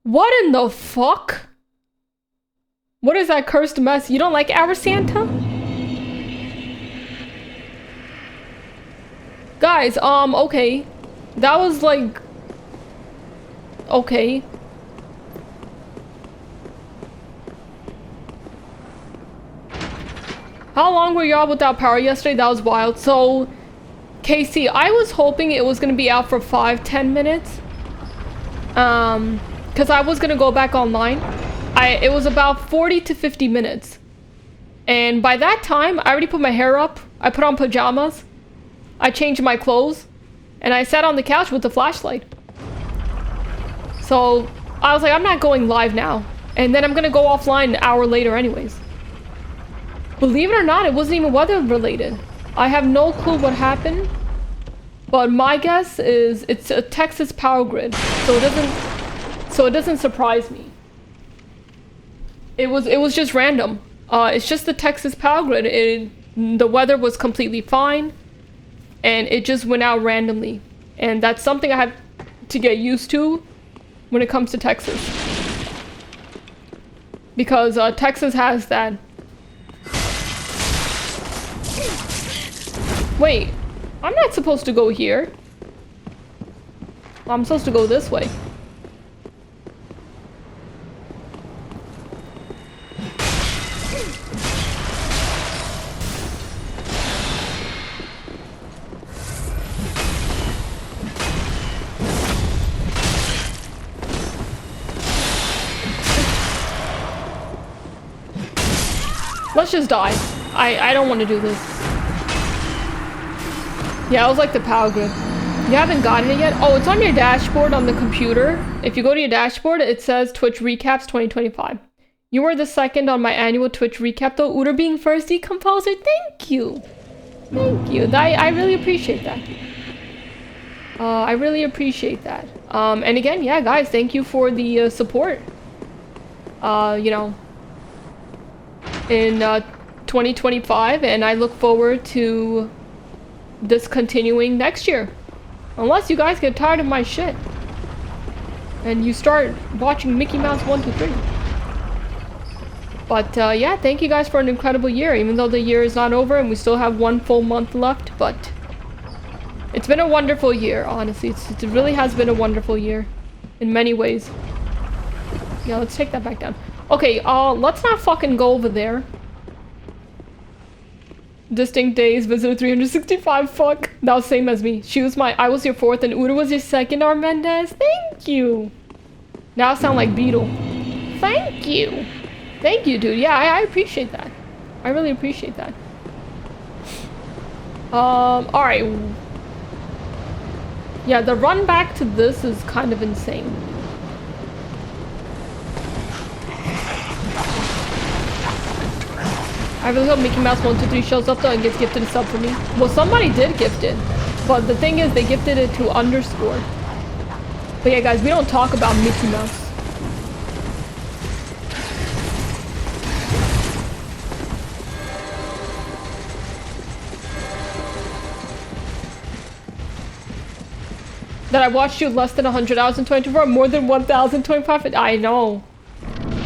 What in the fuck? What is that cursed mess? You don't like our Santa? Guys, okay. That was like... Okay. How long were y'all without power yesterday? That was wild. So, Casey, I was hoping it was gonna be out for 5-10 minutes. Because I was gonna go back online. It was about 40 to 50 minutes. And by that time, I already put my hair up. I put on pajamas. I changed my clothes. And I sat on the couch with the flashlight. So, I was like, I'm not going live now. And then I'm gonna go offline an hour later anyways. Believe it or not, it wasn't even weather related. I have no clue what happened. But my guess is it's a Texas power grid. So it doesn't surprise me. It was just random. It's just the Texas power grid. The weather was completely fine. And it just went out randomly. And that's something I have to get used to when it comes to Texas. Because Texas has that. Wait, I'm not supposed to go here. I'm supposed to go this way. Let's just die. I don't want to do this. Yeah, it was like the power grid. You haven't gotten it yet? Oh, it's on your dashboard on the computer. If you go to your dashboard, it says Twitch Recaps 2025. You were the second on my annual Twitch recap though. Uter being first decomposer. Thank you. Thank you. I really appreciate that. I really appreciate that. And again, yeah, guys, thank you for the support. You know, in 2025, and I look forward to this continuing next year. Unless you guys get tired of my shit. And you start watching Mickey Mouse 1, 2, 3. But yeah, thank you guys for an incredible year, even though the year is not over and we still have 1 full month left, but it's been a wonderful year, honestly. It really has been a wonderful year in many ways. Yeah, let's take that back down. Okay, let's not fucking go over there. Distinct days, visitor 365, fuck. That was same as me. I was your fourth and Uda was your second, Armendez. Thank you. Now I sound like Beetle. Thank you. Thank you, dude. Yeah, I appreciate that. I really appreciate that. Alright. Yeah, the run back to this is kind of insane. I really hope Mickey Mouse 123 shows up though and gets gifted a sub for me. Well, somebody did gift it. But the thing is, they gifted it to underscore. But yeah, guys, we don't talk about Mickey Mouse. That I watched you less than 100 hours in 24, more than 1,025. I know.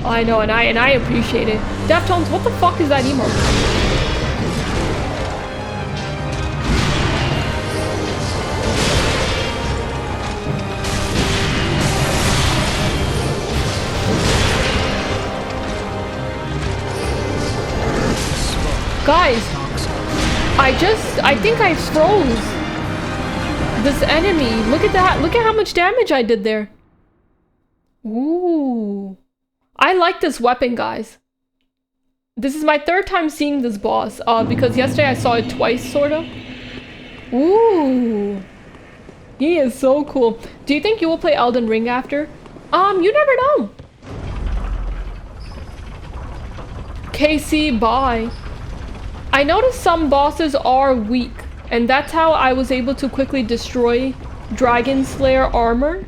I know, and I appreciate it. Deftones, what the fuck is that emote? Guys, I think I froze this enemy. Look at that. Look at how much damage I did there. Ooh. I like this weapon, guys. This is my third time seeing this boss, because yesterday I saw it twice, sort of. Ooh. He is so cool. Do you think you will play Elden Ring after? You never know. KC, bye. I noticed some bosses are weak, and that's how I was able to quickly destroy Dragon Slayer armor.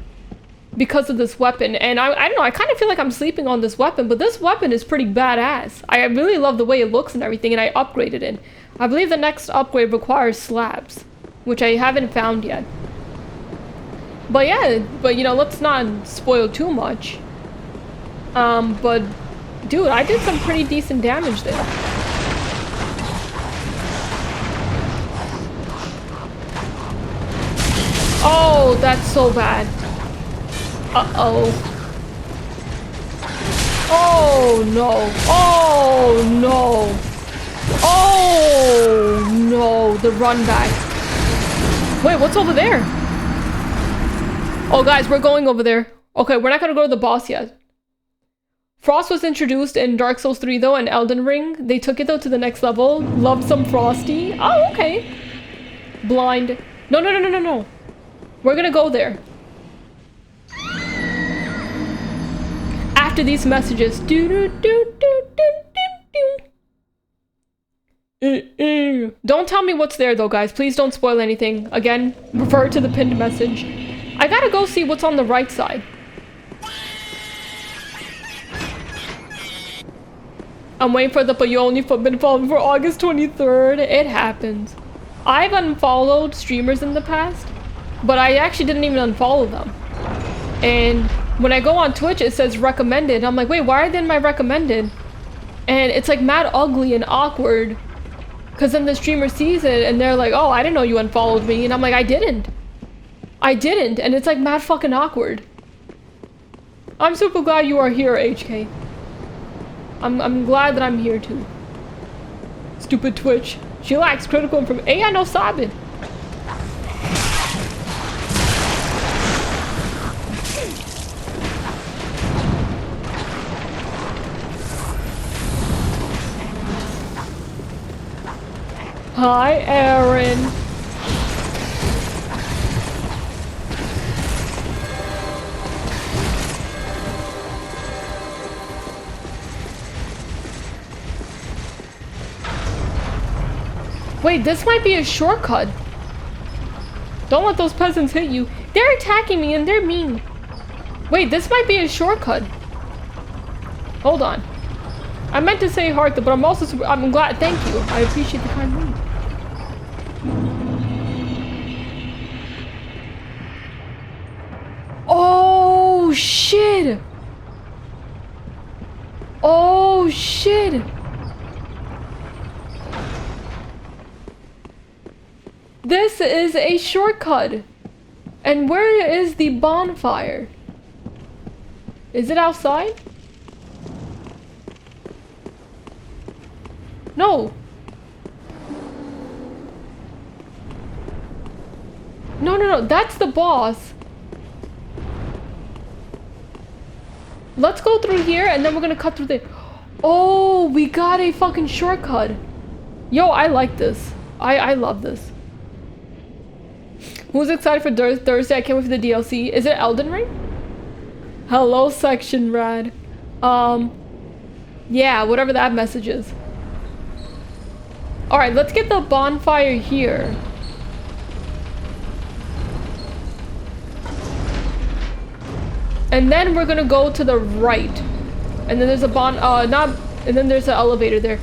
Because of this weapon, and I don't know, I kind of feel like I'm sleeping on this weapon, but this weapon is pretty badass. I really love the way it looks and everything, and I upgraded it. I believe the next upgrade requires slabs, which I haven't found yet. But yeah, you know, let's not spoil too much. But dude, I did some pretty decent damage there. Oh, that's so bad. Uh-oh. Oh, no. Oh, no. Oh, no. The run back. Wait, what's over there? Oh, guys, we're going over there. Okay, we're not gonna go to the boss yet. Frost was introduced in Dark Souls 3, though, and Elden Ring. They took it, though, to the next level. Loved some Frosty. Oh, okay. Blind. No, no, no, no, no, no. We're gonna go there. After these messages. Don't tell me what's there, though, guys. Please don't spoil anything. Again, refer to the pinned message. I gotta go see what's on the right side. I'm waiting for the but you only been following for August 23rd. It happens. I've unfollowed streamers in the past, but I actually didn't even unfollow them. And when I go on Twitch, it says recommended. I'm like, wait, why are they in my recommended? And it's like mad ugly and awkward. Because then the streamer sees it and they're like, oh, I didn't know you unfollowed me. And I'm like, I didn't. I didn't. And it's like mad fucking awkward. I'm super glad you are here, HK. I'm glad that I'm here too. Stupid Twitch. She lacks critical information. Hey, I know Sabin. Hi, Aaron. Wait, this might be a shortcut. Don't let those peasants hit you. They're attacking me and they're mean. Wait, this might be a shortcut. Hold on. I meant to say heart, but I'm also super, I'm glad. Thank you. I appreciate the kind word. Oh shit. Oh shit. This is a shortcut. And where is the bonfire? Is it outside? No. No, no, no. That's the boss. Let's go through here and then we're gonna cut through there. Oh, we got a fucking shortcut. Yo, I like this. I love this. Who's excited for Thursday? I can't wait for the DLC. Is it Elden Ring? Hello, Section Rad. Yeah, whatever that message is. Alright, let's get the bonfire here. And then we're gonna go to the right. And then there's a and then there's an elevator there.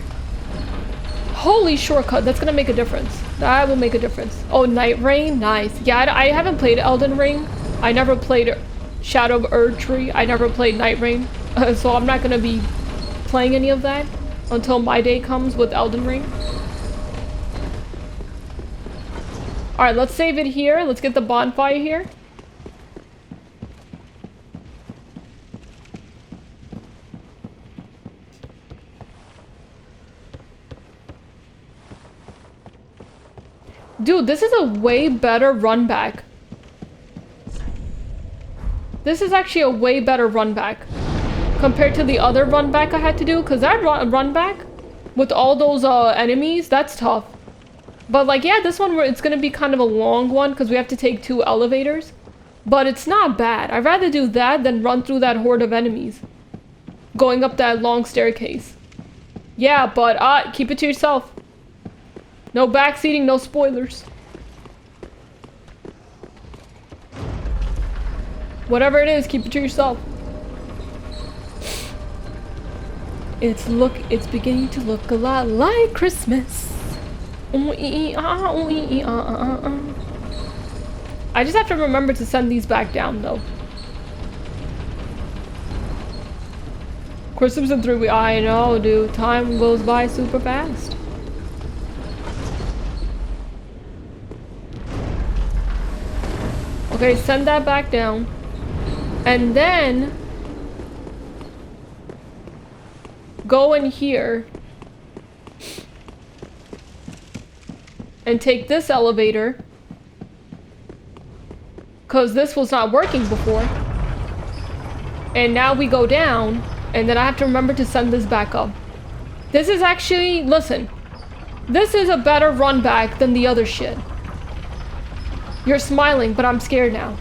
Holy shortcut, that's gonna make a difference. That will make a difference. Oh, Night Rain, nice. Yeah, I haven't played Elden Ring. I never played Shadow of Erdtree. I never played Night Rain. So I'm not gonna be playing any of that until my day comes with Elden Ring. Alright, let's save it here. Let's get the bonfire here. Dude, this is a way better run back. This is actually a way better run back compared to the other run back I had to do, because that run back with all those enemies, that's tough. But like, yeah, this one, it's gonna be kind of a long one because we have to take 2 elevators, but it's not bad. I'd rather do that than run through that horde of enemies going up that long staircase. Yeah, but keep it to yourself. No backseating, no spoilers. Whatever it is, keep it to yourself. It's beginning to look a lot like Christmas. I just have to remember to send these back down though. Christmas in 3 weeks. I know, dude. Time goes by super fast. Okay, send that back down. And then go in here and take this elevator, because this was not working before. And now we go down, and then I have to remember to send this back up. This is actually, listen, this is a better run back than the other shit. You're smiling, but I'm scared now.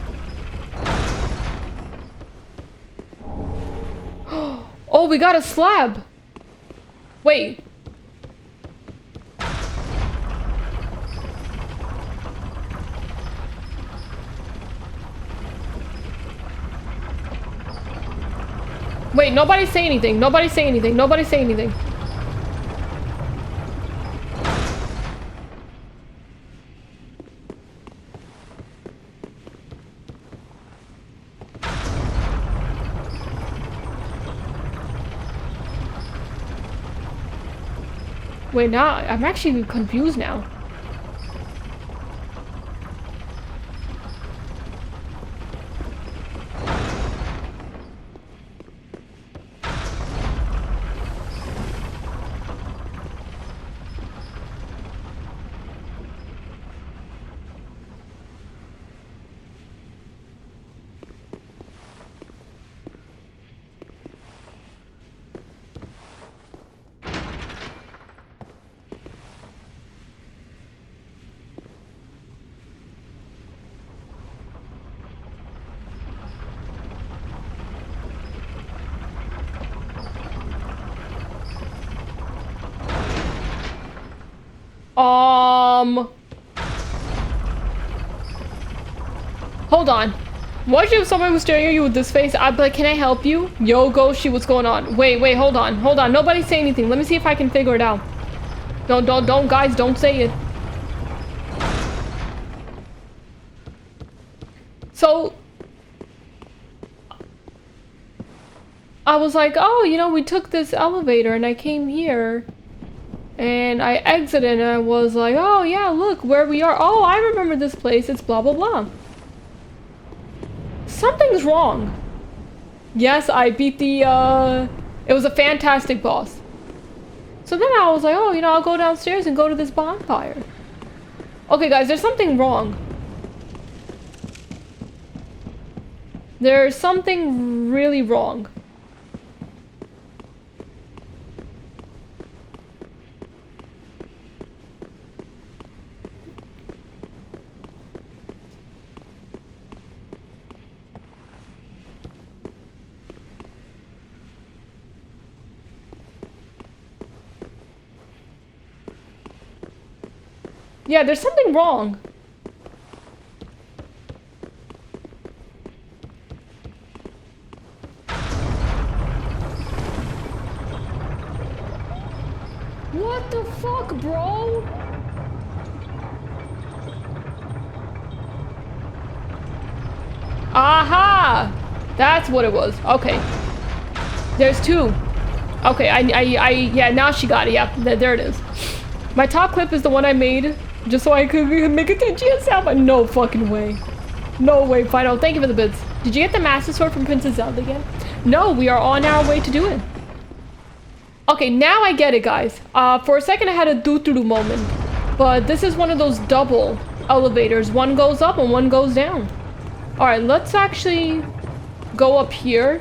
Oh, we got a slab. Wait. Wait, nobody say anything. Nobody say anything. Nobody say anything. Wait, now I'm actually confused now. Hold on. What if someone was staring at you with this face? I'd be like, can I help you? Yo, Goshi, what's going on? Wait, hold on. Hold on. Nobody say anything. Let me see if I can figure it out. Don't, guys, don't say it. So, I was like, oh, you know, we took this elevator and I came here. And I exited and I was like, oh yeah, look where we are. Oh, I remember this place. It's blah, blah, blah. Something's wrong. Yes, I beat the, it was a fantastic boss. So then I was like, oh, you know, I'll go downstairs and go to this bonfire. Okay, guys, there's something wrong. There's something really wrong. Yeah, there's something wrong. What the fuck, bro? Aha! That's what it was. Okay. There's two. Okay, yeah, now she got it. Yeah, there it is. My top clip is the one I made just so I could make a Tenchi sound, but no fucking way. No way, Fido. Thank you for the bits. Did you get the Master Sword from Princess Zelda again? No, we are on our way to do it. Okay, now I get it, guys. For a second I had a doo-doo moment, but this is one of those double elevators. One goes up and one goes down. Alright, let's actually go up here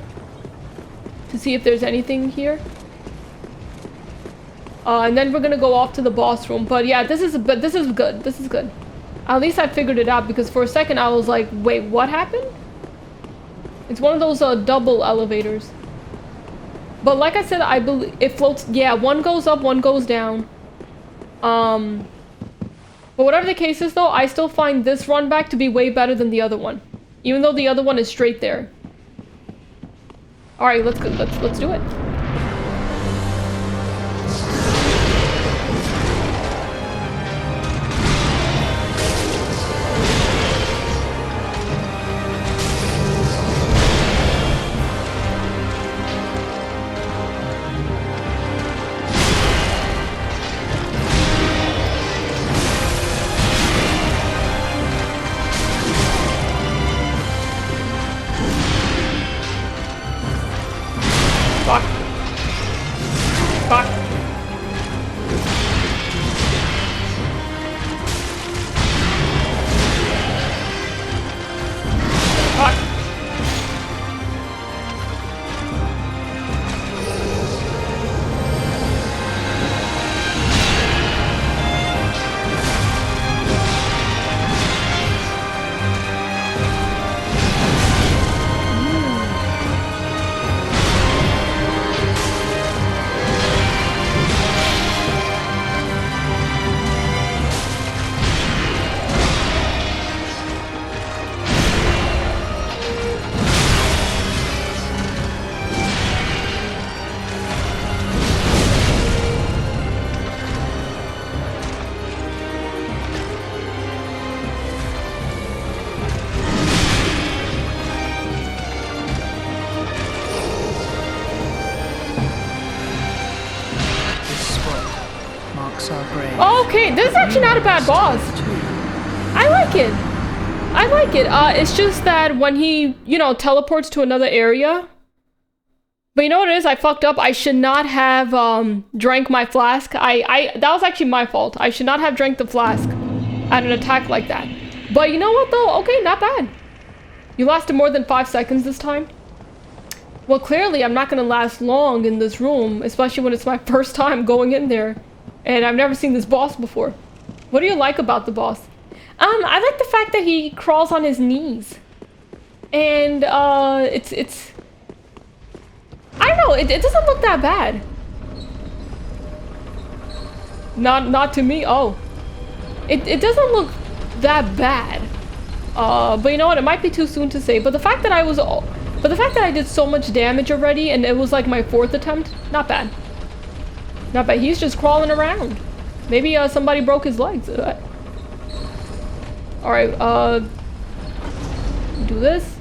to see if there's anything here. And then we're gonna go off to the boss room. But yeah, this is good. This is good. At least I figured it out, because for a second I was like, wait, what happened? It's one of those double elevators. But like I said, I believe it floats. Yeah, one goes up, one goes down. But whatever the case is, though, I still find this run back to be way better than the other one, even though the other one is straight there. All right, let's go. Let's do it. Critics are brave. Okay, this is actually not a bad boss. I like it. I like it. It's just that when he, you know, teleports to another area. But you know what it is? I fucked up. I should not have drank my flask. That was actually my fault. I should not have drank the flask at an attack like that. But you know what though? Okay, not bad. You lasted more than 5 seconds this time. Well, clearly I'm not gonna last long in this room, especially when it's my first time going in there. And I've never seen this boss before. What do you like about the boss? I like the fact that he crawls on his knees. And, it's... I don't know, it doesn't look that bad. Not to me, oh. It doesn't look that bad. But you know what, it might be too soon to say, but the fact that I did so much damage already and it was like my 4th attempt, not bad. Not bad, he's just crawling around. Maybe, somebody broke his legs. Alright, do this.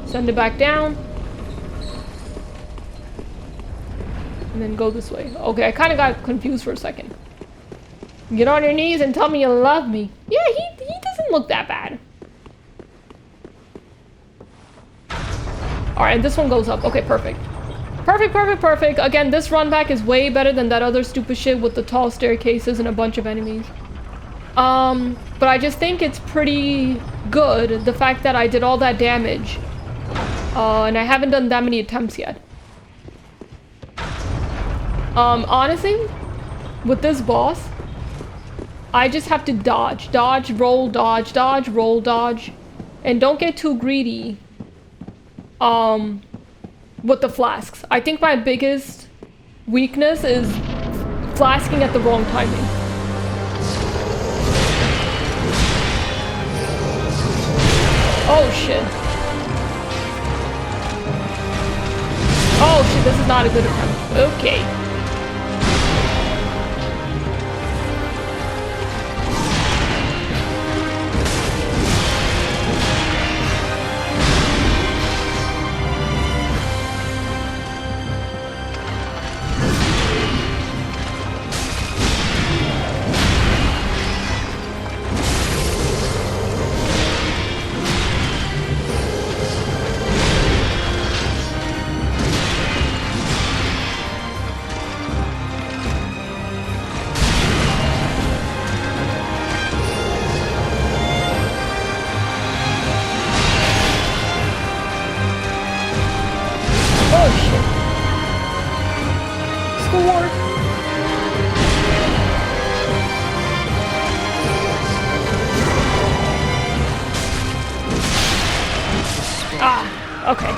Send it back down. And then go this way. Okay, I kind of got confused for a second. Get on your knees and tell me you love me. Yeah, he doesn't look that bad. Alright, this one goes up. Okay, perfect. Perfect. Again, this run back is way better than that other stupid shit with the tall staircases and a bunch of enemies. But I just think it's pretty good, the fact that I did all that damage. And I haven't done that many attempts yet. Honestly, with this boss, I just have to dodge, roll, dodge, roll, dodge. And don't get too greedy, with the flasks. I think my biggest weakness is flasking at the wrong timing. Oh shit. Oh shit, this is not a good attempt. Okay. Okay.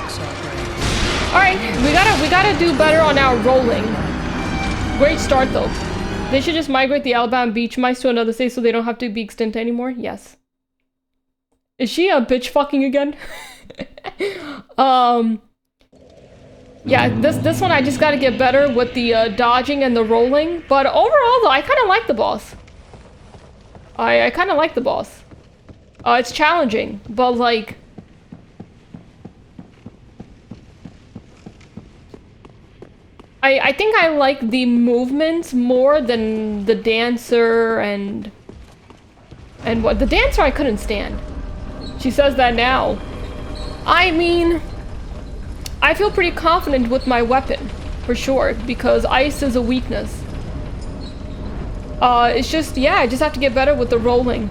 Alright, we gotta do better on our rolling. Great start though. They should just migrate the Alabama beach mice to another state so they don't have to be extinct anymore. Yes. Is she a bitch fucking again? Yeah, this one I just gotta get better with the dodging and the rolling. But overall though, I kinda like the boss. I kinda like the boss. It's challenging, but like... I think I like the movements more than the dancer and what the dancer I couldn't stand. She says that now. I mean, I feel pretty confident with my weapon for sure because ice is a weakness. It's just, yeah, I just have to get better with the rolling.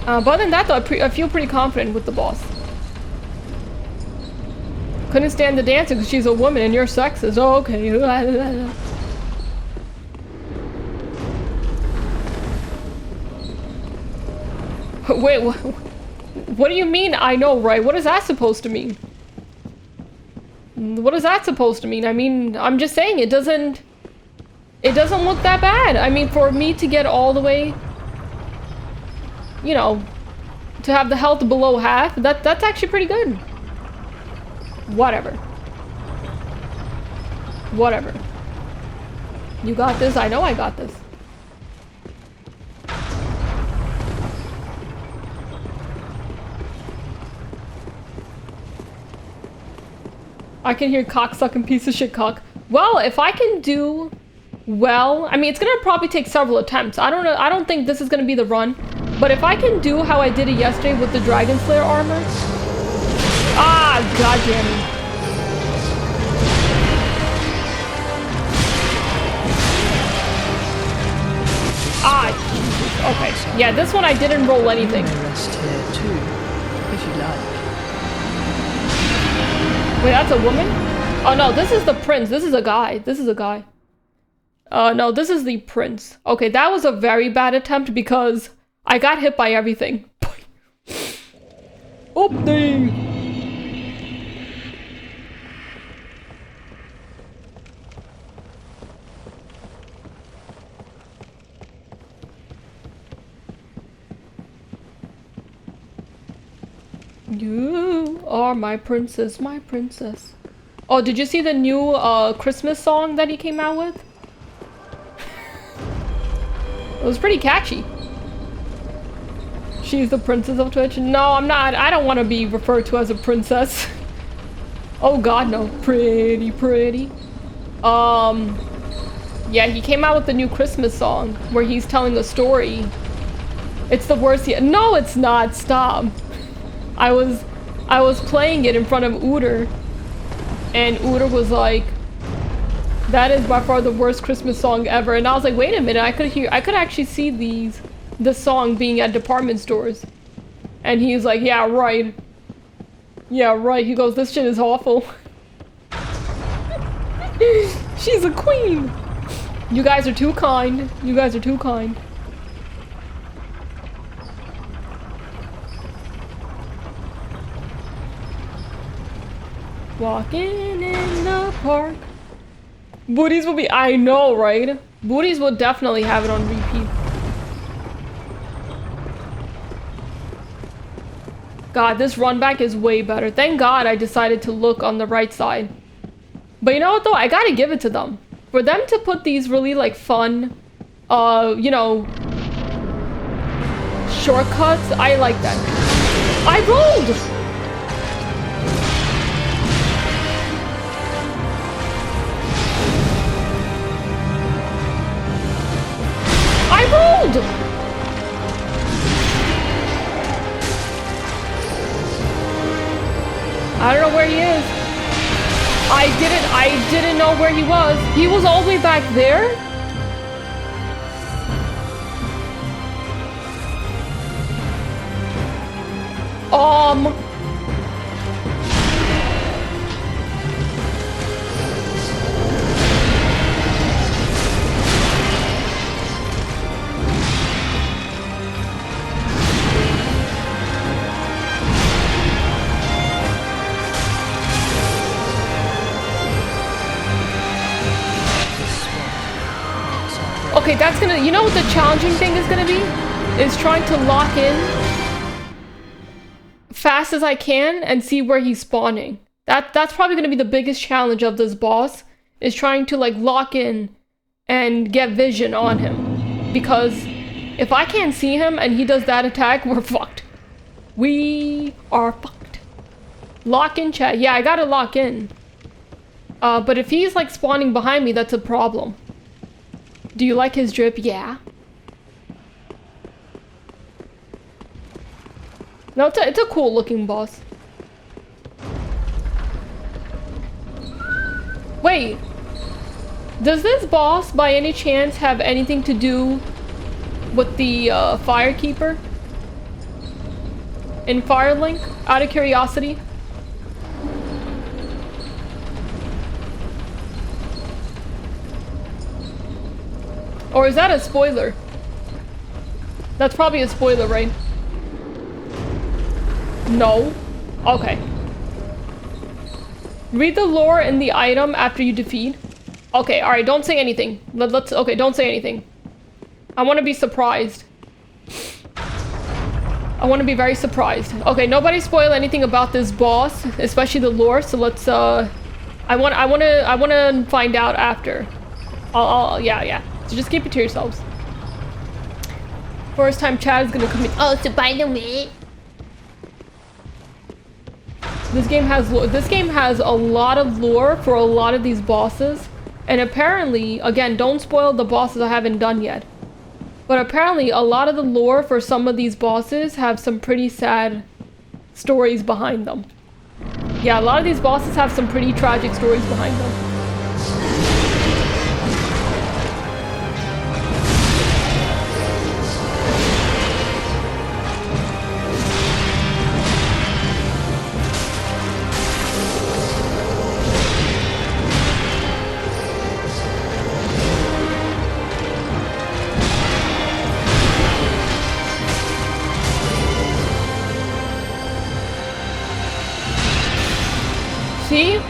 But other than that though, I feel pretty confident with the boss. Couldn't stand the dancer because she's a woman and you're sexist. Oh, okay. Wait, what do you mean I know, right? What is that supposed to mean? What is that supposed to mean? I mean, I'm just saying it doesn't look that bad. I mean, for me to get all the way, you know, to have the health below half, that's actually pretty good. Whatever. Whatever. You got this? I know I got this. I can hear cocksucking piece of shit cock. Well, if I can do well. I mean, it's gonna probably take several attempts. I don't know. I don't think this is gonna be the run. But if I can do how I did it yesterday with the Dragon Slayer armor. Ah, goddamn it. Ah, Jesus. Okay. Yeah, this one I didn't roll anything. Rest here too, if you like. Wait, that's a woman? Oh no, this is the prince. This is a guy. This is a guy. No, this is the prince. Okay, that was a very bad attempt because I got hit by everything. Oopsie! You are my princess, my princess. Oh, did you see the new Christmas song that he came out with? It was pretty catchy. She's the princess of Twitch. No, I'm not. I don't want to be referred to as a princess. Oh god, no. Pretty, pretty. Yeah, he came out with the new Christmas song where he's telling a story. It's the worst yet. No, it's not. Stop. I was playing it in front of Uter, and Uter was like, that is by far the worst Christmas song ever. And I was like, wait a minute, I could actually see this song being at department stores. And he's like, yeah, right. Yeah, right. He goes, this shit is awful. She's a queen. You guys are too kind. You guys are too kind. Walking in the park. Booties will be, I know, right? Booties will definitely have it on repeat. God, this run back is way better. Thank God I decided to look on the right side. But you know what though? I gotta give it to them. For them to put these really like fun, you know, shortcuts, I like that. I rolled! I rolled! I don't know where he is. I didn't know where he was. He was all the way back there? Okay, that's gonna, you know what the challenging thing is gonna be? Is trying to lock in fast as I can and see where he's spawning. That's probably gonna be the biggest challenge of this boss, is trying to like lock in and get vision on him. Because if I can't see him and he does that attack, we're fucked. We are fucked. Lock in, chat. Yeah, I gotta lock in. But if he's like spawning behind me, that's a problem. Do you like his drip? Yeah. No, it's a cool looking boss. Wait. Does this boss by any chance have anything to do with the Firekeeper? In Firelink? Out of curiosity? Or is that a spoiler? That's probably a spoiler, right? No? Okay. Read the lore in the item after you defeat. Okay, alright, don't say anything. Okay, don't say anything. I want to be surprised. I want to be very surprised. Okay, nobody spoil anything about this boss, especially the lore, so let's, I want to find out after. Yeah. So just keep it to yourselves. First time Chad is gonna come in. Oh, so by the way, this game has a lot of lore for a lot of these bosses, And apparently, again, don't spoil the bosses I haven't done yet. But apparently a lot of the lore for some of these bosses have some pretty sad stories behind them. Yeah, a lot of these bosses have some pretty tragic stories behind them. See?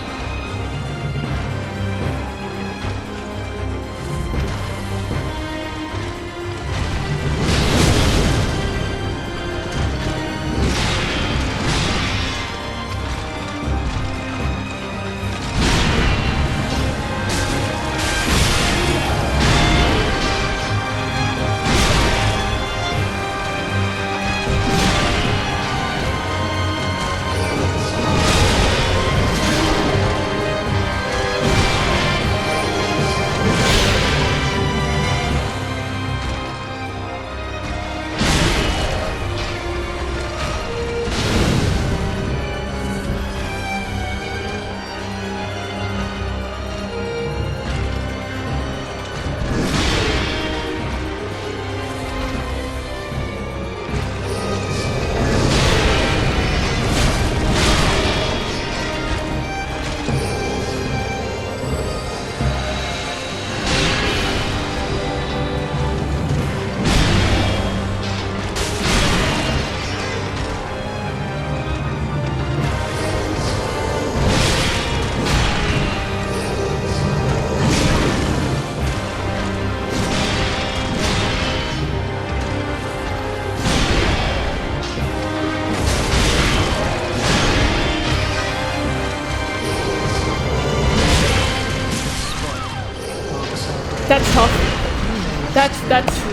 That's tough.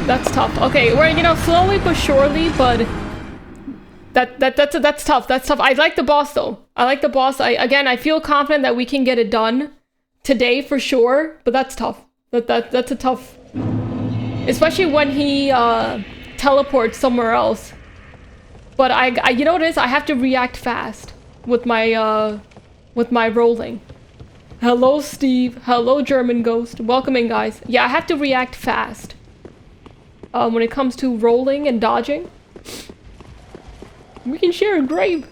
That's tough. Okay, we're, you know, slowly but surely, but that's tough. That's tough. I like the boss though. I like the boss. I feel confident that we can get it done today for sure, but that's tough. That's a tough, especially when he teleports somewhere else. But I you know what it is? I have to react fast with my rolling. Hello, Steve. Hello, German Ghost. Welcome in, guys. Yeah, I have to react fast. When it comes to rolling and dodging. We can share a grave.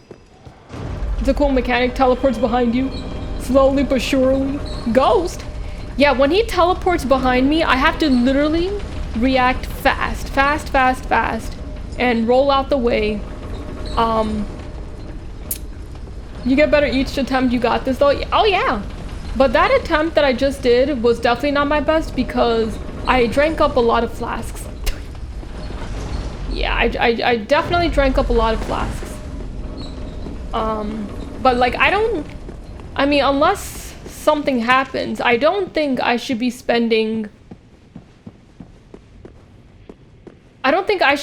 It's a cool mechanic. Teleports behind you. Slowly but surely. Ghost? Yeah, when he teleports behind me, I have to literally react fast. Fast. And roll out the way. You get better each attempt. You got this, though. Oh, yeah. But that attempt that I just did was definitely not my best because I drank up a lot of flasks. Yeah, I definitely drank up a lot of flasks. But like, I mean, unless something happens, I don't think I should be spending... I don't think I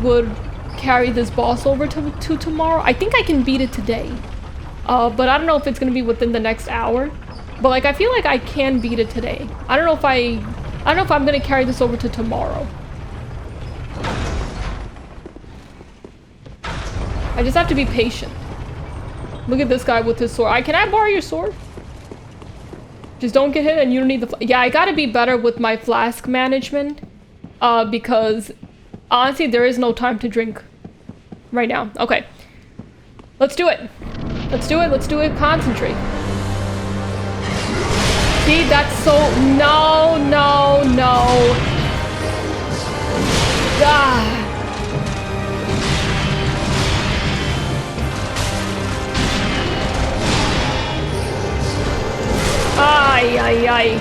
would carry this boss over to tomorrow. I think I can beat it today. But I don't know if it's gonna be within the next hour. But like, I feel like I can beat it today. I don't know if I'm gonna carry this over to tomorrow. I just have to be patient. Look at this guy with his sword. Can I borrow your sword? Just don't get hit and you don't need the... Yeah, I gotta be better with my flask management. Because honestly, there is no time to drink right now. Okay. Let's do it. Let's do it. Concentrate. See, that's so... No. Ah. Ay.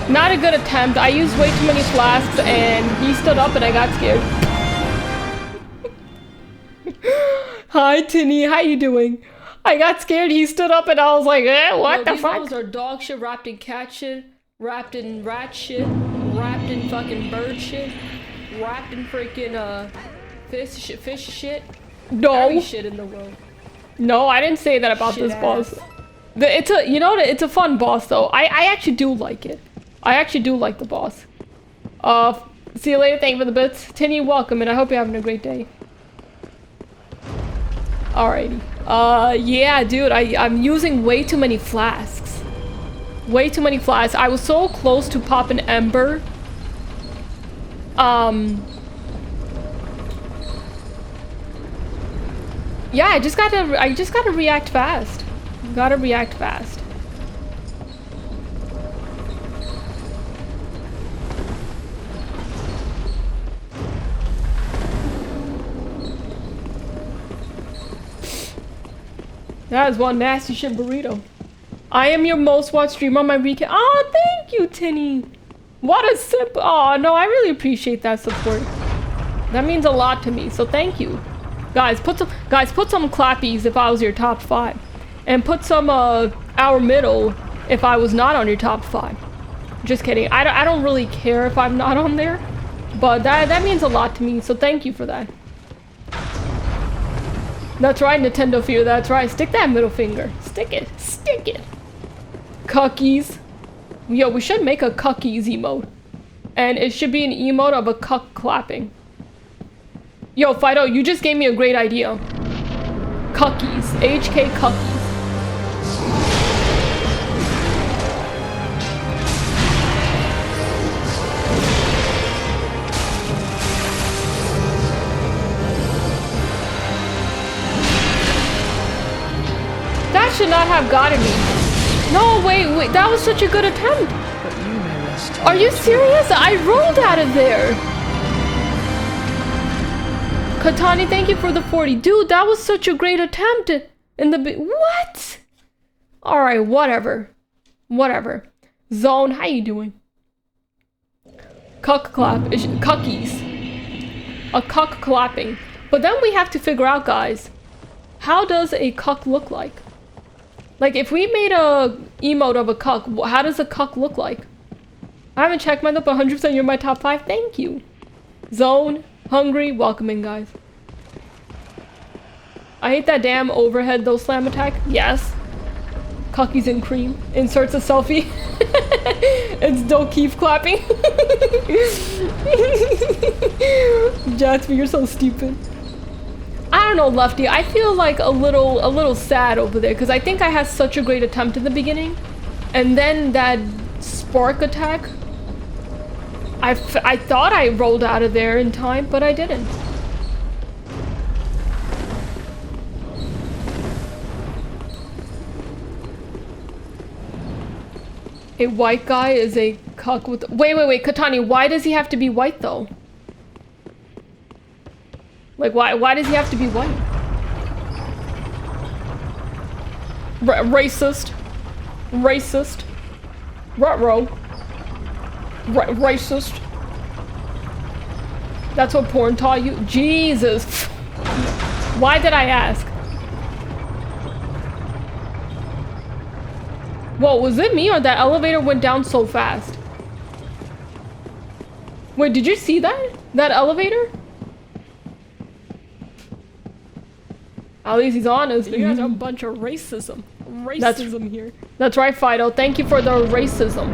Not a good attempt. I used way too many flasks and he stood up and I got scared. Hi, Tinny. How you doing? I got scared. He stood up and I was like, what the fuck? These are dog shit wrapped in cat shit, wrapped in rat shit, wrapped in fucking bird shit, wrapped in freaking fish shit. No. Every shit in the world. No, I didn't say that about shit this boss. It's a, you know, it's a fun boss though. I actually do like it. I actually do like the boss. See you later. Thank you for the bits. Tinny, welcome, and I hope you're having a great day. Alrighty. Yeah, dude, I'm using way too many flasks. Way too many flasks. I was so close to pop an ember. Yeah, I just gotta react fast. Gotta react fast. That is one nasty shit burrito. I am your most watched streamer on my weekend. Oh, thank you, Tinny. What a sip. Oh, no, I really appreciate that support. That means a lot to me, so thank you. Guys, put some clappies if I was your top 5. And put some our middle if I was not on your top 5. Just kidding. I don't really care if I'm not on there. But that means a lot to me, so thank you for that. That's right, Nintendo Fear, that's right. Stick that middle finger. Stick it. Stick it. Cuckies. Yo, we should make a cuckies emote. And it should be an emote of a cuck clapping. Yo, Fido, you just gave me a great idea. Cuckies. HK cuckies. That should not have gotten me. No, wait, that was such a good attempt. But you may rest. Are you serious? I rolled out of there. Katani, thank you for the 40. Dude, that was such a great attempt in the what? Alright, whatever. Whatever. Zone, how you doing? Cuck clap. Cuckies. A cuck clapping. But then we have to figure out, guys, how does a cuck look like? Like, if we made a emote of a cuck, how does a cuck look like? I haven't checked mine up, but 100% you're my top 5. Thank you. Zone, hungry, welcome in, guys. I hate that damn overhead, though, slam attack. Yes. Cuckies and cream. Inserts a selfie. It's Dokeef clapping. Jasper, you're so stupid. I don't know, Lefty. I feel like a little sad over there because I think I had such a great attempt in the beginning, and then that spark attack. I thought I rolled out of there in time, but I didn't. A white guy is a cuck with. Wait, Katani. Why does he have to be white though? Like, why does he have to be white? Racist. Racist. Ruh-roh. Racist. That's what porn taught you? Jesus. Why did I ask? Whoa, was it me or that elevator went down so fast? Wait, did you see that? That elevator? At least he's honest. You guys are a bunch of racism. Racism here. That's right, Fido. Thank you for the racism.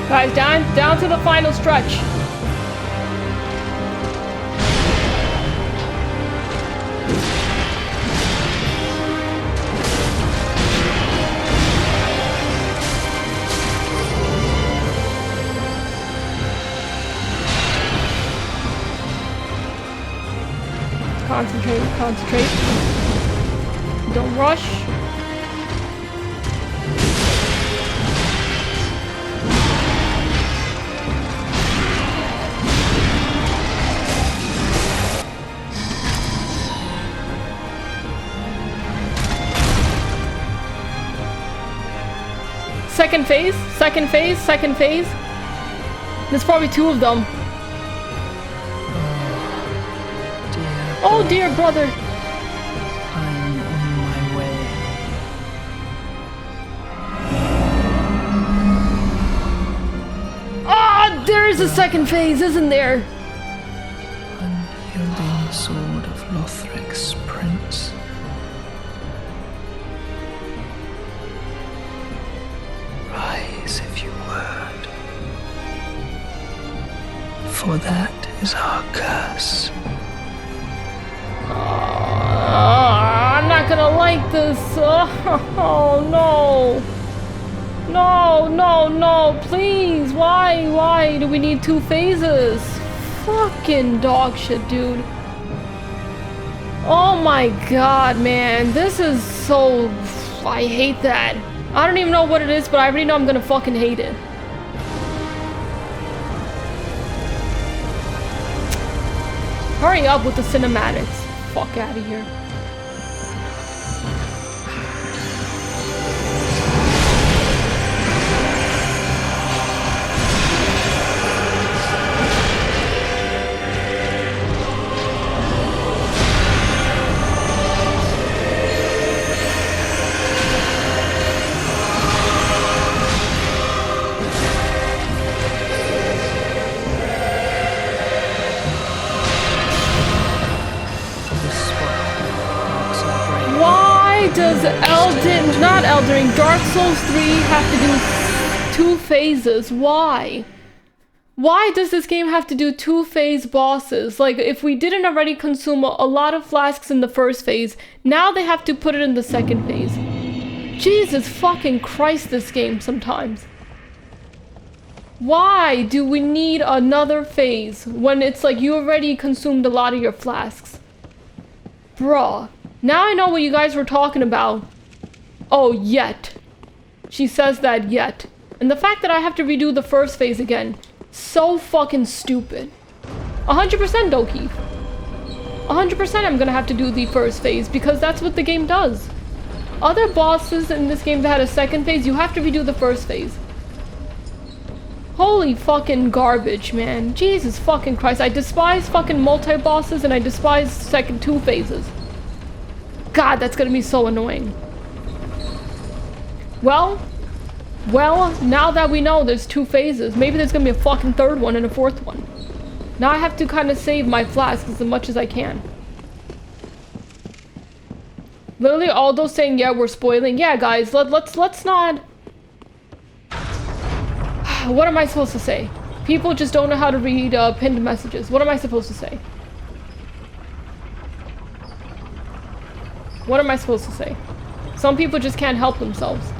Guys, down to the final stretch. Concentrate. Don't rush. Second phase. There's probably 2 of them. Oh dear brother. I'm on my way. Ah, there is a second phase, isn't there? Unyielding sword of Lothric's prince. Rise if you would. For that is our curse. I'm not gonna like this. Oh no. No, please. Why do we need 2 phases? Fucking dog shit, dude. Oh my god, man. This is so... I hate that. I don't even know what it is, but I already know I'm gonna fucking hate it. Hurry up with the cinematics. Fuck out of here. Does Dark Souls 3 have to do 2 phases? Why? Why does this game have to do 2 phase bosses? Like, if we didn't already consume a lot of flasks in the first phase, now they have to put it in the second phase. Jesus fucking Christ, this game sometimes. Why do we need another phase when it's like you already consumed a lot of your flasks? Bruh. Now I know what you guys were talking about. Oh, yet. She says that yet. And the fact that I have to redo the first phase again. So fucking stupid. 100% Doki. 100% I'm gonna have to do the first phase because that's what the game does. Other bosses in this game that had a second phase, you have to redo the first phase. Holy fucking garbage, man. Jesus fucking Christ. I despise fucking multi-bosses and I despise second 2 phases. God, that's gonna be so annoying. Well, now that we know there's 2 phases, maybe there's gonna be a fucking 3rd one and a 4th one. Now I have to kind of save my flasks as much as I can. Literally, Aldo saying, yeah, we're spoiling. Yeah, guys, let's not... What am I supposed to say? People just don't know how to read pinned messages. What am I supposed to say? What am I supposed to say? Some people just can't help themselves.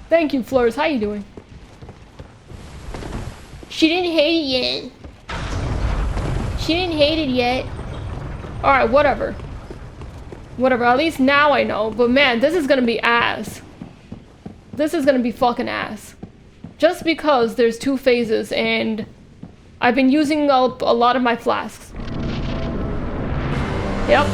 Thank you, Flores. How you doing? She didn't hate it yet. She didn't hate it yet. Alright, whatever. Whatever, at least now I know. But man, this is gonna be ass. This is gonna be fucking ass. Just because there's 2 phases and I've been using up a lot of my flasks. Yep.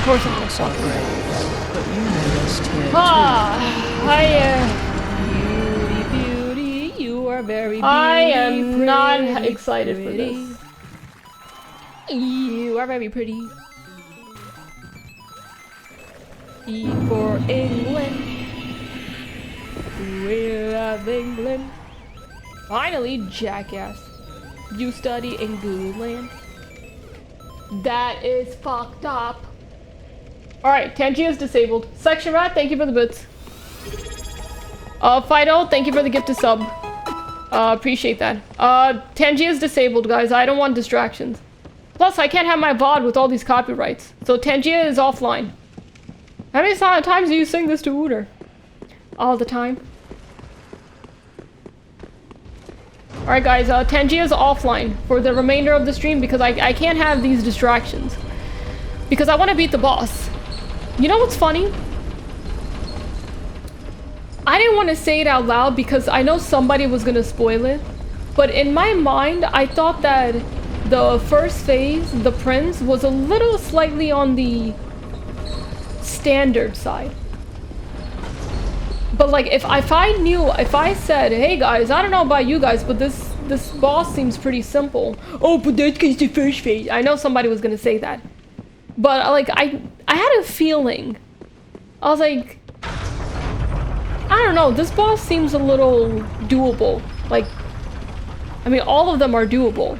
course I'm gonna fucking die. But you noticed here Beauty, you are very beauty. I am not pretty, excited for pretty. this. You are very pretty. E for England. We love England. Finally, jackass. You study in Guland. That is fucked up. Alright, Tangia is disabled. Section Rat, thank you for the bits. Fido, thank you for the gift to sub. Appreciate that. Tangia is disabled, guys. I don't want distractions. Plus, I can't have my VOD with all these copyrights. So Tangia is offline. How many times do you sing this to Wooter? All the time. Alright guys, Tangia is offline for the remainder of the stream because I can't have these distractions. Because I want to beat the boss. You know what's funny? I didn't want to say it out loud because I know somebody was going to spoil it. But in my mind, I thought that the first phase, the Prince, was a little slightly on the standard side. But like if I said, hey guys, I don't know about you guys, but this boss seems pretty simple. Oh, but that's because the first phase. I know somebody was gonna say that. But like I had a feeling. I was like, I don't know, this boss seems a little doable. Like, I mean all of them are doable.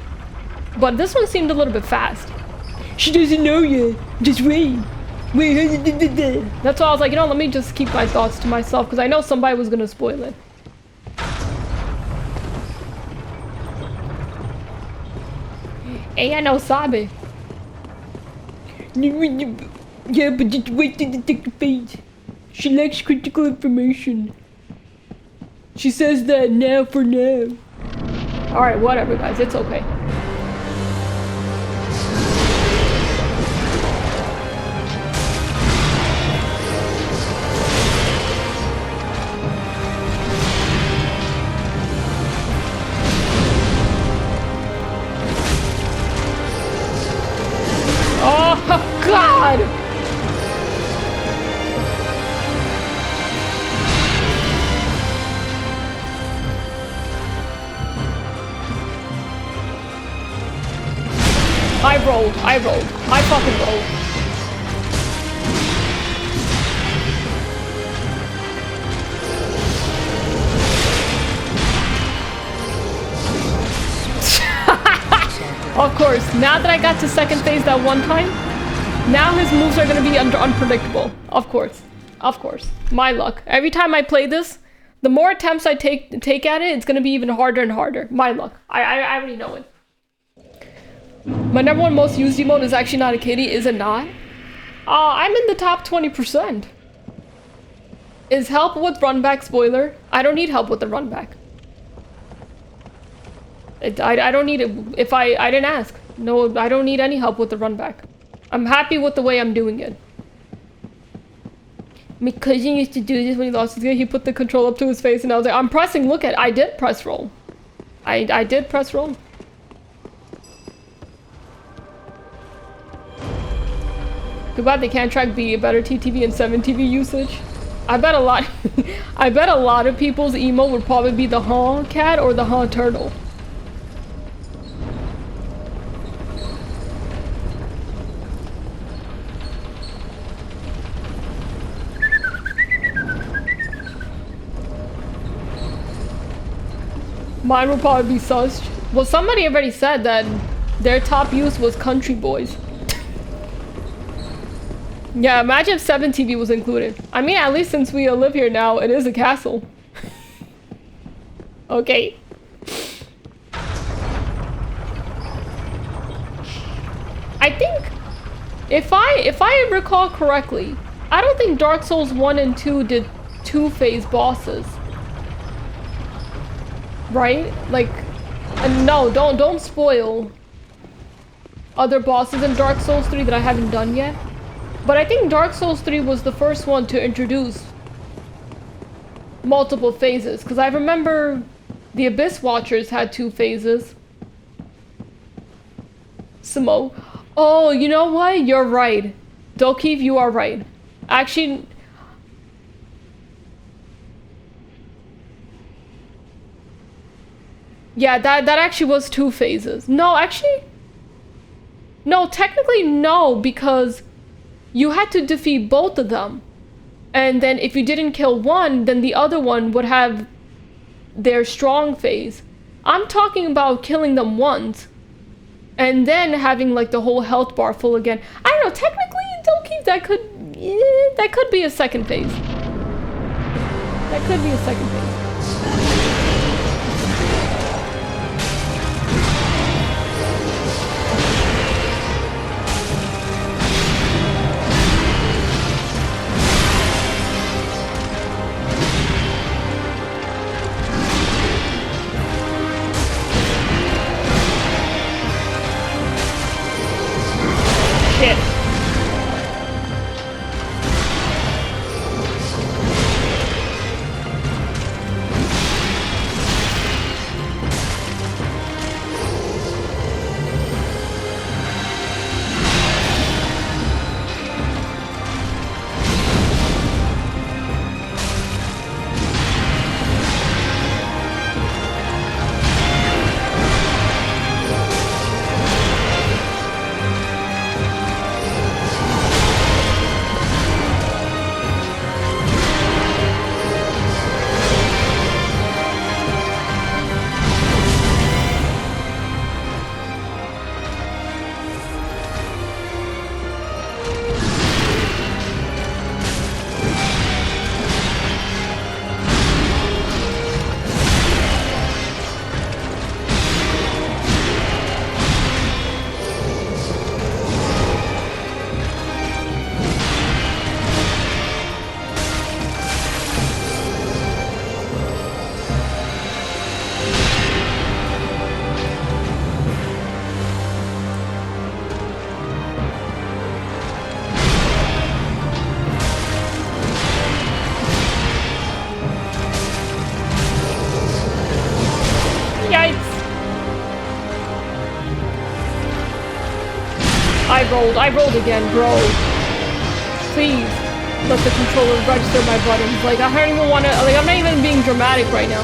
But this one seemed a little bit fast. She doesn't know yet. Just wait. That's why I was like, you know, let me just keep my thoughts to myself because I know somebody was gonna spoil it. Hey, I know Sabe. Yeah, but just wait till the second phase. She lacks critical information. She says that now for now. Alright, whatever guys, it's okay. Oh, God! I rolled. I fucking rolled. Of course, now that I got to second phase that one time, now his moves are gonna be unpredictable. Of course. Of course. My luck. Every time I play this, the more attempts I take at it, it's gonna be even harder and harder. My luck. I already know it. My number one most used emote is actually not a kitty, is it not? I'm in the top 20%. Is help with run back spoiler? I don't need help with the run back. I don't need it if I didn't ask. No, I don't need any help with the run back. I'm happy with the way I'm doing it. My cousin used to do this when he lost his game. He put the control up to his face and I was like, I'm pressing, look at it. I did press roll. I did press roll. Goodbye, they can't track B, better TTV and 7TV usage. I bet a lot of people's emo would probably be the Haw cat or the Haw turtle. Mine would probably be sussed. Well, somebody already said that their top use was Country Boys. Yeah, imagine if 7TV was included. I mean, at least since we live here now, it is a castle. Okay. I think, if I recall correctly, I don't think Dark Souls 1 and 2 did two-phase bosses. Right? Like, and no, don't spoil other bosses in Dark Souls 3 that I haven't done yet. But I think Dark Souls 3 was the first one to introduce multiple phases. Because I remember the Abyss Watchers had 2 phases. Samo. Oh, you know what? You're right. Dolkeith, you are right. Actually... Yeah, that actually was 2 phases. No, actually... No, technically no, because you had to defeat both of them. And then if you didn't kill one, then the other one would have their strong phase. I'm talking about killing them once. And then having like the whole health bar full again. I don't know, technically Dolkeith, that could be a second phase. That could be a second phase. Shit. I rolled again, bro. Please let the controller register my buttons. Like, I don't even want to, like, I'm not even being dramatic right now.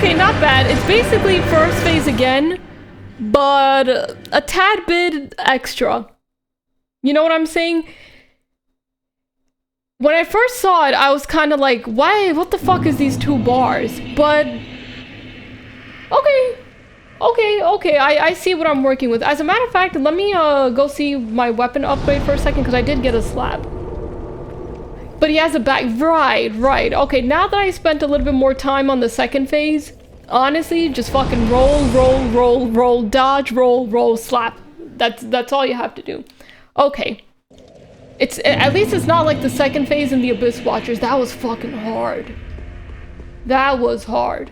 Okay, not bad. It's basically first phase again, but a tad bit extra. You know what I'm saying? When I first saw it, I was kind of like, why, what the fuck is these 2 bars? But, okay, I see what I'm working with. As a matter of fact, let me go see my weapon upgrade for a second, because I did get a slab. But he has a back, right. Okay, now that I spent a little bit more time on the second phase, honestly, just fucking roll, dodge, roll, slap. That's all you have to do. Okay. It's, at least it's not like the second phase in the Abyss Watchers. That was fucking hard. That was hard.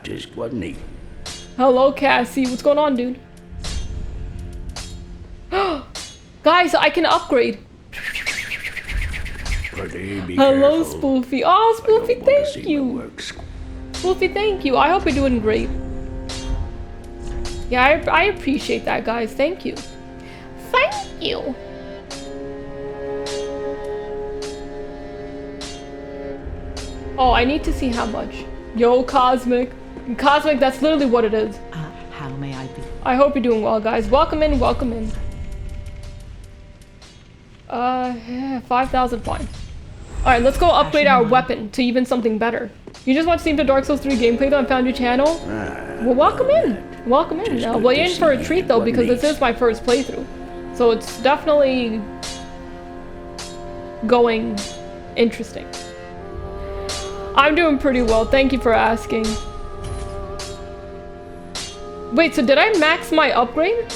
Just wasn't he? Hello, Cassie. What's going on, dude? Guys, I can upgrade. Hello, Spoofy. Oh, Spoofy, thank you. Spoofy, thank you. I hope you're doing great. Yeah, I appreciate that, guys. Thank you. Thank you. Oh, I need to see how much. Yo, Cosmic. Cosmic, that's literally what it is. How may I be? I hope you're doing well, guys. Welcome in, welcome in. Yeah, 5,000, fine. Alright, let's go upgrade our weapon to even something better. You just watched the Dark Souls 3 gameplay though and found your channel? Well, welcome in. Welcome in. Well, you're in for a treat though because this is my first playthrough. So it's definitely going interesting. I'm doing pretty well. Thank you for asking. Wait, so did I max my upgrade?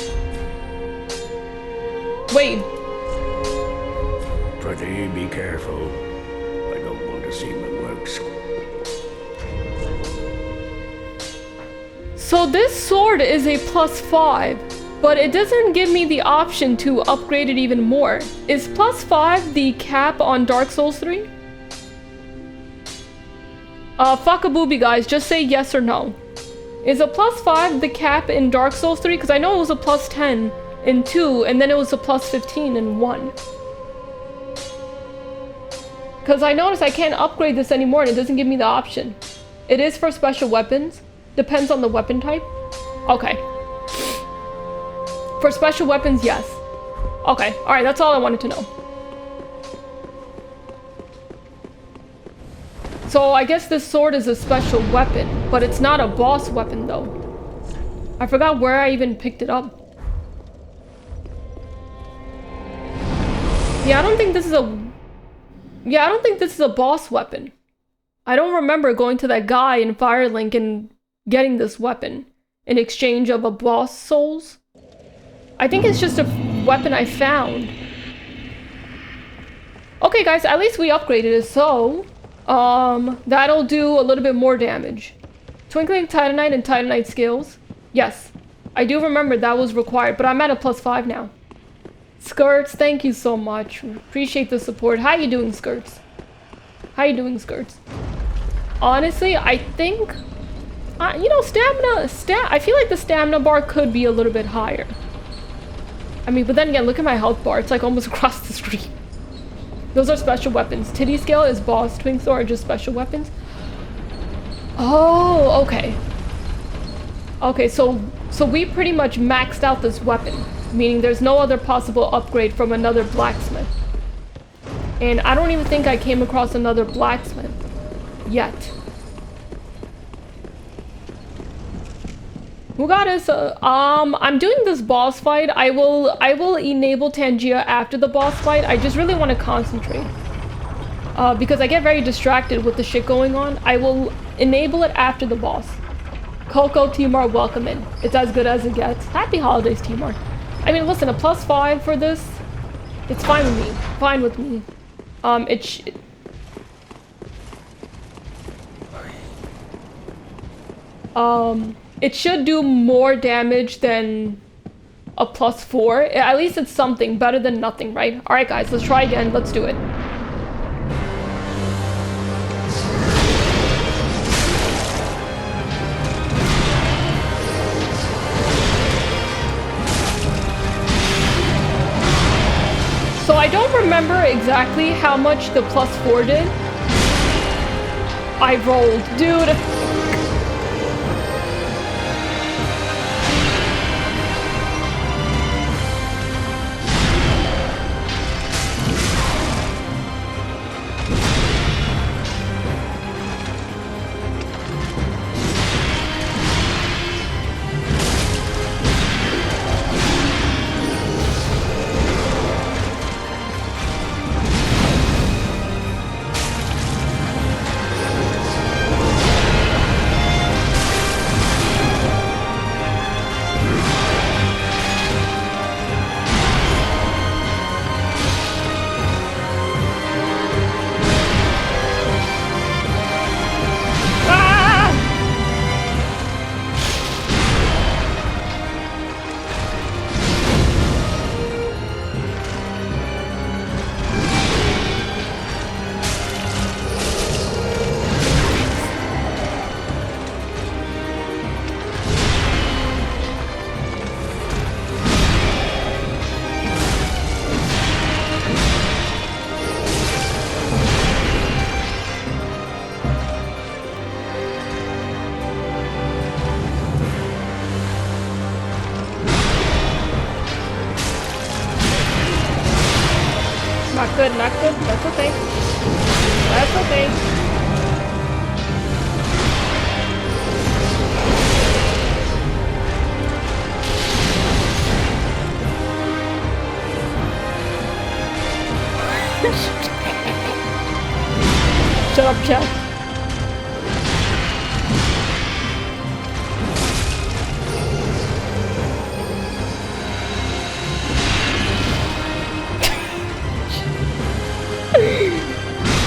Wait. Pretty be careful. I don't want to see my works. So this sword is a +5, but it doesn't give me the option to upgrade it even more. Is +5 the cap on Dark Souls 3? Fuck a booby, guys. Just say yes or no. Is a +5 the cap in Dark Souls 3? Because I know it was a +10 in 2, and then it was a +15 in 1. Because I noticed I can't upgrade this anymore and it doesn't give me the option. It is for special weapons. Depends on the weapon type. Okay. For special weapons, yes. Okay, alright, that's all I wanted to know. So I guess this sword is a special weapon, but it's not a boss weapon though. I forgot where I even picked it up. Yeah, I don't think this is a boss weapon. I don't remember going to that guy in Firelink and getting this weapon in exchange of a boss souls. I think it's just a weapon I found. Okay guys, at least we upgraded it, so that'll do a little bit more damage. Twinkling Titanite and Titanite skills. Yes, I do remember that was required, but I'm at a +5 now. Skirts, thank you so much. Appreciate the support. How you doing, Skirts? How you doing, Skirts? Honestly, I think, you know, I feel like the stamina bar could be a little bit higher. I mean, but then again, look at my health bar. It's like almost across the street. Those are special weapons. Titty scale is boss. Twink Thor are just special weapons. Oh, okay. Okay, so we pretty much maxed out this weapon, meaning there's no other possible upgrade from another blacksmith. And I don't even think I came across another blacksmith yet. Mugatis, I'm doing this boss fight. I will enable Tangia after the boss fight. I just really want to concentrate. Because I get very distracted with the shit going on. I will enable it after the boss. Coco, Timar, welcome in. It's as good as it gets. Happy holidays, Timar. I mean, listen, a +5 for this, it's fine with me. Fine with me. It should do more damage than a +4. At least it's something better than nothing, right? Alright guys, let's try again. Let's do it. So I don't remember exactly how much the +4 did. I rolled. Dude. good, not good. That's okay. That's okay. Shut up, chat.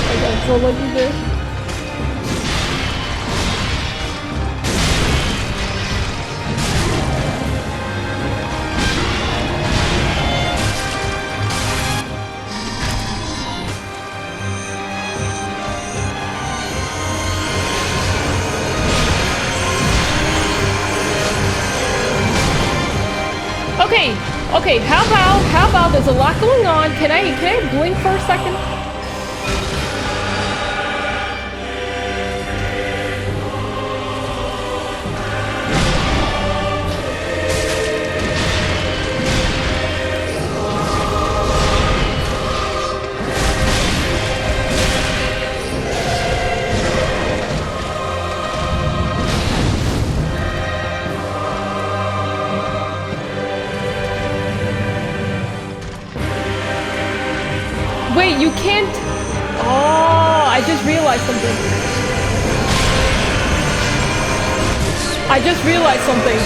I got so lucky there. Okay, how about there's a lot going on. Can I blink for a second? Wait, you can't... Oh, I just realized something. I just realized something.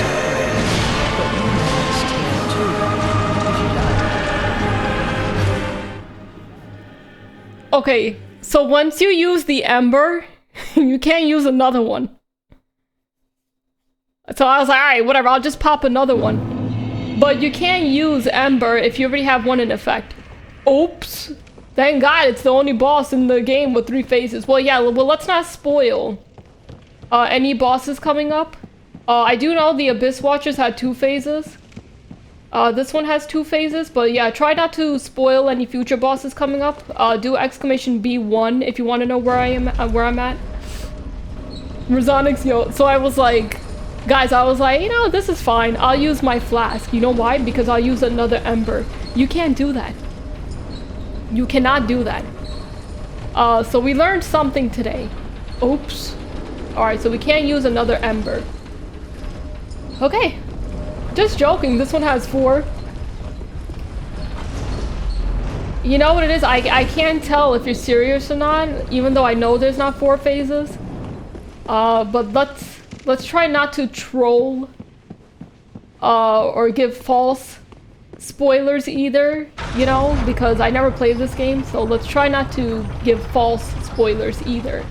Okay, so once you use the ember, you can't use another one. So I was like, alright, whatever, I'll just pop another one. But you can't use ember if you already have one in effect. Oops. Thank God it's the only boss in the game with 3 phases. Well, yeah, well, let's not spoil any bosses coming up. I do know the Abyss Watchers had 2 phases. This one has 2 phases, but yeah, try not to spoil any future bosses coming up. Do exclamation B1 if you want to know where I'm at. Razonix, yo. So I was like, guys, I was like, you know, this is fine. I'll use my flask. You know why? Because I'll use another ember. You can't do that. You cannot do that. So we learned something today. Oops. Alright, so we can't use another ember. Okay. Just joking, this one has 4. You know what it is? I can't tell if you're serious or not, even though I know there's not 4 phases. But let's try not to troll or give false spoilers either, you know, because I never played this game, so let's try not to give false spoilers either,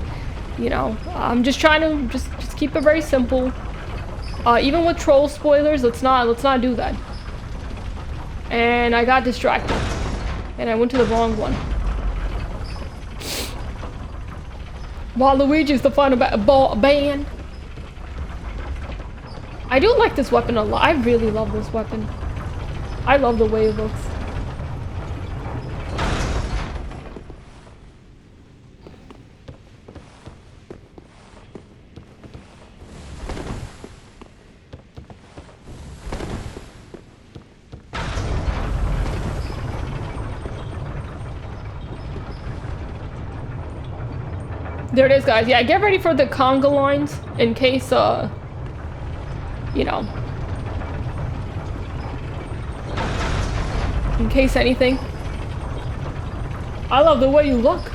you know. I'm just trying to just keep it very simple. Even with troll spoilers, let's not do that. And I got distracted, and I went to the wrong one. Waluigi's the final ban. I do like this weapon a lot. I really love this weapon. I love the way it looks. There it is, guys. Yeah, get ready for the conga lines in case, you know, in case anything. I love the way you look.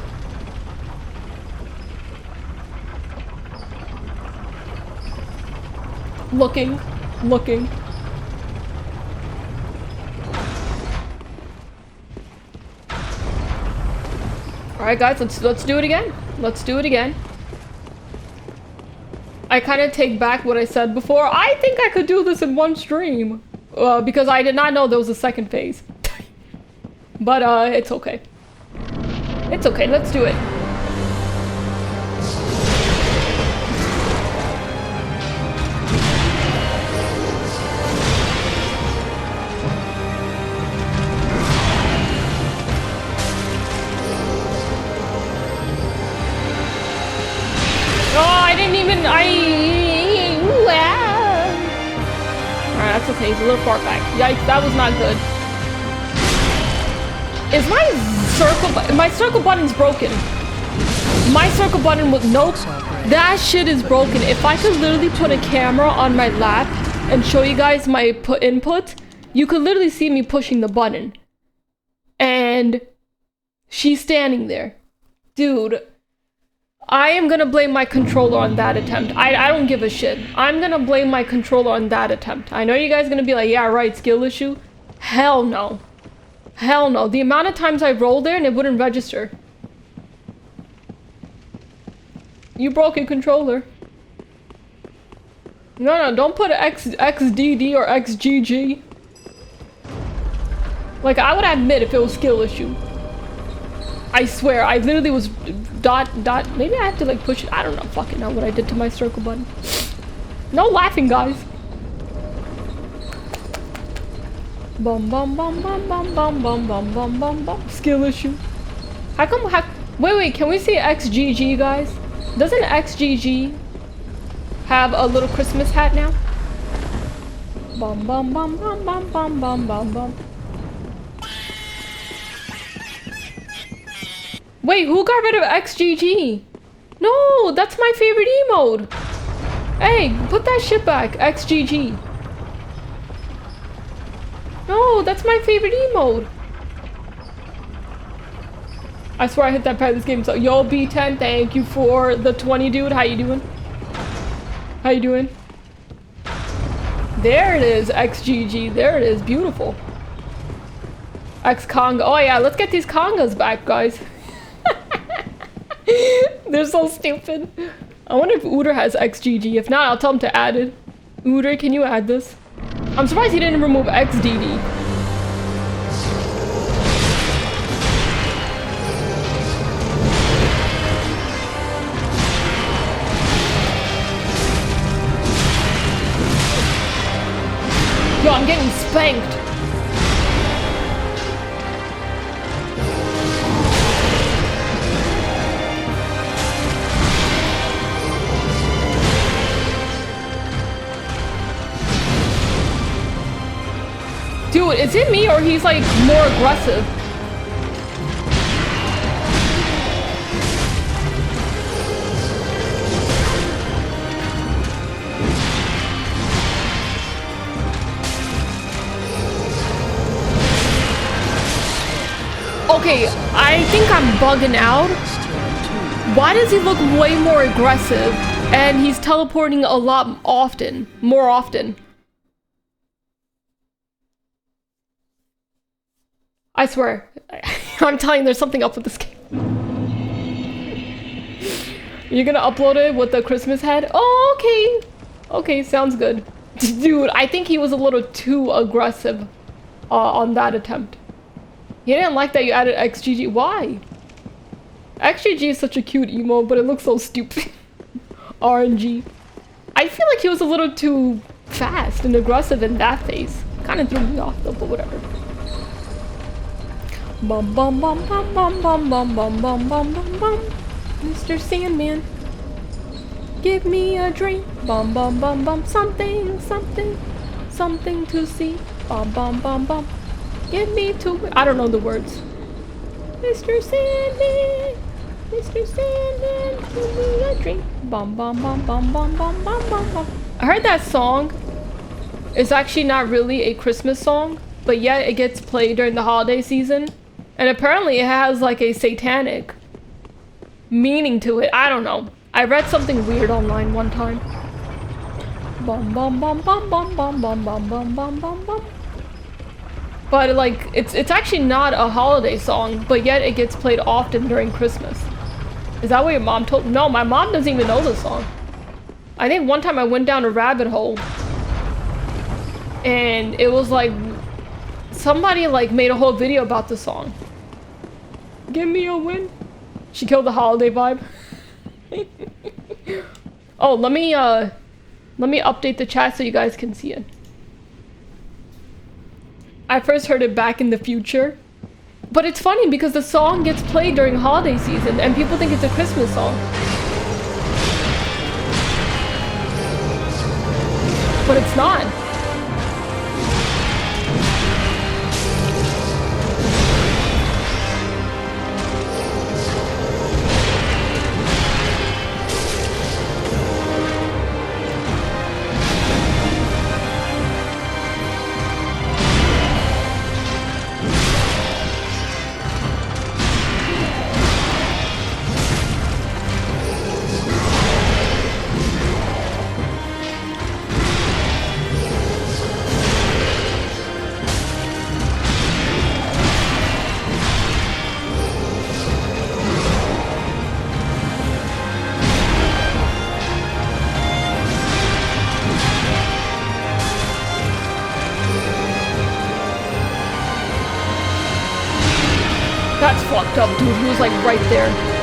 Looking. Alright guys, let's do it again. Let's do it again. I kind of take back what I said before. I think I could do this in one stream. Because I did not know there was a second phase. But it's okay. It's okay, let's do it. Alright, that's okay. He's a little far back. Yikes, that was not good. Is my circle button's broken? My circle button was, nope. That shit is broken. If I could literally put a camera on my lap and show you guys my input, you could literally see me pushing the button. And she's standing there. Dude, I am gonna blame my controller on that attempt. I don't give a shit. I'm gonna blame my controller on that attempt. I know you guys are gonna be like, yeah, right, skill issue. Hell no. Hell no. The amount of times I rolled there and it wouldn't register. You broke your controller. No, don't put XDD or XGG. Like, I would admit if it was skill issue. I swear, I literally was dot. Maybe I have to like push it. I don't know fucking know what I did to my circle button. No laughing, guys. Bum bum bum bum bum bum bum bum bum bum bum. Skill issue. How come? Wait. Can we say XGG, guys? Doesn't XGG have a little Christmas hat now? Bum bum bum bum bum bum bum bum bum. Wait, who got rid of XGG? No, that's my favorite emote. Hey, put that shit back, XGG. No, that's my favorite emote. I swear I hit that part of this game. So, yo, B10, thank you for the 20, dude. How you doing? How you doing? There it is, XGG. There it is, beautiful. X-Conga. Oh yeah, let's get these congas back, guys. They're so stupid. I wonder if Uter has XGG. If not, I'll tell him to add it. Uter, can you add this? I'm surprised he didn't remove XDD. Yo, I'm getting spanked. Dude, is it me or he's like more aggressive? Okay, I think I'm bugging out. Why does he look way more aggressive and he's teleporting a lot often, more often? I swear, I'm telling you, there's something up with this game. You're gonna upload it with the Christmas head? Oh, okay. Okay, sounds good. Dude, I think he was a little too aggressive on that attempt. He didn't like that you added XGG. Why? XGG is such a cute emo, but it looks so stupid. RNG. I feel like he was a little too fast and aggressive in that phase. Kind of threw me off though, but whatever. Bum bum bum bum bum bum bum bum bum bum bum bum. Mr. Sandman, give me a drink. Bum bum bum bum. Something to see. Bum bum bum bum. Give me two. I don't know the words. Mr. Sandman, give me a drink. Bum bum bum bum bum bum bum bum bum. I heard that song is actually not really a Christmas song, but yet it gets played during the holiday season. And apparently it has like a satanic meaning to it. I don't know. I read something weird online one time. Bum bum bum bum bum bum bum bum bum bum bum bum. But like it's actually not a holiday song, but yet it gets played often during Christmas. Is that what your mom told? No, my mom doesn't even know the song. I think one time I went down a rabbit hole and it was like somebody like made a whole video about the song. Give me a win. She killed the holiday vibe. Oh, let me update the chat so you guys can see it. I first heard it back in the future. But it's funny because the song gets played during holiday season and people think it's a Christmas song. But it's not. fucked up, dude. He was like right there.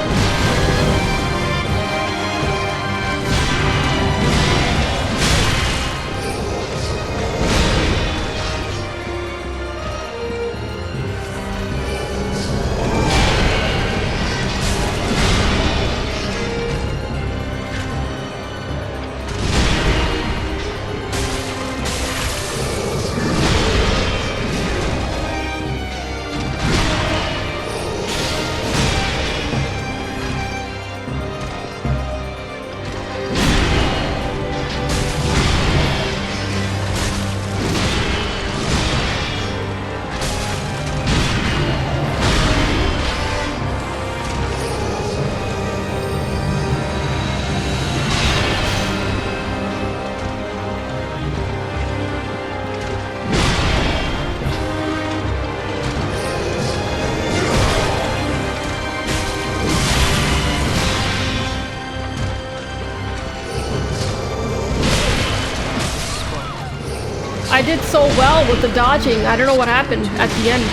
I did so well with the dodging. I don't know what happened at the end.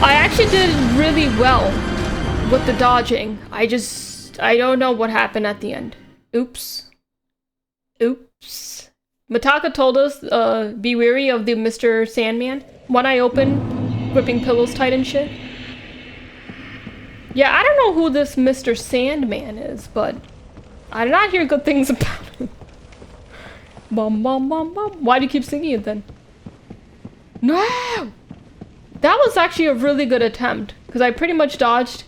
I actually did really well with the dodging. I don't know what happened at the end. Oops. Oops. Mitaka told us, be wary of the Mr. Sandman. One eye open, gripping pillows tight and shit. Yeah, I don't know who this Mr. Sandman is, but I did not hear good things about him. Bum bum bum bum. Why do you keep singing it then? No! That was actually a really good attempt, because I pretty much dodged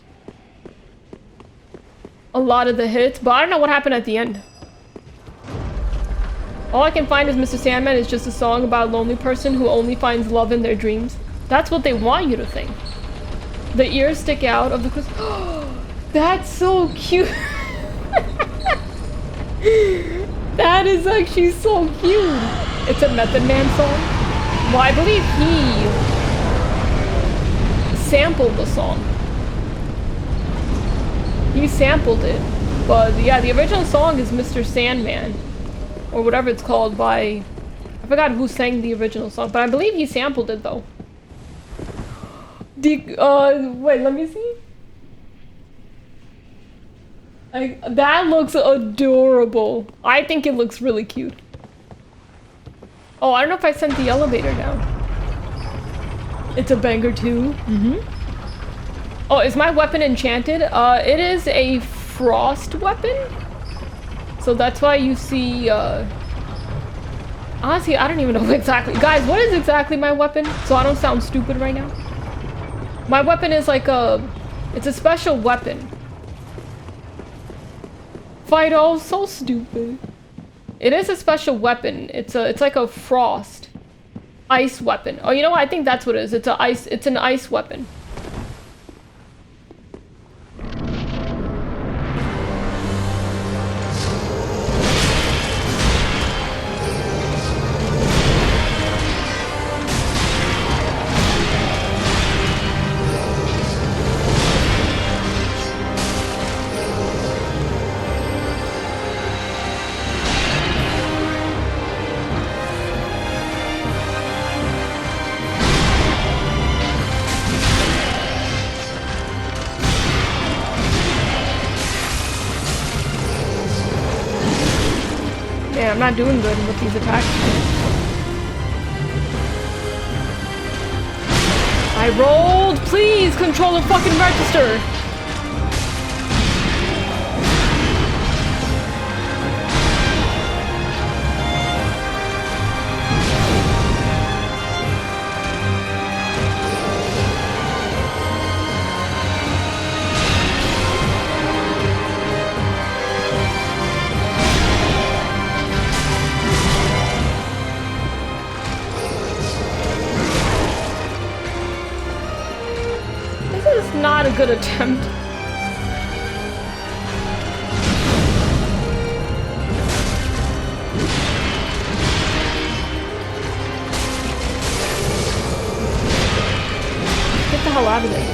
a lot of the hits, but I don't know what happened at the end. All I can find is Mr. Sandman is just a song about a lonely person who only finds love in their dreams. That's what they want you to think. The ears stick out of the crystal. That's so cute. That is actually so cute. It's a Method Man song. Well, I believe he sampled the song. He sampled it. But yeah, the original song is Mr. Sandman. Or whatever it's called by... I forgot who sang the original song, but I believe he sampled it though. Wait, let me see. That looks adorable. I think it looks really cute. Oh, I don't know if I sent the elevator down. It's a banger too. Oh, is my weapon enchanted? It is a frost weapon. So that's why you see, honestly, I don't even know exactly. Guys, what is exactly my weapon? So I don't sound stupid right now. My weapon is like it's a special weapon. Fido, so stupid. It is a special weapon. It's like a frost ice weapon. Oh, you know what? I think that's what it is. It's an ice weapon. Yeah, I'm not doing good with these attacks. I rolled! Please, controller fucking register! Not a good attempt. Get the hell out of there.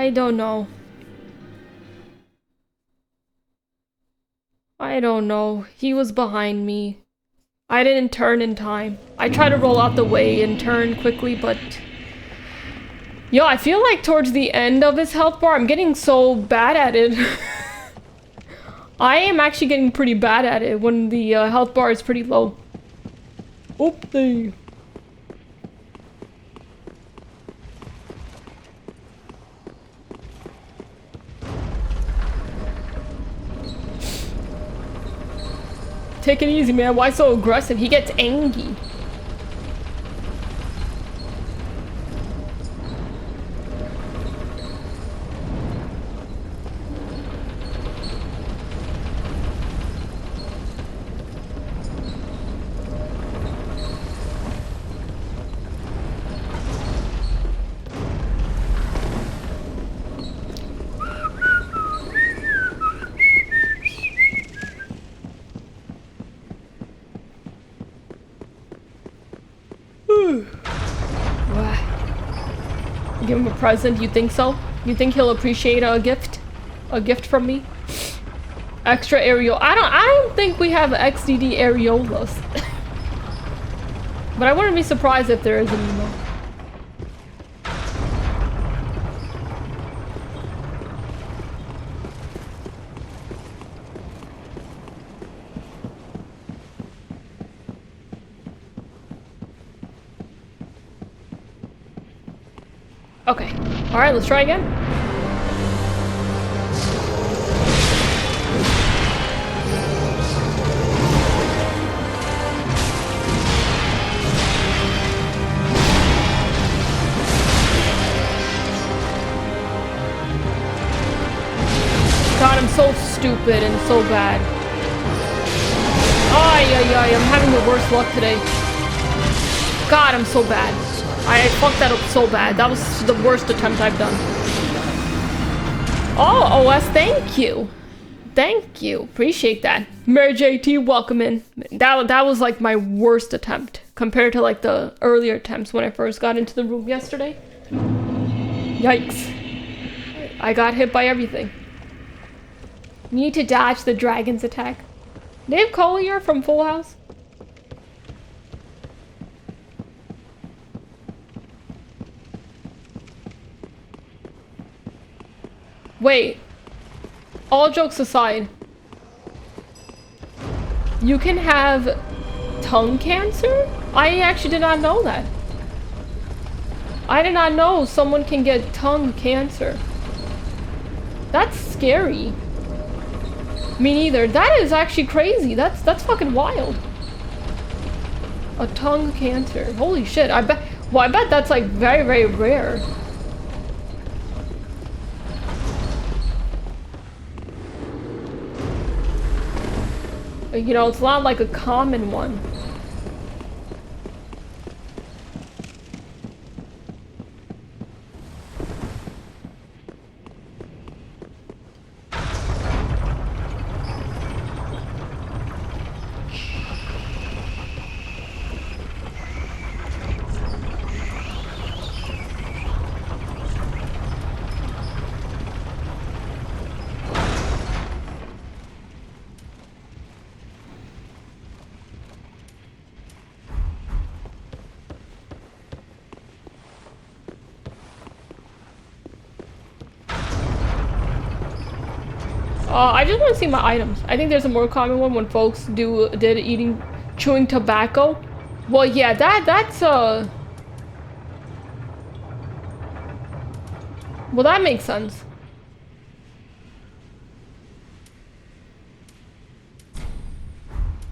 I don't know. I don't know. He was behind me. I didn't turn in time. I tried to roll out the way and turn quickly, but... Yo, I feel like towards the end of his health bar, I'm getting so bad at it. I am actually getting pretty bad at it when the health bar is pretty low. Oopsie. Take it easy, man. Why so aggressive? He gets angry. Give him a present, you think so? You think he'll appreciate a gift? A gift from me? Extra areola. I don't think we have XDD areolas. But I wouldn't be surprised if there is anymore. Okay. Alright, let's try again. God, I'm so stupid and so bad. Ay, ay, ay, I'm having the worst luck today. God, I'm so bad. I fucked that up so bad. That was the worst attempt I've done. Oh, OS, thank you. Thank you. Appreciate that. Mary JT, welcome in. That was like my worst attempt compared to like the earlier attempts when I first got into the room yesterday. Yikes. I got hit by everything. Need to dodge the dragon's attack. Dave Collier from Full House? Wait, all jokes aside, you can have tongue cancer? I actually did not know that. I did not know someone can get tongue cancer. That's scary. Me neither. That is actually crazy. That's fucking wild. A tongue cancer. Holy shit. I bet that's like very, very rare. You know, it's not like a common one. I just want to see my items. I think there's a more common one when folks did chewing tobacco. Well, yeah, that's well, that makes sense.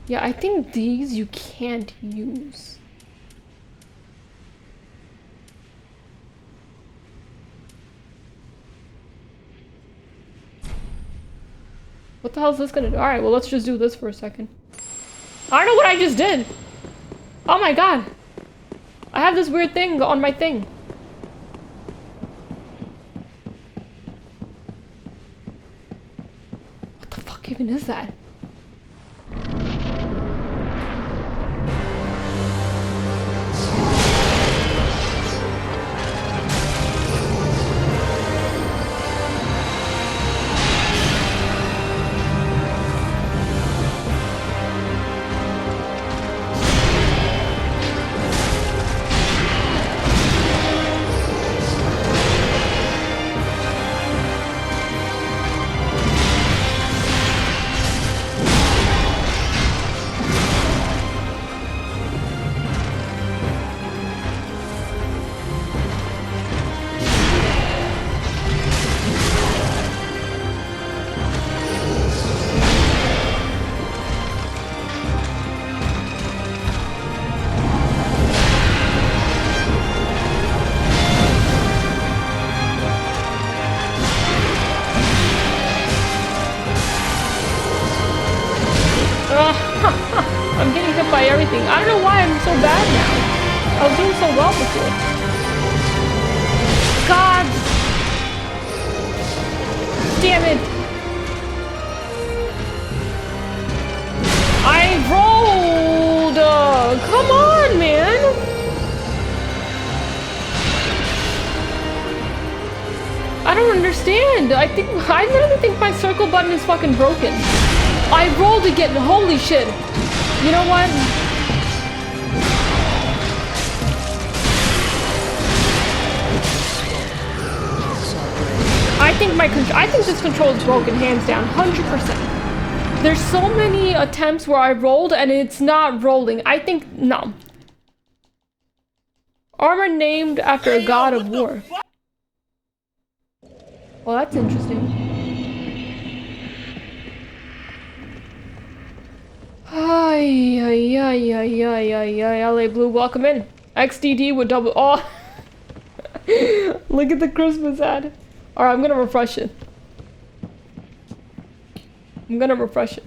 Yeah, I think these you can't use. What the hell is this gonna do? Alright, well, let's just do this for a second. I don't know what I just did! Oh my god! I have this weird thing on my thing. What the fuck even is that? everything. I don't know why I'm so bad now. I was doing so well before. God damn it. I rolled! Come on, man! I don't understand. I literally think my circle button is fucking broken. I rolled again. Holy shit. You know what? I think this control is broken, hands down, 100%. There's so many attempts where I rolled and it's not rolling. I think, no. Armor named after a god of war. Well, that's interesting. Ay, ay, ay, ay, ay, ay, ay, LA Blue, welcome in. XDD with double, oh. Look at the Christmas ad. Alright, I'm gonna refresh it. I'm gonna refresh it.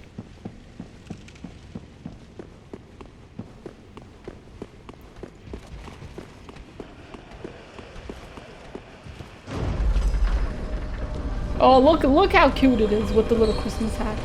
Oh, look how cute it is with the little Christmas hat.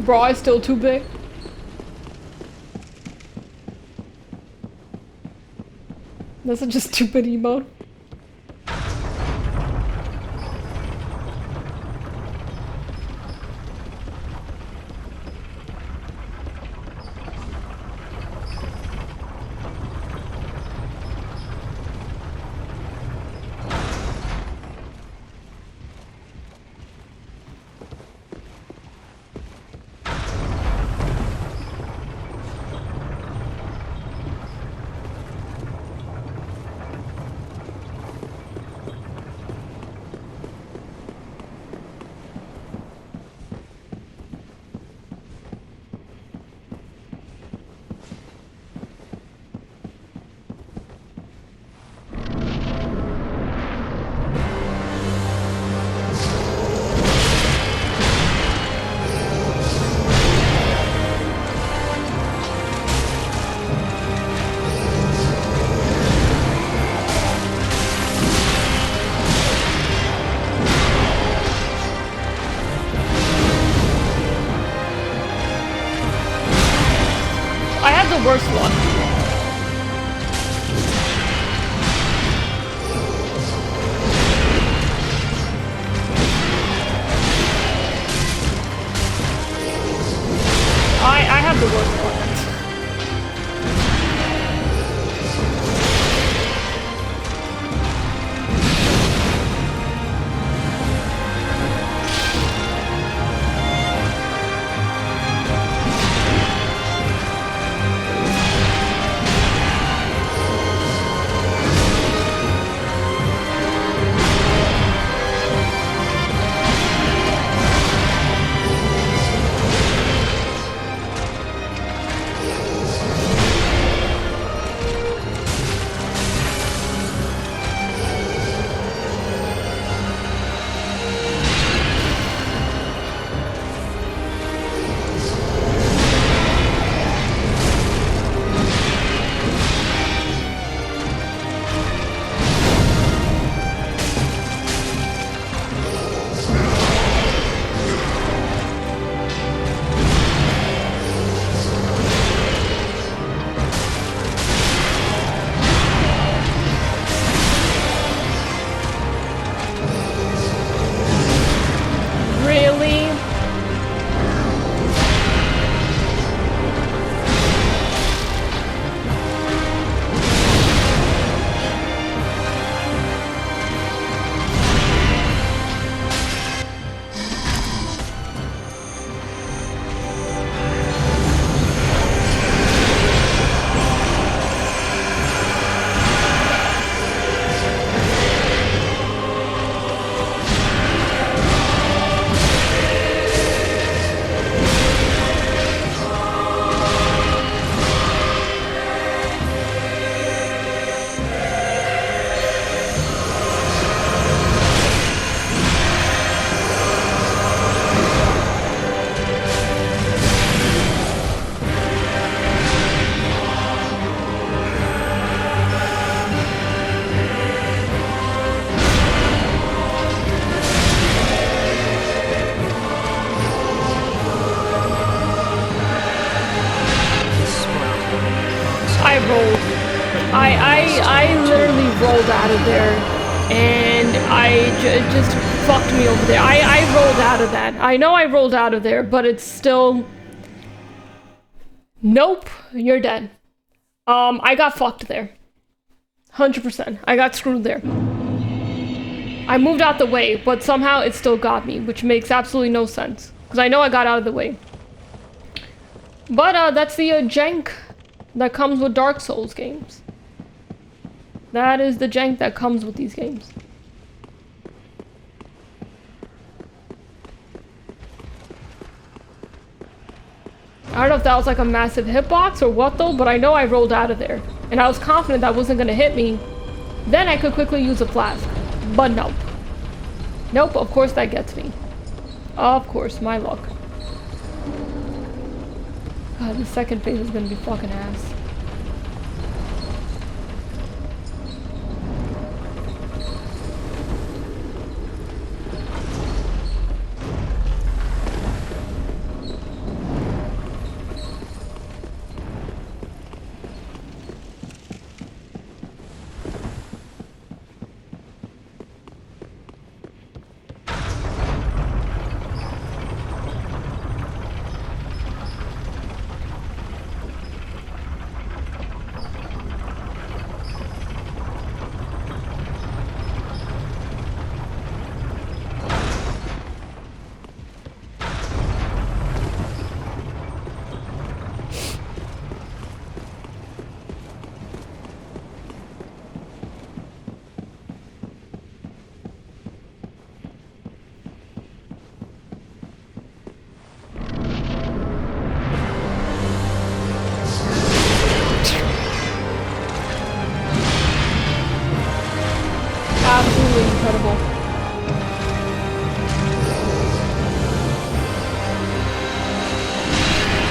Bra is still too big. That's such a stupid emote. Worst luck. I have the worst luck. rolled. I literally rolled out of there, and it just fucked me over there. I rolled out of that. I know I rolled out of there, but it's still... Nope, you're dead. I got fucked there. 100%. I got screwed there. I moved out the way, but somehow it still got me, which makes absolutely no sense. Because I know I got out of the way. But that's the jank that comes with Dark Souls games. That is the jank that comes with these games. I don't know if that was like a massive hitbox or what though, but I know I rolled out of there. And I was confident that wasn't gonna hit me. Then I could quickly use a flask. But nope. Nope, of course that gets me. Of course, my luck. God, the second phase is gonna be fucking ass. Absolutely incredible.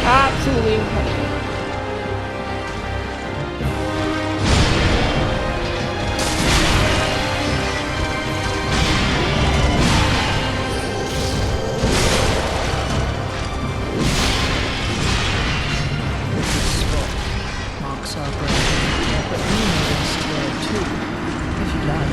Absolutely incredible. Marks our grave, but we know it's there too, if you like.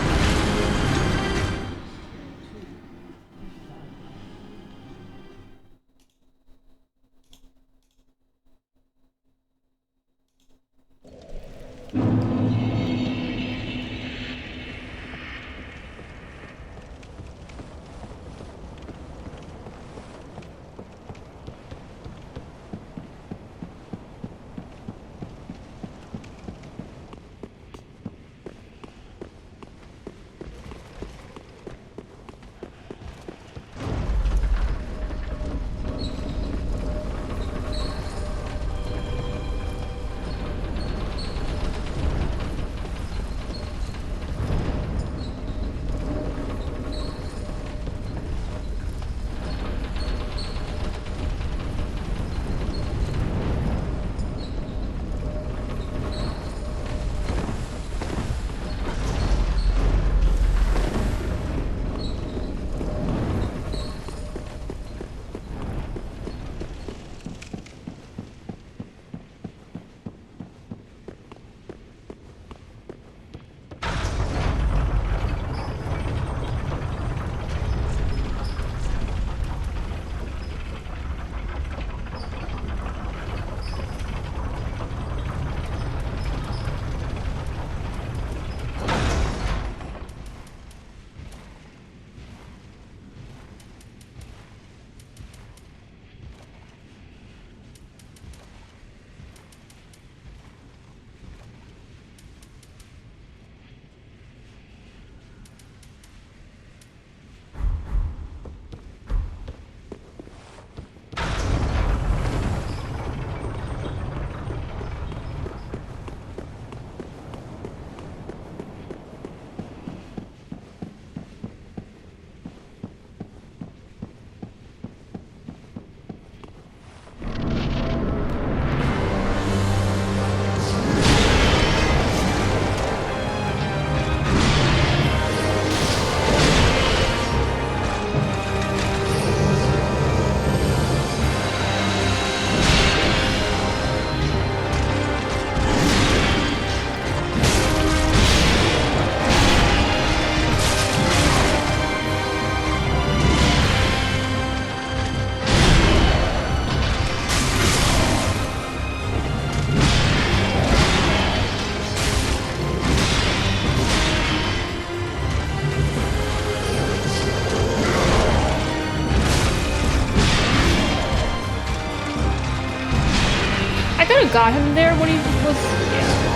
got him there when he was... Yeah.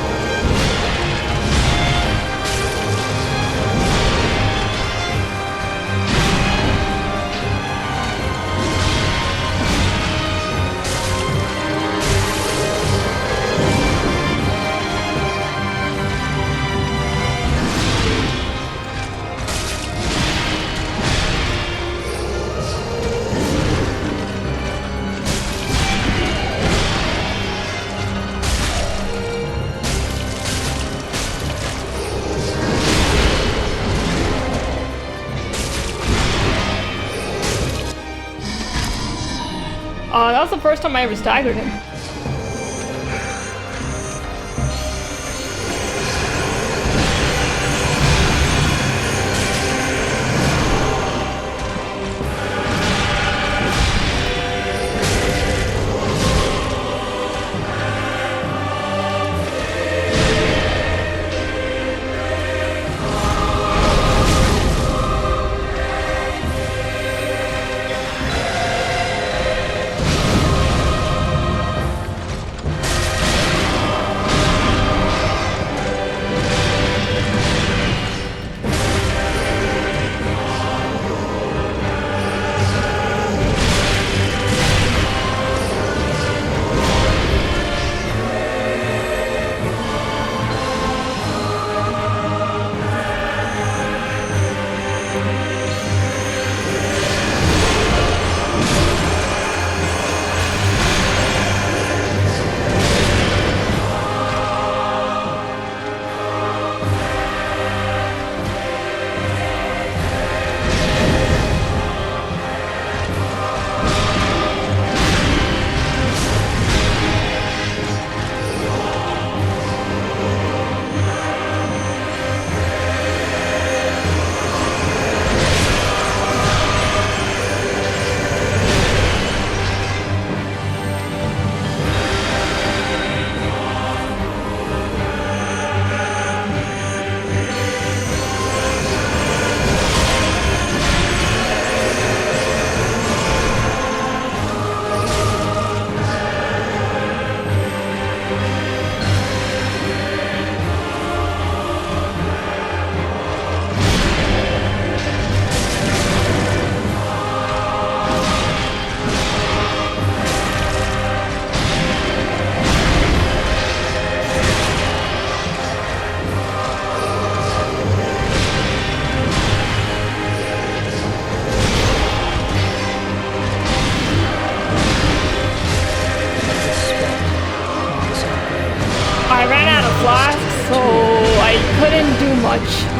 That was the first time I ever staggered him.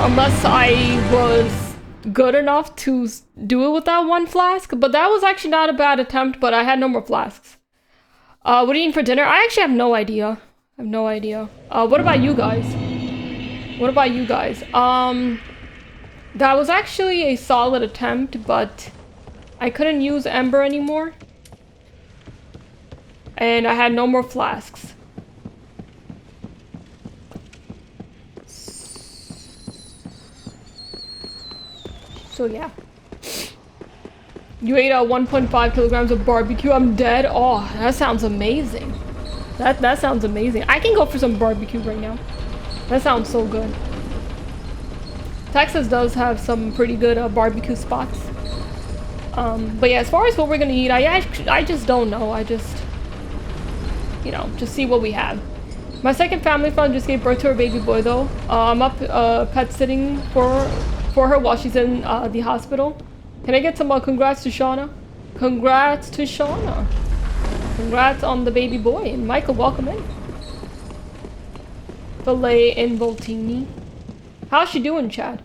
Unless I was good enough to do it with that one flask. But that was actually not a bad attempt, but I had no more flasks. What are you eating for dinner? I actually have no idea. I have no idea. What about you guys? What about you guys? That was actually a solid attempt, but I couldn't use Ember anymore. And I had no more flasks. So yeah. You ate 1.5 kilograms of barbecue. I'm dead. Oh, that sounds amazing. That sounds amazing. I can go for some barbecue right now. That sounds so good. Texas does have some pretty good barbecue spots. But yeah, as far as what we're gonna eat, I just don't know. I just, you know, just see what we have. My second family friend just gave birth to her baby boy though. I'm up pet sitting for her while she's in the hospital. Can I get some congrats to Shauna? Congrats to Shauna. Congrats on the baby boy. And Michael, welcome in. Filet and Voltini. How's she doing, Chad?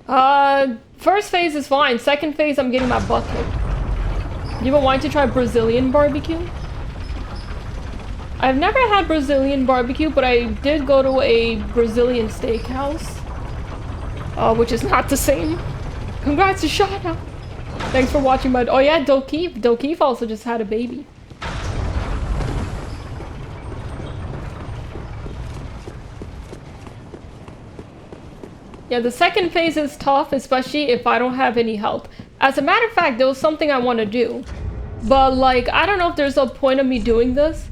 First phase is fine. Second phase, I'm getting my butt kicked. You ever wanted to try Brazilian barbecue? I've never had Brazilian barbecue, but I did go to a Brazilian steakhouse. Which is not the same. Congrats to Shauna. Thanks for watching my... Oh yeah, Dokeef. Dokeef also just had a baby. Yeah, the second phase is tough, especially if I don't have any help. As a matter of fact, there was something I want to do. But like, I don't know if there's a point of me doing this.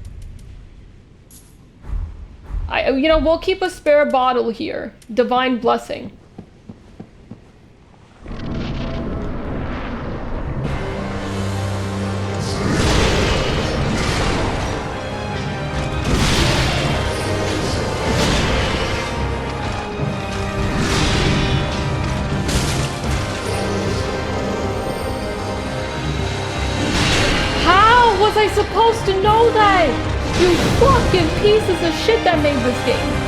You know, we'll keep a spare bottle here. Divine Blessing. How was I supposed to know that? You fucking pieces of shit that made this game.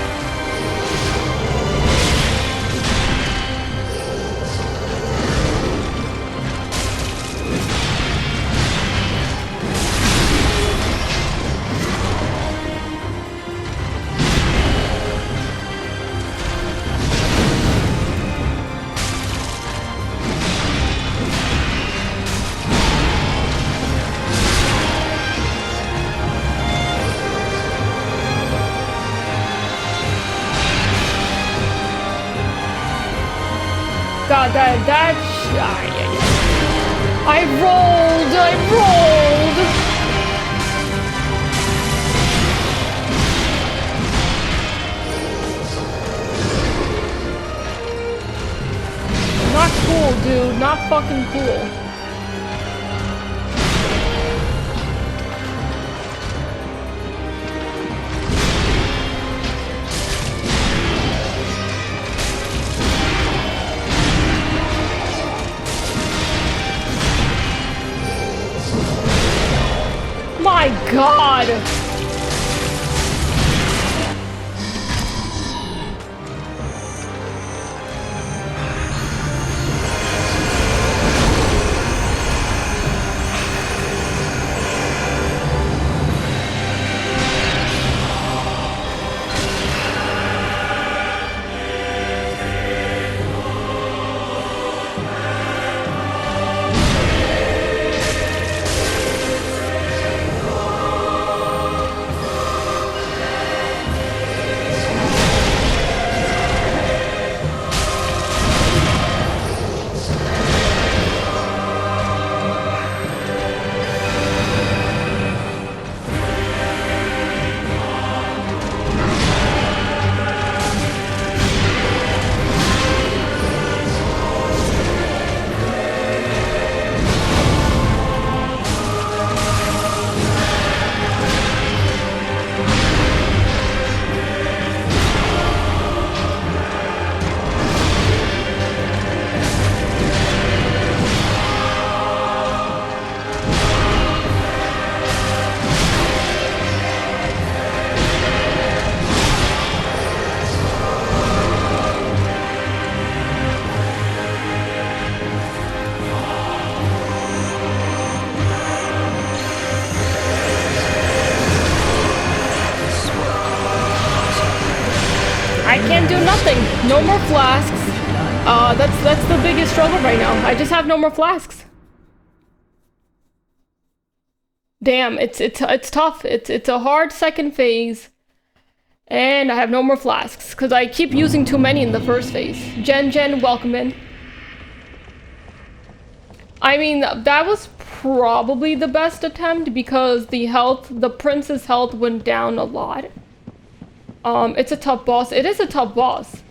God, I rolled! Not cool, dude. Not fucking cool. My God! No more flasks. That's the biggest struggle right now. I just have no more flasks. Damn, it's tough. It's a hard second phase. And I have no more flasks, because I keep using too many in the first phase. Jen, welcome in. I mean, that was probably the best attempt, because the prince's health went down a lot. It's a tough boss. It is a tough boss.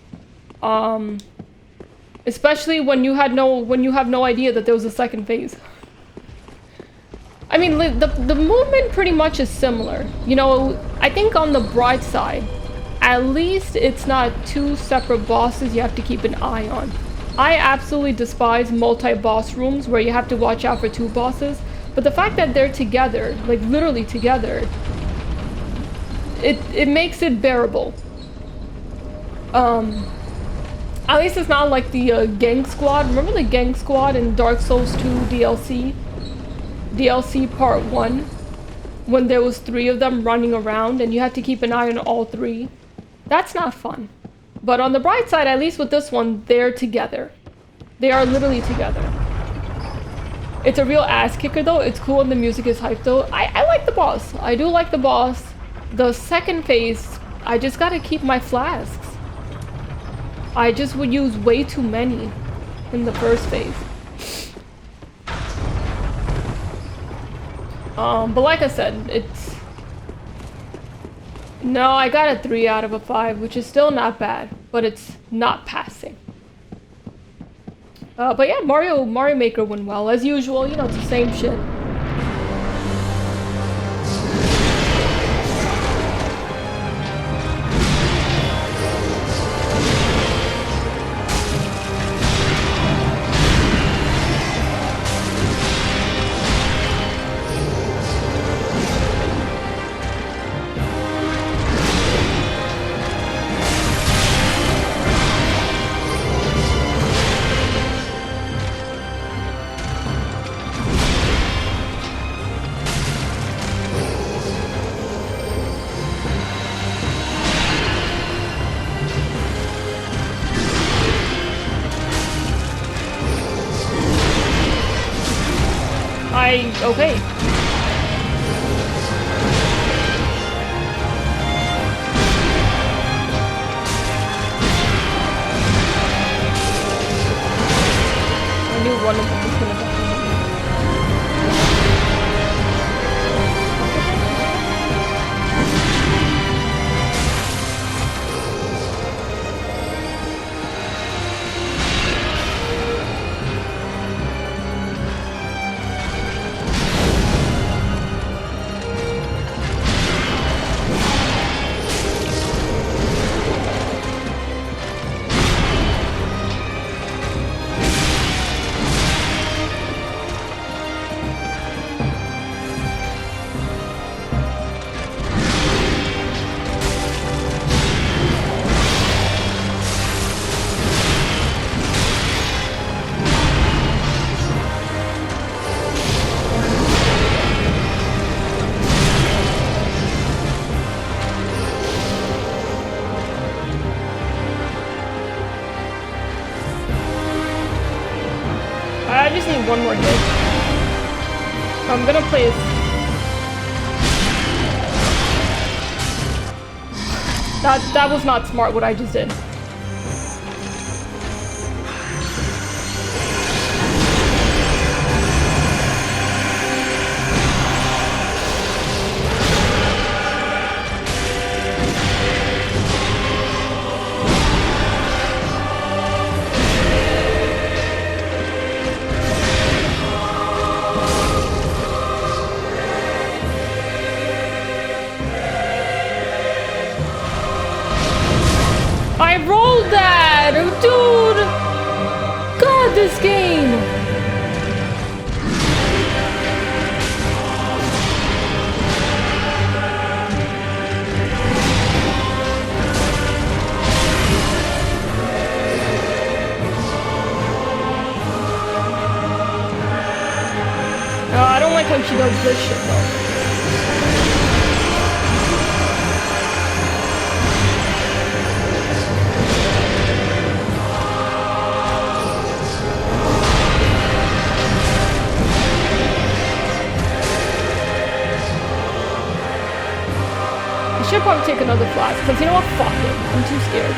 Especially when you have no idea that there was a second phase. I mean, the movement pretty much is similar. You know, I think on the bright side, at least it's not two separate bosses you have to keep an eye on. I absolutely despise multi-boss rooms where you have to watch out for two bosses, but the fact that they're together, like literally together, it makes it bearable. At least it's not like the Gang Squad. Remember the Gang Squad in Dark Souls 2 DLC? DLC Part 1? When there was 3 of them running around and you had to keep an eye on all 3? That's not fun. But on the bright side, at least with this one, they're together. They are literally together. It's a real ass kicker though. It's cool and the music is hyped though. I like the boss. I do like the boss. The second phase, I just gotta keep my flasks. I just would use way too many in the first phase. But like I said, No, I got a 3 out of a 5, which is still not bad, but it's not passing. But yeah, Mario Maker went well. As usual, you know, it's the same shit. Okay. I knew one of them was gonna die. I just need one more hit. I'm gonna play that was not smart what I just did. I rolled that! Dude! God, this game! I don't like when she does this shit, though. I should probably take another flash, because you know what? Fuck it. I'm too scared.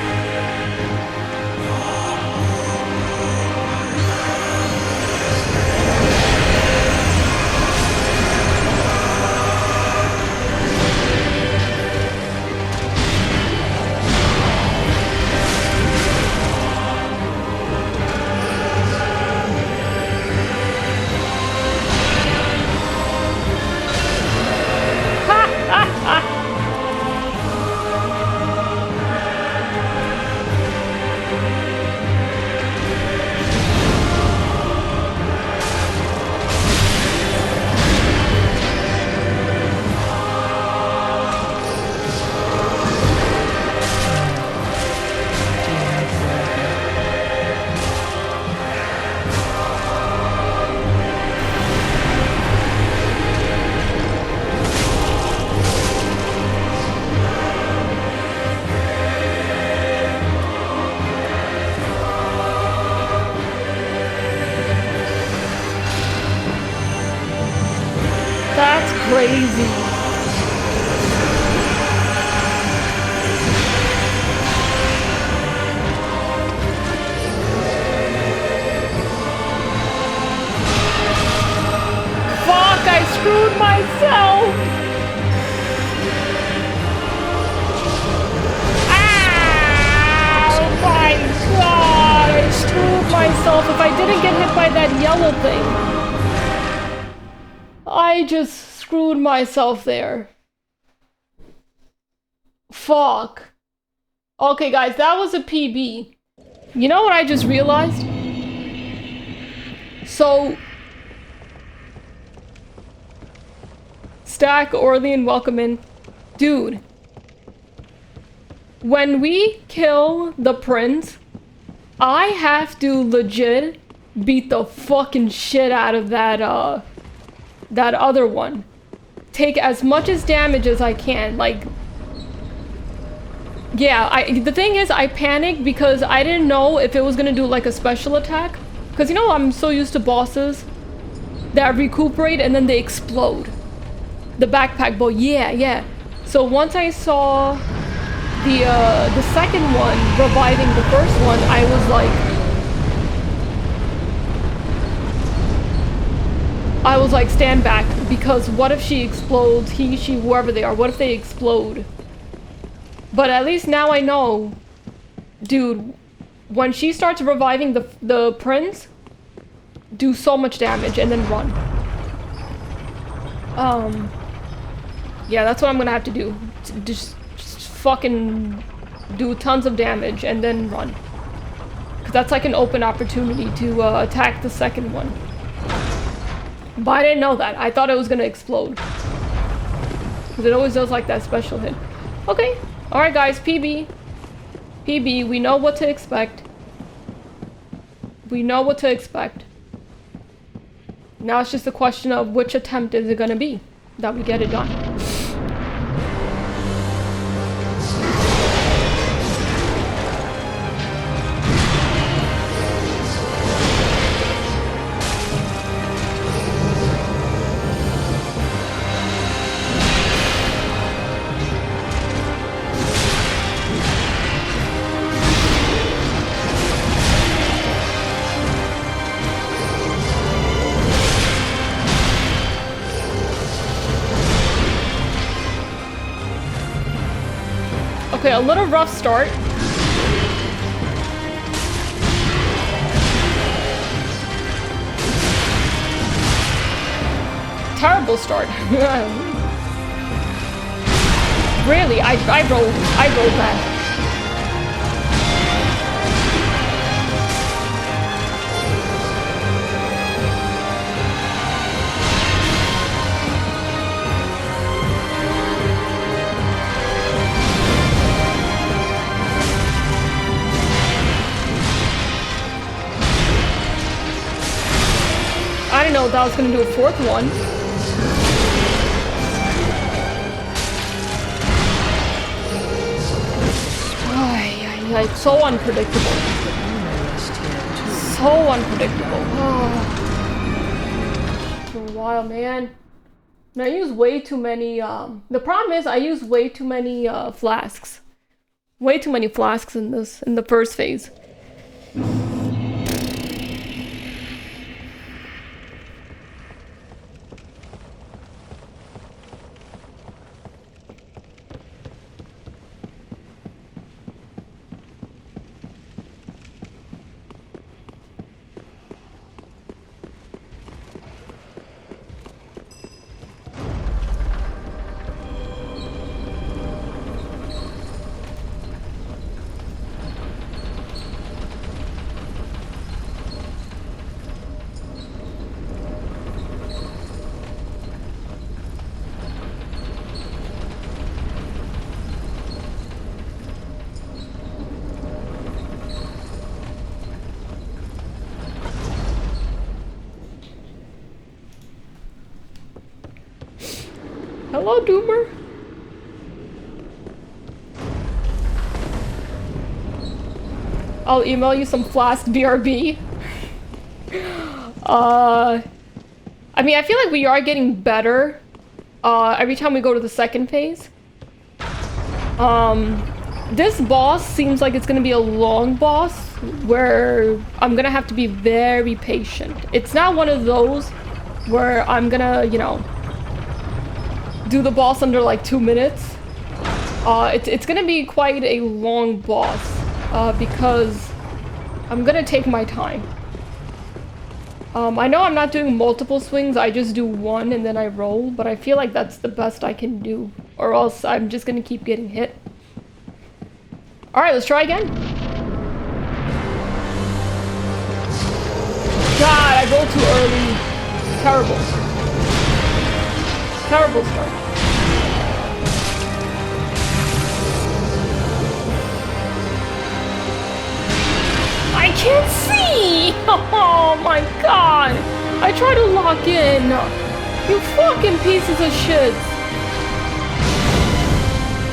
special thing. I just screwed myself there. Fuck. Okay, guys, that was a PB. You know what I just realized? So... Stack, Orlean, welcome in. Dude. When we kill the prince, I have to legit beat the fucking shit out of that, that other one. Take as much as damage as I can, like... Yeah, the thing is, I panicked because I didn't know if it was gonna do like a special attack. Because you know, I'm so used to bosses that recuperate and then they explode. The backpack bow, yeah. So once I saw the second one reviving the first one, I was like, stand back, because what if she explodes, he, she, whoever they are, what if they explode? But at least now I know, dude, when she starts reviving the prince, do so much damage and then run. Yeah, that's what I'm gonna have to do. Just fucking do tons of damage and then run. Because that's like an open opportunity to attack the second one. But I didn't know that. I thought it was gonna explode. Because it always does like that special hit. Okay. Alright guys, PB. PB, we know what to expect. We know what to expect. Now it's just a question of which attempt is it gonna be that we get it done. Okay, a little rough start. Terrible start. Really, I rolled that. I didn't know that was gonna do a fourth one. Ay, so unpredictable. So unpredictable. For a while, man. And I use way too many, the problem is I use way too many, flasks. Way too many flasks in the first phase. Hello, Doomer. I'll email you some Flask BRB. I mean, I feel like we are getting better every time we go to the second phase. This boss seems like it's gonna be a long boss where I'm gonna have to be very patient. It's not one of those where I'm gonna, you know, do the boss under like 2 minutes. It's gonna be quite a long boss because I'm gonna take my time. I know I'm not doing multiple swings, I just do one and then I roll, but I feel like that's the best I can do, or else I'm just gonna keep getting hit. Alright, let's try again. God, I rolled too early. Terrible. Terrible start. I can't see! Oh my god! I try to lock in. You fucking pieces of shit.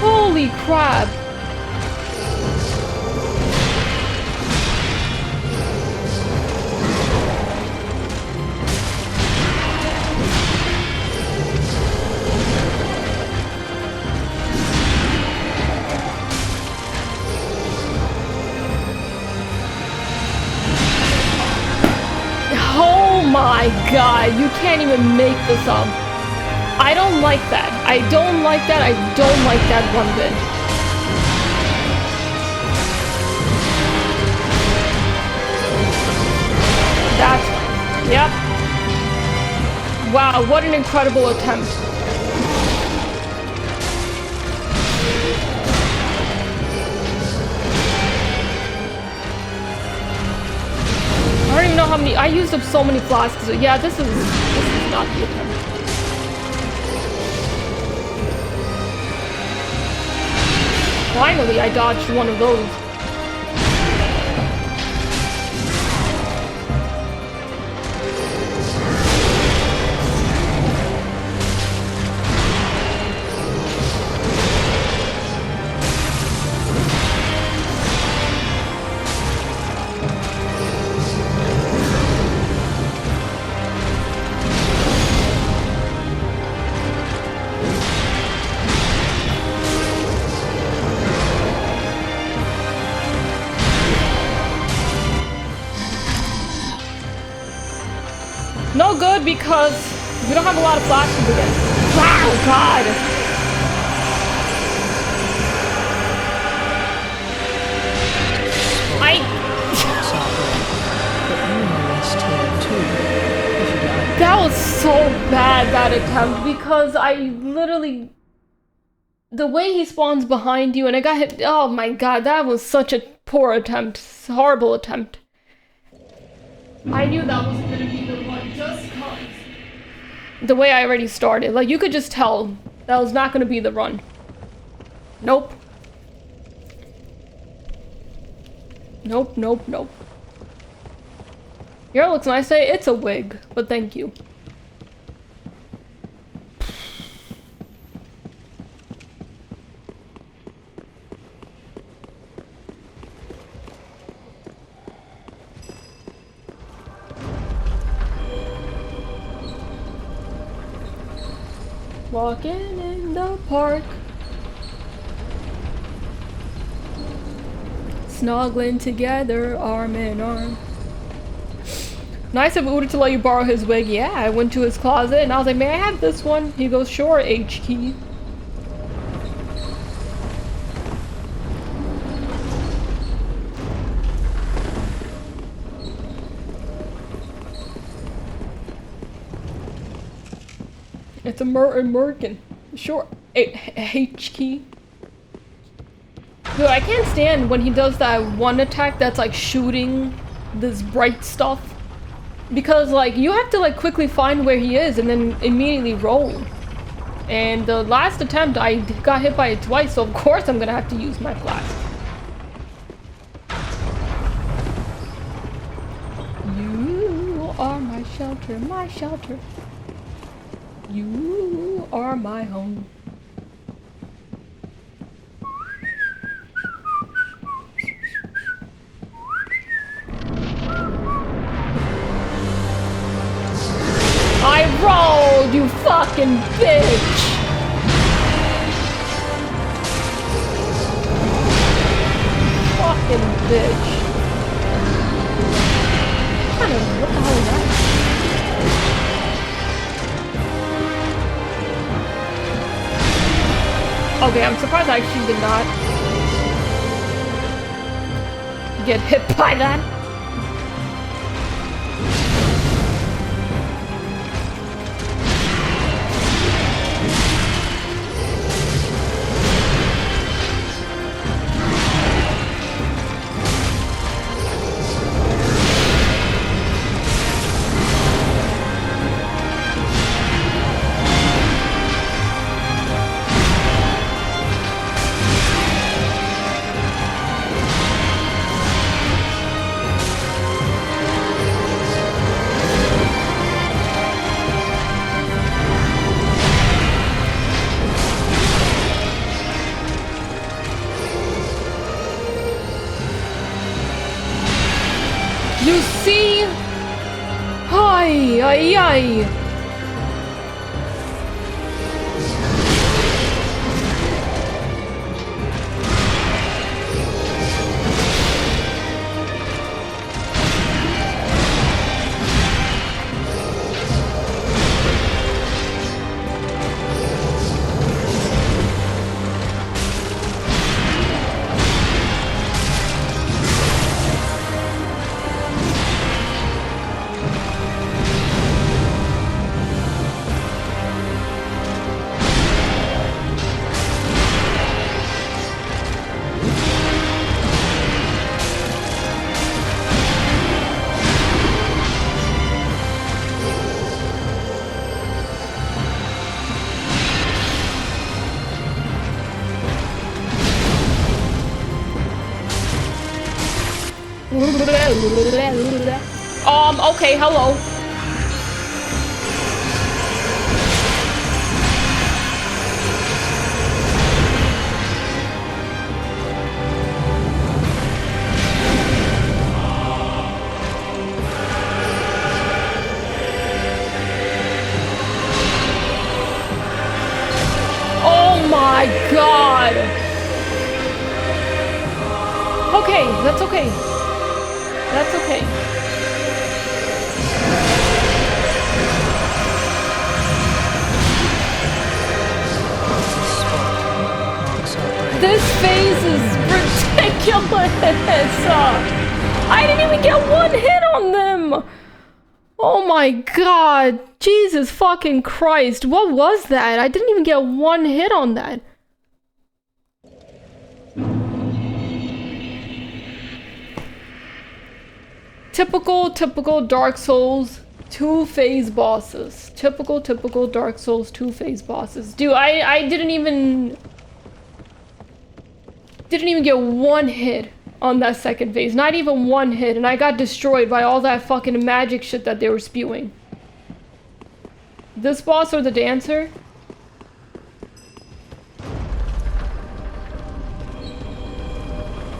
Holy crap. Oh my god, you can't even make this up. I don't like that. I don't like that. I don't like that one bit. That's nice. Yep. Wow, what an incredible attempt. I don't even know how many. I used up so many flasks. Yeah, this is not the attempt. Finally, I dodged one of those. No good because we don't have a lot of flashes again. Wow, God! That was so bad, that attempt, because I literally... The way he spawns behind you and I got hit... Oh my god, that was such a poor attempt. Horrible attempt. I knew that was gonna be the one just cause. The way I already started. Like, you could just tell that was not gonna be the run. Nope. Nope, nope, nope. Your hair looks nice. Say it's a wig, but thank you. Walking in the park, snuggling together, arm in arm. Nice of Uda to let you borrow his wig. Yeah, I went to his closet and I was like, may I have this one? He goes, sure, H key. It's a Merkin. Sure. H key. Dude, I can't stand when he does that one attack that's like shooting this bright stuff. Because like, you have to like quickly find where he is and then immediately roll. And the last attempt, I got hit by it twice, so of course I'm gonna have to use my flask. You are my shelter, my shelter. You are my home. I rolled, you fucking bitch! Fucking bitch. What the hell is that? Okay, I'm surprised I actually did not get hit by that. You see? Ay, ay, ay. Okay, hello. Oh my god. Okay, that's okay. That's okay. This phase is ridiculous! I didn't even get one hit on them! Oh my god! Jesus fucking Christ! What was that? I didn't even get one hit on that. Typical Dark Souls 2-phase bosses. Typical Dark Souls 2-phase bosses. Dude, I didn't even get one hit on that second phase. Not even one hit, and I got destroyed by all that fucking magic shit that they were spewing. This boss or the dancer?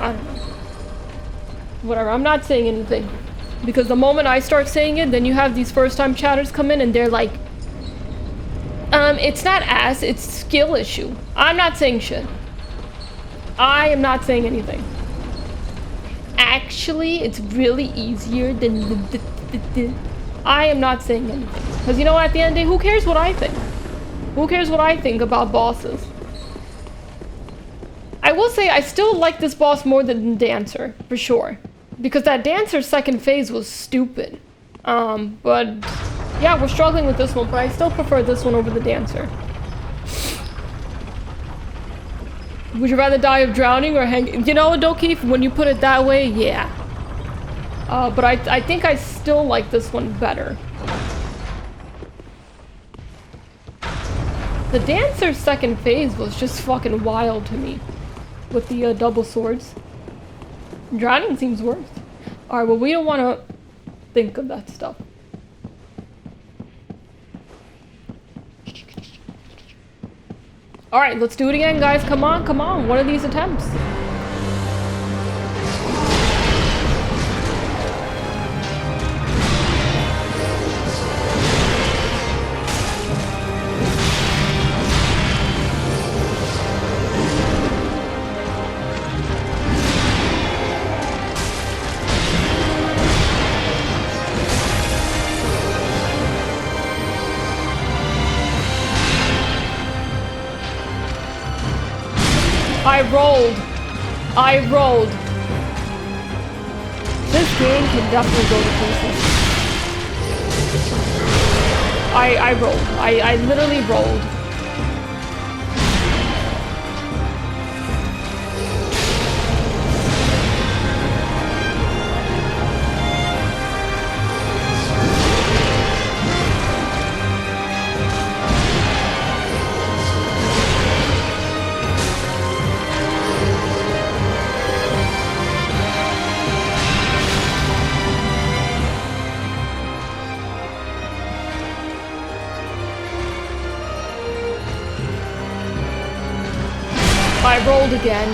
I don't know. Whatever, I'm not saying anything. Because the moment I start saying it, then you have these first-time chatters come in and they're like, it's not ass, it's skill issue. I'm not saying shit. I am not saying anything. Actually, it's really easier than I am not saying anything. Because you know what, at the end of the day, who cares what I think? Who cares what I think about bosses? I will say I still like this boss more than Dancer, for sure. Because that Dancer's second phase was stupid. But yeah, we're struggling with this one, but I still prefer this one over the Dancer. Would you rather die of drowning or hang? You know, Dokeef, when you put it that way, yeah. But I think I still like this one better. The Dancer's second phase was just fucking wild to me. With the double swords. Drowning seems worse. Alright, well, we don't want to think of that stuff. Alright, let's do it again, guys. Come on, come on. One of these attempts. I rolled. This game can definitely go to pieces. I rolled. I literally rolled. I rolled again.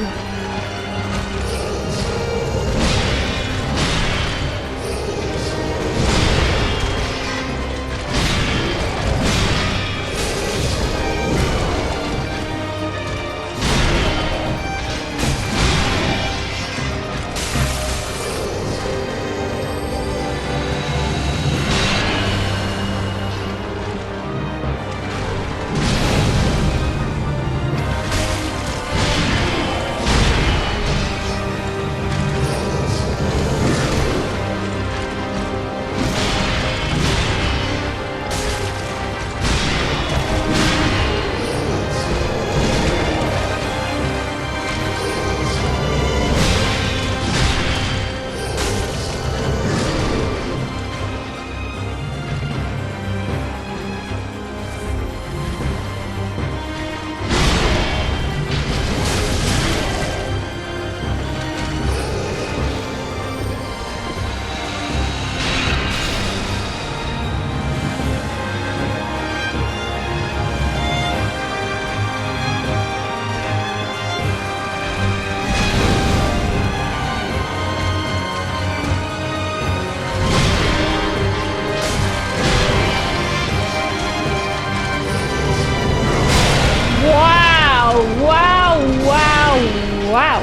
Wow.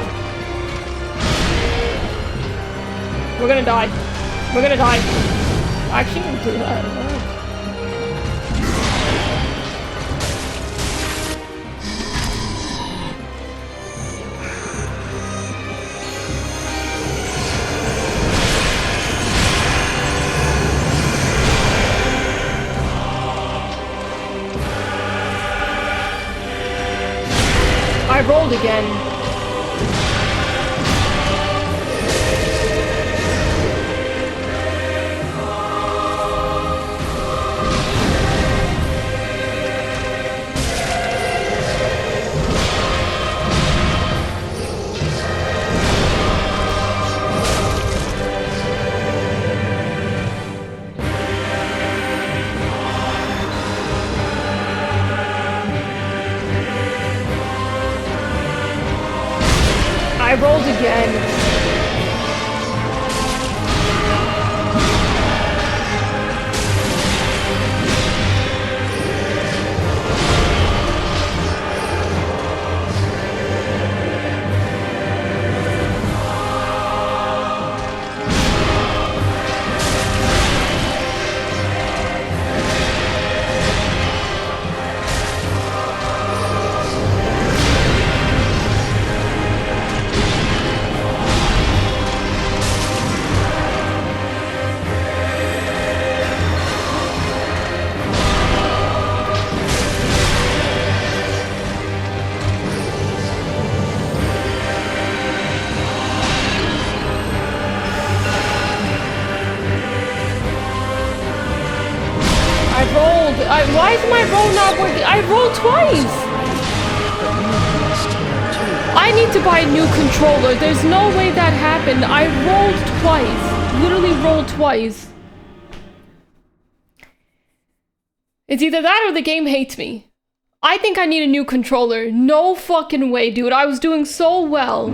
We're gonna die. We're gonna die. Actually, I'm gonna do that. I rolled again. I rolled again. Why is my roll not working? I rolled twice! I need to buy a new controller. There's no way that happened. I rolled twice. Literally rolled twice. It's either that or the game hates me. I think I need a new controller. No fucking way, dude. I was doing so well.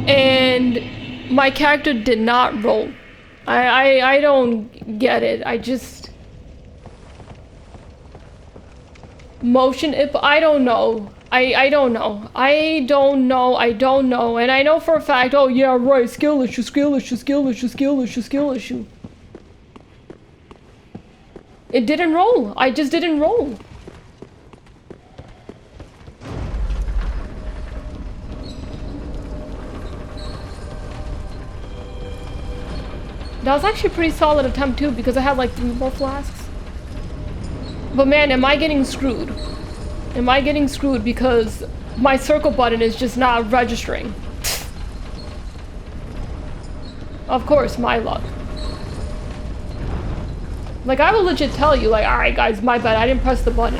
And my character did not roll. I don't get it. I just... Motion I don't know. I don't know. I don't know. And I know for a fact, oh yeah, right, skill issue. It didn't roll. I just didn't roll. That was actually a pretty solid attempt too, because I had like 3 more flasks. But man, am I getting screwed? Am I getting screwed because my circle button is just not registering? Of course, my luck. Like, I will legit tell you, like, alright guys, my bad, I didn't press the button.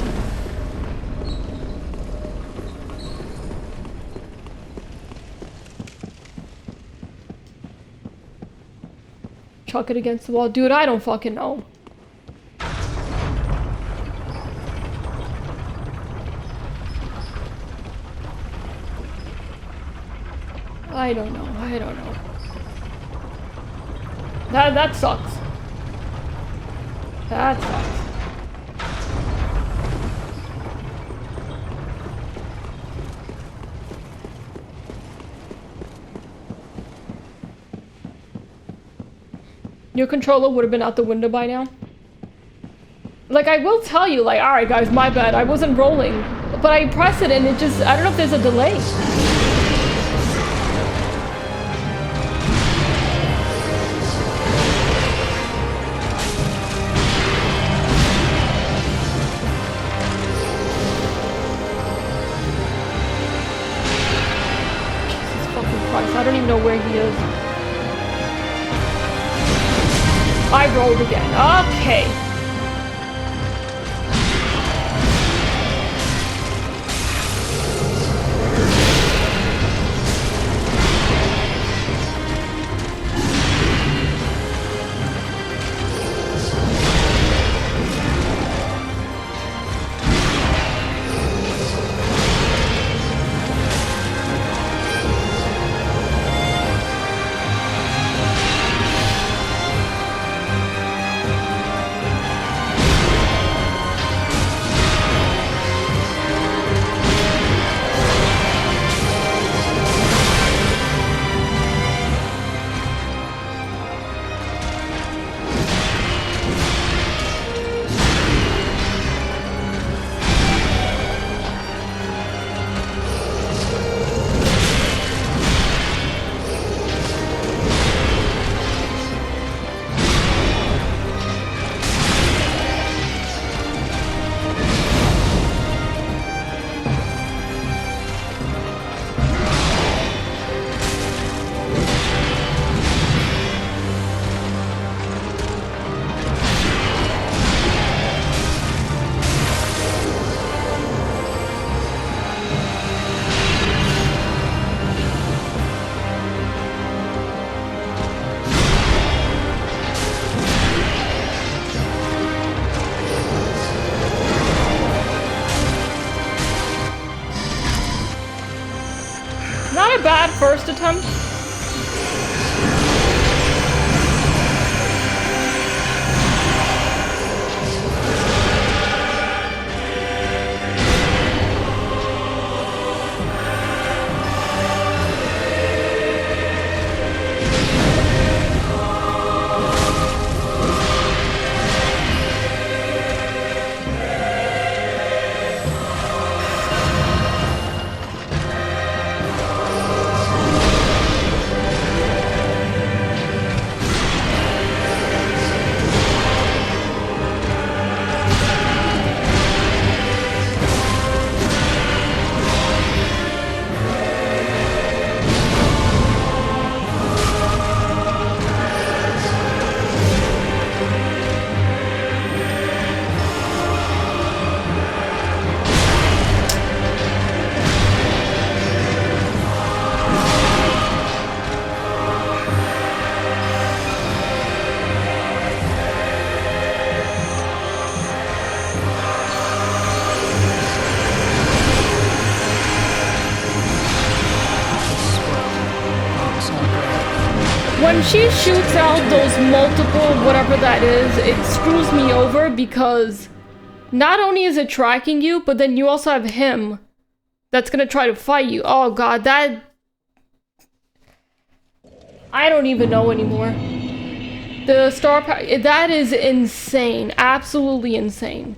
Chuck it against the wall. Dude, I don't fucking know. I don't know. That sucks. That sucks. Your controller would have been out the window by now. Like, I will tell you, like, alright guys, my bad, I wasn't rolling. But I press it and it just, I don't know if there's a delay. I don't even know where he is. I rolled again. Okay. bad first attempt. When she shoots out those multiple whatever that is, it screws me over because not only is it tracking you, but then you also have him that's gonna try to fight you. Oh god, that... I don't even know anymore. The star power, that is insane. Absolutely insane.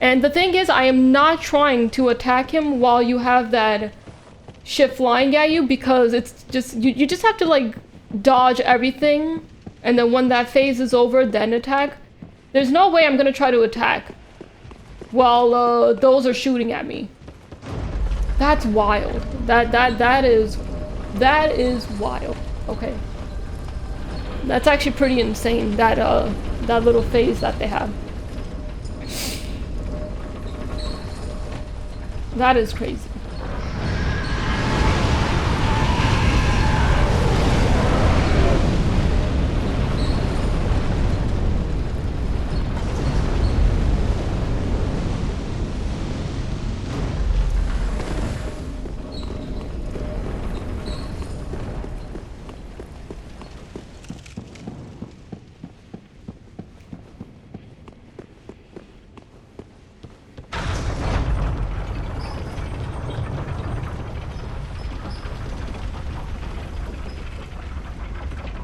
And the thing is, I am not trying to attack him while you have that shit flying at you because it's just, you just have to like dodge everything, and then when that phase is over, then attack. There's no way I'm gonna try to attack while those are shooting at me. That's wild. That is wild. Okay. That's actually pretty insane, that that little phase that they have. That is crazy.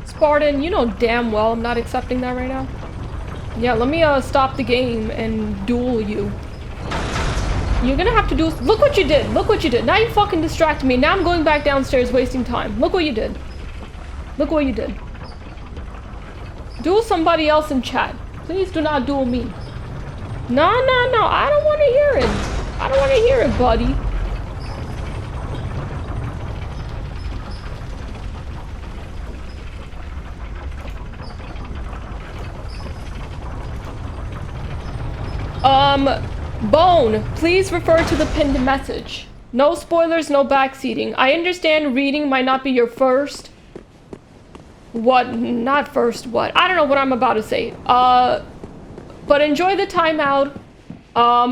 Spartan, you know damn well I'm not accepting that right now. Yeah, let me stop the game and duel you. You're gonna have to do... Look what you did! Look what you did! Now you fucking distracted me. Now I'm going back downstairs wasting time. Look what you did. Look what you did. Duel somebody else in chat. Please do not duel me. No, I don't want to hear it. I don't want to hear it, buddy. Bone, please refer to the pinned message. No spoilers, no backseating. I understand reading might not be your first... What? Not first what? I don't know what I'm about to say. But enjoy the timeout.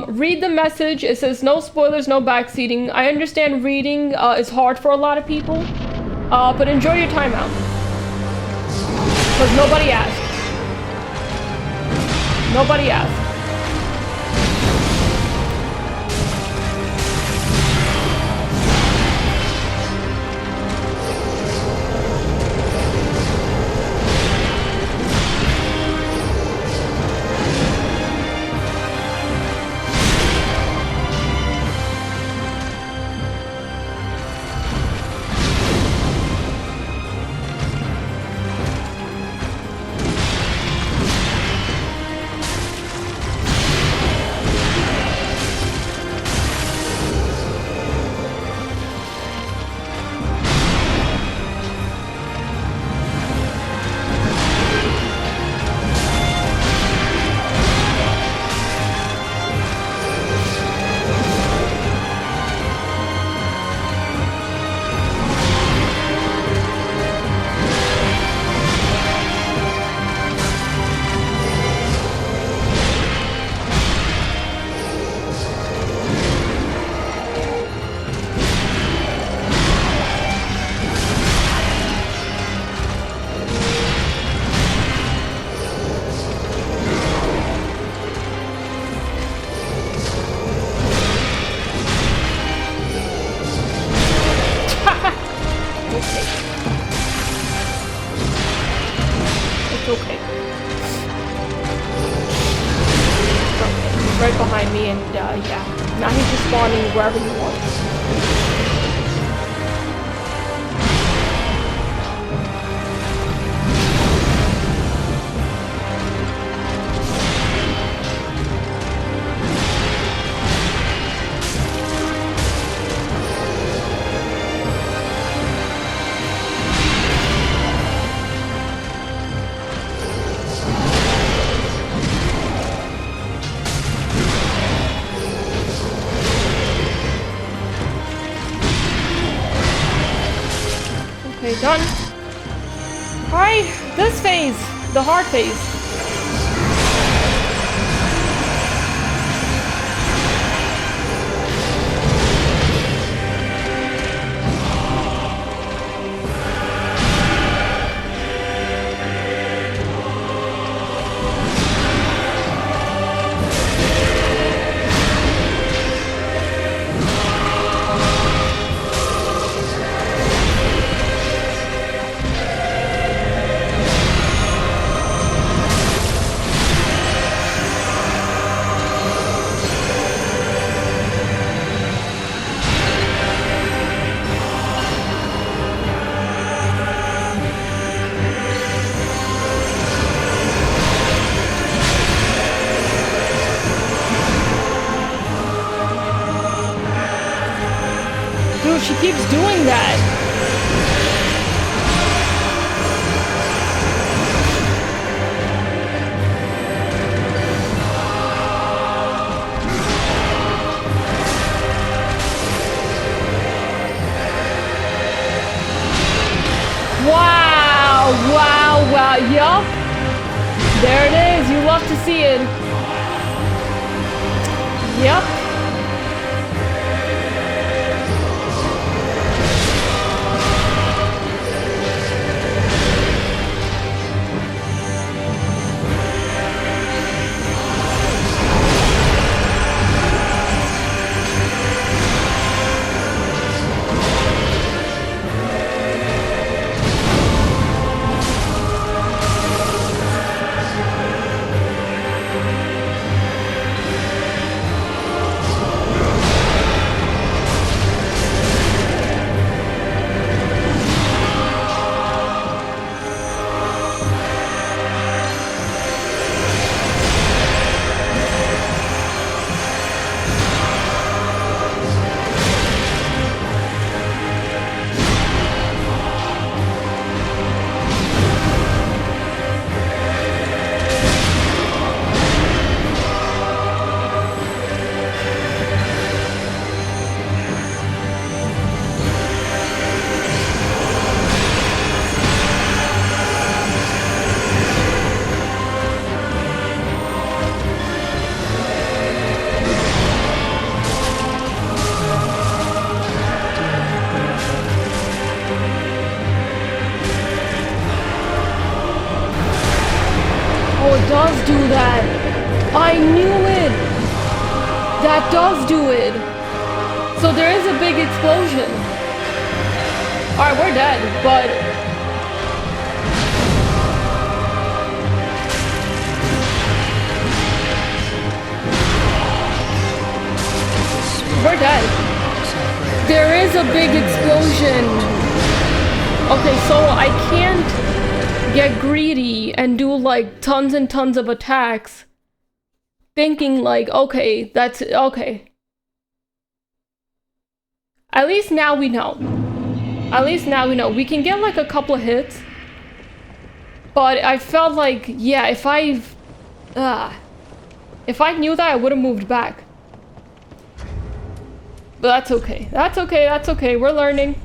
Read the message. It says no spoilers, no backseating. I understand reading is hard for a lot of people. But enjoy your timeout. Because nobody asked. Nobody asked. okay. It's okay. He's right behind me, and yeah. Now he's just spawning wherever he wants. Okay, done. Alright, this phase. The hard phase. Dude, she keeps doing that. Wow, wow, wow. Yup. There it is. You love to see it. Yep. Does do that. I knew it. That does do it. So there is a big explosion. Alright, we're dead, but we're dead. There is a big explosion. Okay, so I can't get greedy and do like tons and tons of attacks thinking like, okay, that's okay. At least now we know. At least now we know. We can get like a couple of hits, but I felt like, yeah, if I knew that, I would have moved back. But that's okay. That's okay. That's okay. We're learning.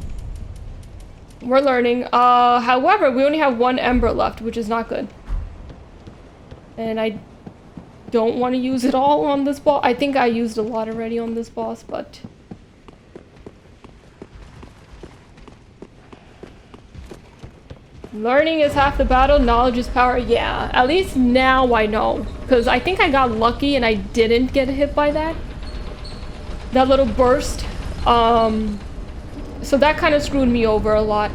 We're learning. However, we only have one ember left, which is not good. And I don't want to use it all on this boss. I think I used a lot already on this boss, but learning is half the battle, knowledge is power. Yeah, at least now I know. Because I think I got lucky and I didn't get hit by that. That little burst. So that kind of screwed me over a lot.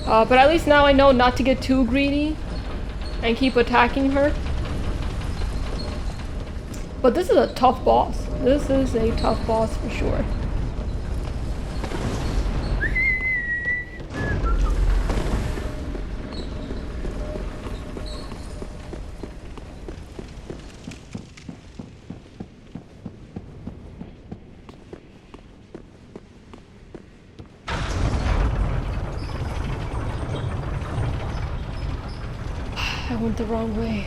But at least now I know not to get too greedy and keep attacking her. But this is a tough boss. This is a tough boss for sure. I went the wrong way.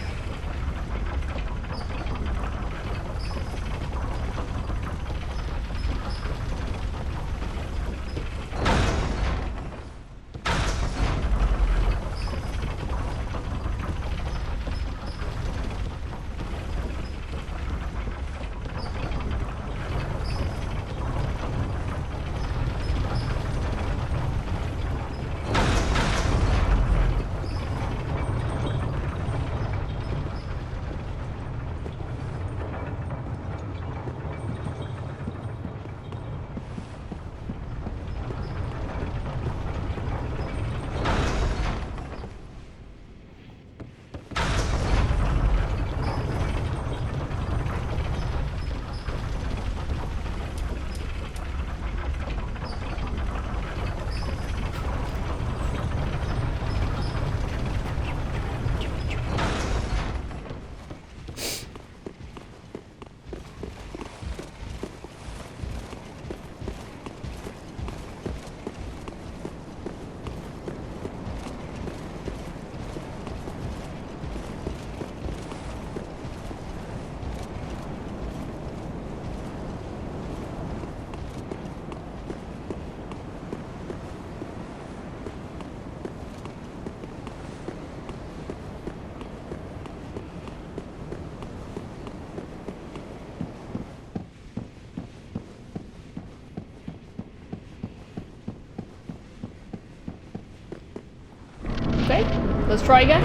Okay, let's try again.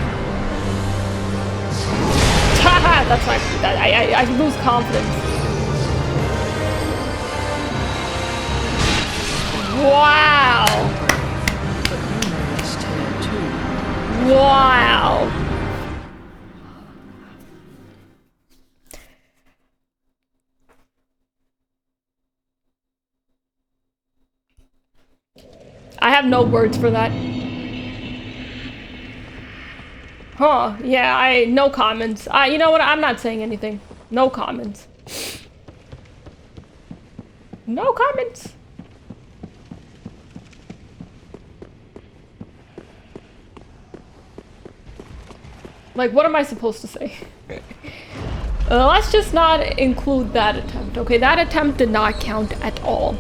Haha, that's my. I lose confidence. Wow! But you know this tale too. Wow! I have no words for that. Huh, yeah, no comments. You know what, I'm not saying anything. No comments. No comments. Like, what am I supposed to say? Let's just not include that attempt, okay? That attempt did not count at all.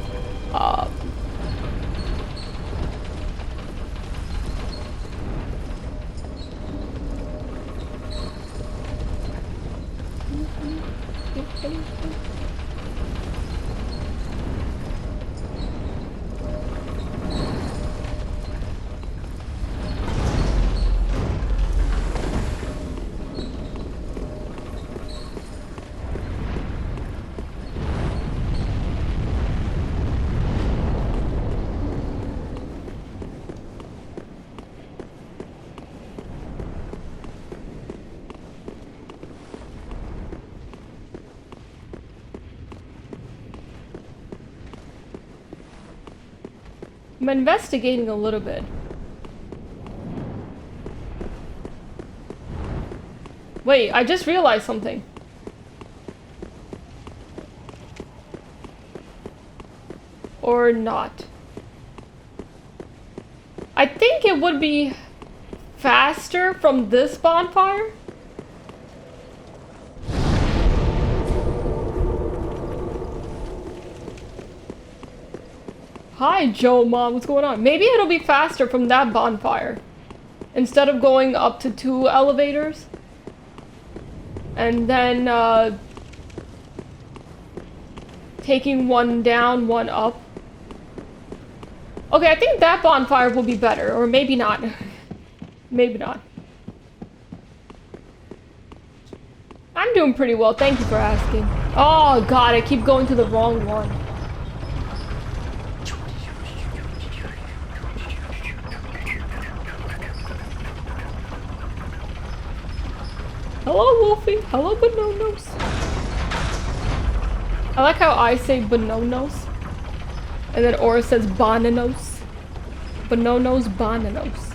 I'm investigating a little bit. Wait, I just realized something. Or not. I think it would be faster from this bonfire. Hi, Joe Mom, what's going on? Maybe it'll be faster from that bonfire. Instead of going up to 2 elevators. And then, taking one down, one up. Okay, I think that bonfire will be better, or maybe not. Maybe not. I'm doing pretty well, thank you for asking. Oh god, I keep going to the wrong one. Hello, Wolfie. Hello, Bononos. I like how I say Bononos. And then Aura says Bonanos. Bononos, Bonanos.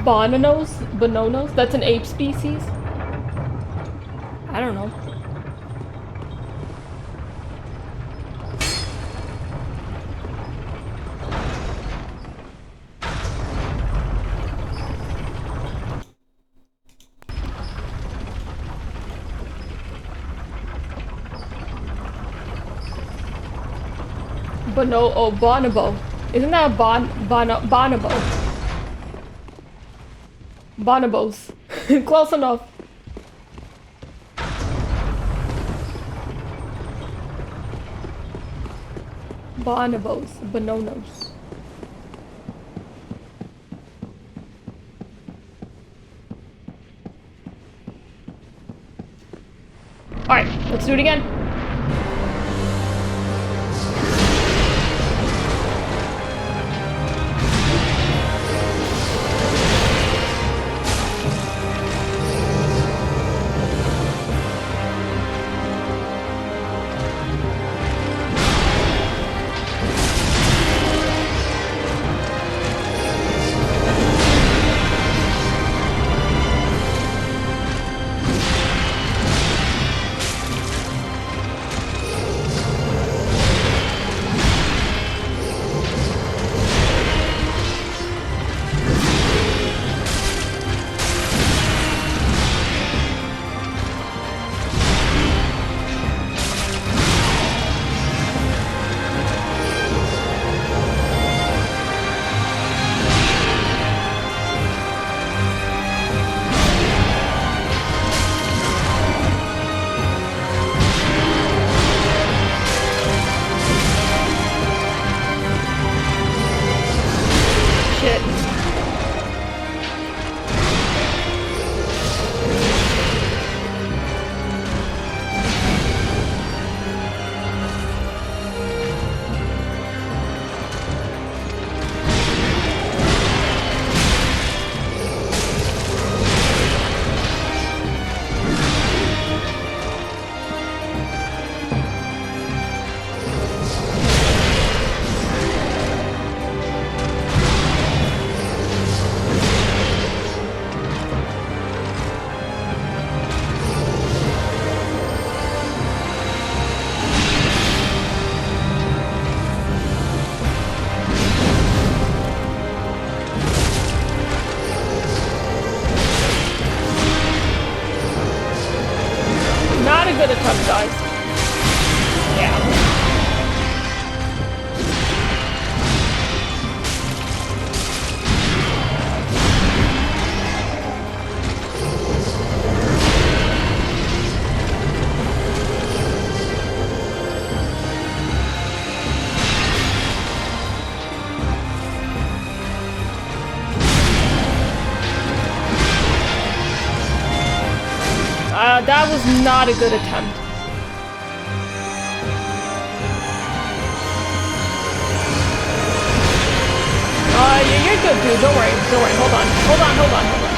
Bononos? Bononos? That's an ape species? I don't know. Bonobo. Isn't that a bonobo? Bonobos. Close enough. Bonobos. Bononos. Alright, let's do it again. Good attempt, guys. Yeah. That was not a good attempt. Yeah, you're good, dude. Don't worry. Don't worry. Hold on. Hold on. Hold on. Hold on.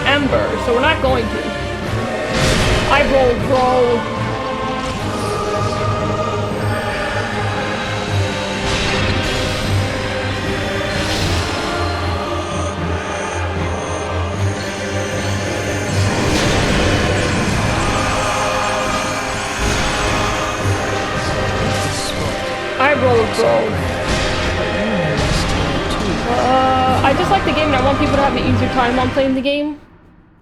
Ember, so we're not going to. I roll. I just like the game and I want people to have an easier time on playing the game.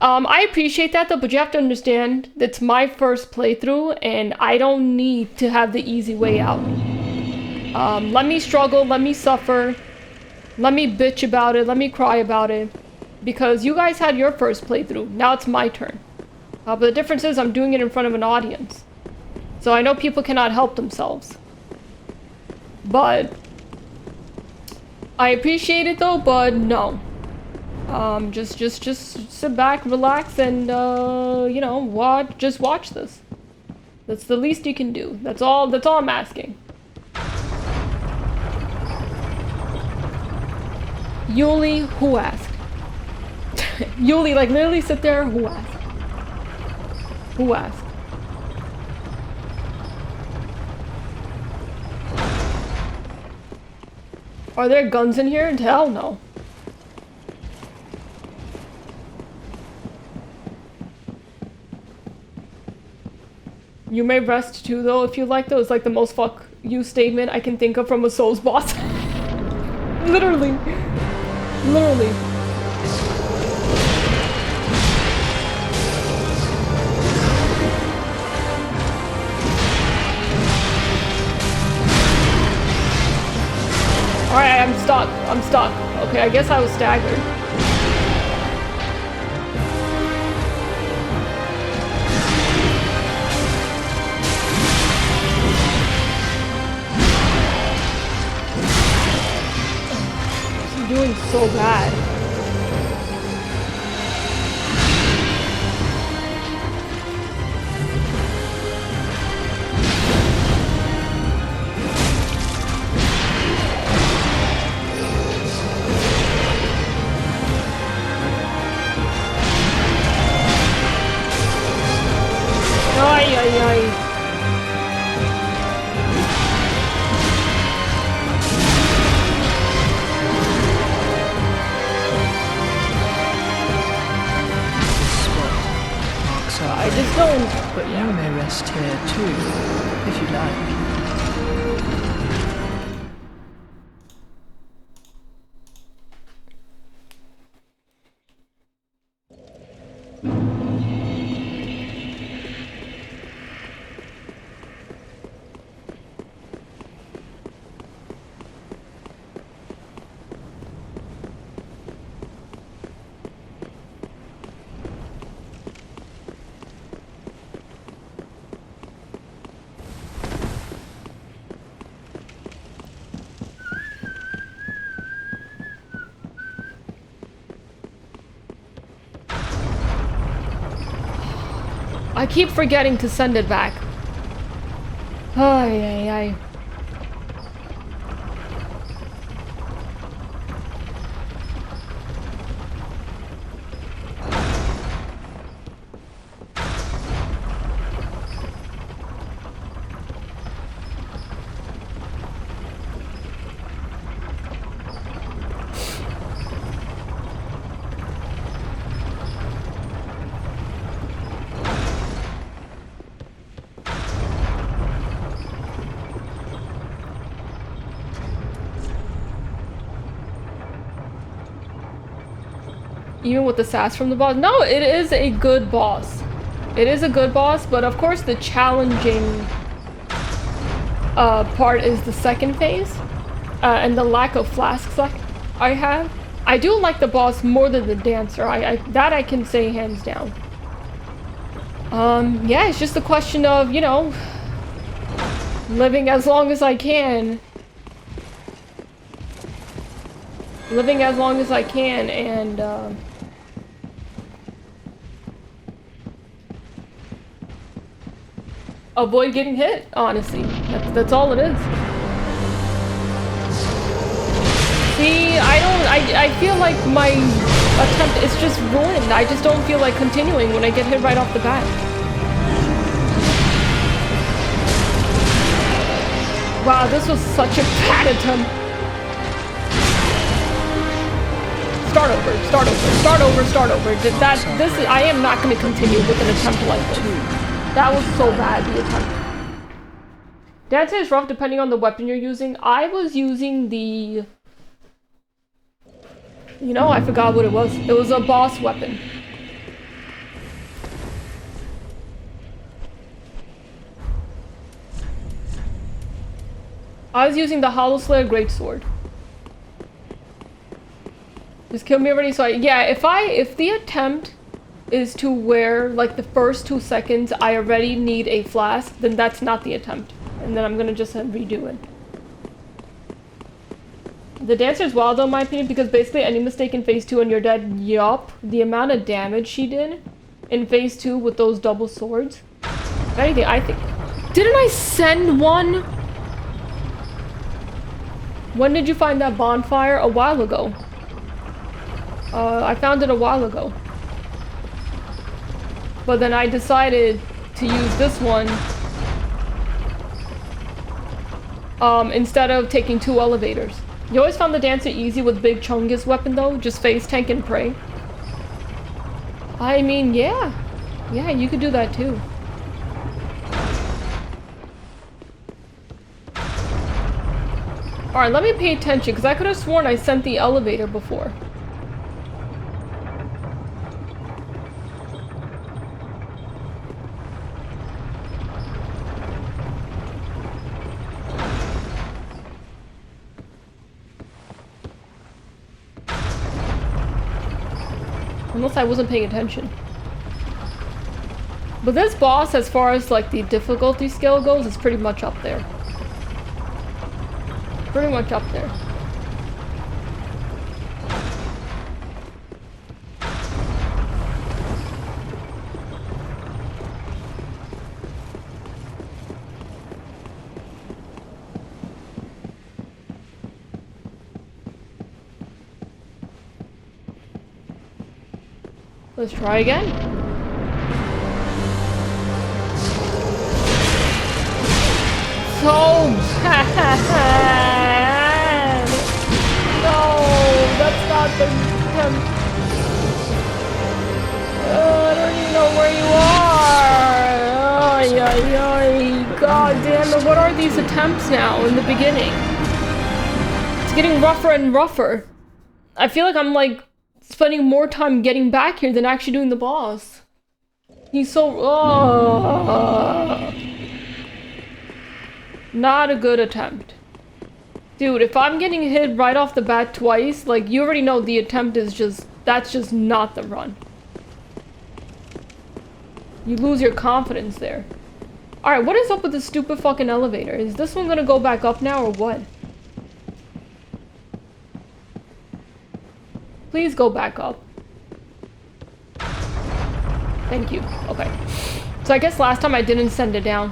I appreciate that though, but you have to understand that's my first playthrough and I don't need to have the easy way out. Let me struggle, let me suffer, let me bitch about it, let me cry about it. Because you guys had your first playthrough, now it's my turn. But the difference is I'm doing it in front of an audience. So I know people cannot help themselves. But I appreciate it though, but no. Just sit back, relax, and you know, just watch this. That's the least you can do. That's all I'm asking. Yuli, who asked? Yuli, like literally sit there, who asked? Who asked? Are there guns in here? Hell no. You may rest too though if you like though. It's like the most fuck you statement I can think of from a Souls boss. Literally. Literally. Alright, I'm stuck. I'm stuck. Okay, I guess I was staggered. I'm doing so bad. Ay, ay, ay. I just don't. But you may rest here too, if you like. I keep forgetting to send it back. Ay, ay, ay. Even with the sass from the boss. No, it is a good boss. It is a good boss, but of course the challenging part is the second phase. And the lack of flasks I have. I do like the boss more than the dancer. That I can say hands down. Yeah, it's just a question of, you know, living as long as I can. Living as long as I can and avoid getting hit, honestly. That's all it is. See, I feel like my attempt is just ruined. I just don't feel like continuing when I get hit right off the bat. Wow, this was such a bad attempt. Start over, start over, start over, start over. I am not going to continue with an attempt like this. That was so bad, the attempt. Dancing is rough depending on the weapon you're using. I was using the You know, I forgot what it was. It was a boss weapon. I was using the Hollow Slayer Greatsword. Just kill me already, so yeah, if the attempt is to where, like, the first 2 seconds I already need a flask, then that's not the attempt. And then I'm gonna just redo it. The dancer's wild though, in my opinion, because basically any mistake in phase 2 and you're dead. Yup. The amount of damage she did in phase 2 with those double swords. If anything, I think... Didn't I send one? When did you find that bonfire? A while ago. I found it a while ago. But then I decided to use this one instead of taking 2 elevators. You always found the dancer easy with Big Chungus weapon though? Just face tank and pray? I mean, yeah. Yeah, you could do that too. Alright, let me pay attention, because I could have sworn I sent the elevator before. Unless I wasn't paying attention. But this boss, as far as like the difficulty scale goes, is pretty much up there. Pretty much up there. Let's try again. So bad! No, that's not the attempt. I don't even know where you are! Ay, ay, ay. God damn it, what are these attempts now in the beginning? It's getting rougher and rougher. I feel like I'm like spending more time getting back here than actually doing the boss. He's so... Not a good attempt. Dude, if I'm getting hit right off the bat twice, like, you already know the attempt is just... That's just not the run. You lose your confidence there. Alright, what is up with this stupid fucking elevator? Is this one gonna go back up now or what? Please go back up. Thank you. Okay. So I guess last time I didn't send it down.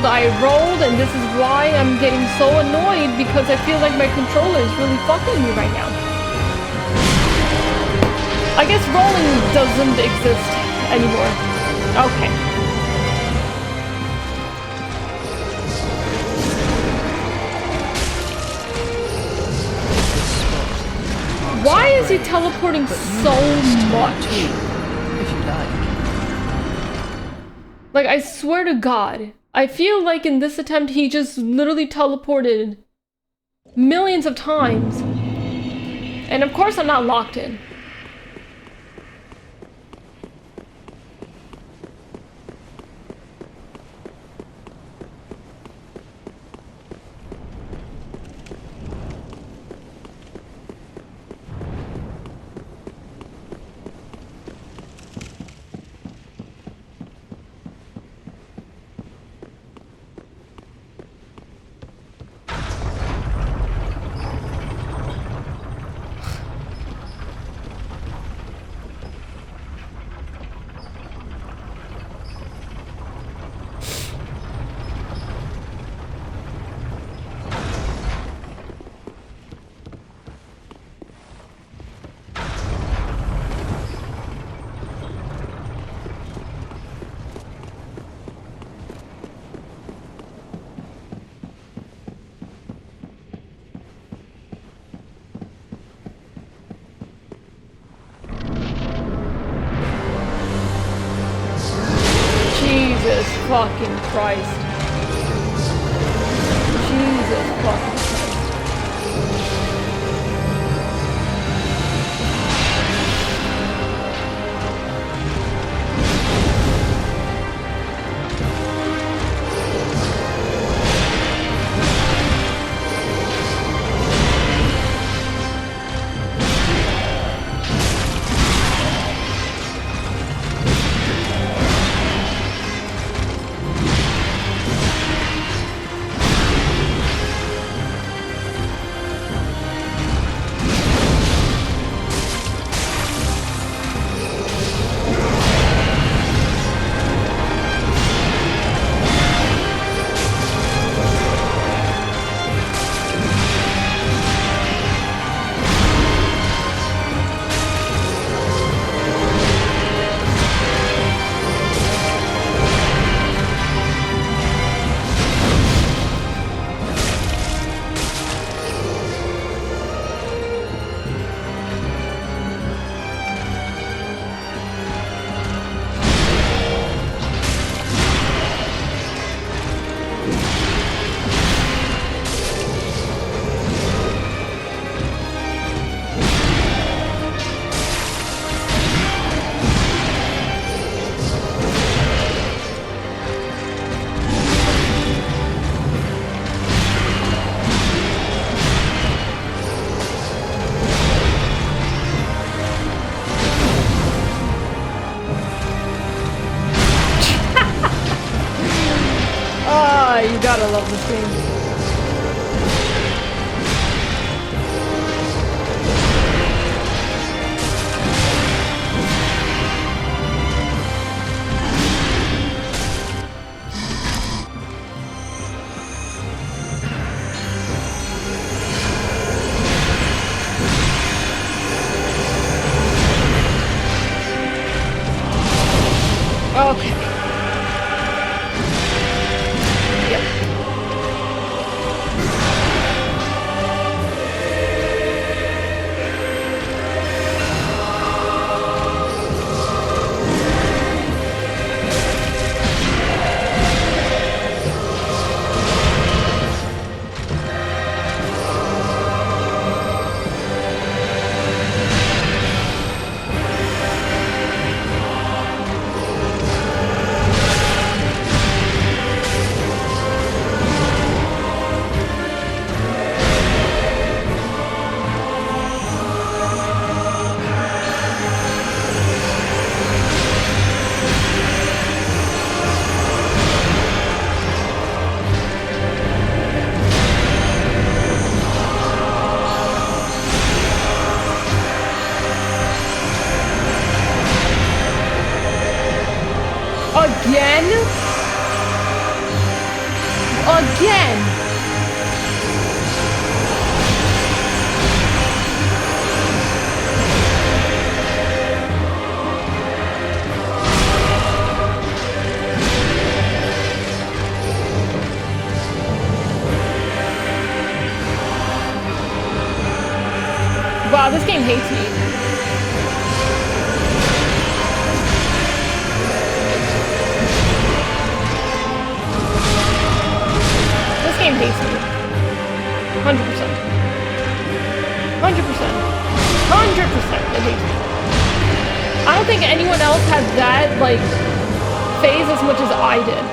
I rolled, and this is why I'm getting so annoyed, because I feel like my controller is really fucking me right now. I guess rolling doesn't exist anymore. Okay. Why is he teleporting so much? If you like. Like, I swear to God, I feel like in this attempt he just literally teleported millions of times. And of course I'm not locked in. Jesus fucking Christ. Jesus fucking Christ. You gotta love this game. Okay. Again? Again? Wow, this game hates me. hates me. 100%. 100%. 100% it hates me. I don't think anyone else had that, like, phase as much as I did.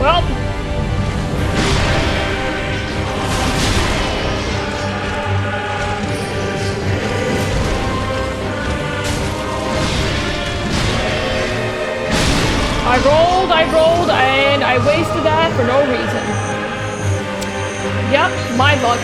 Well, I rolled, and I wasted that for no reason. Yep, my luck.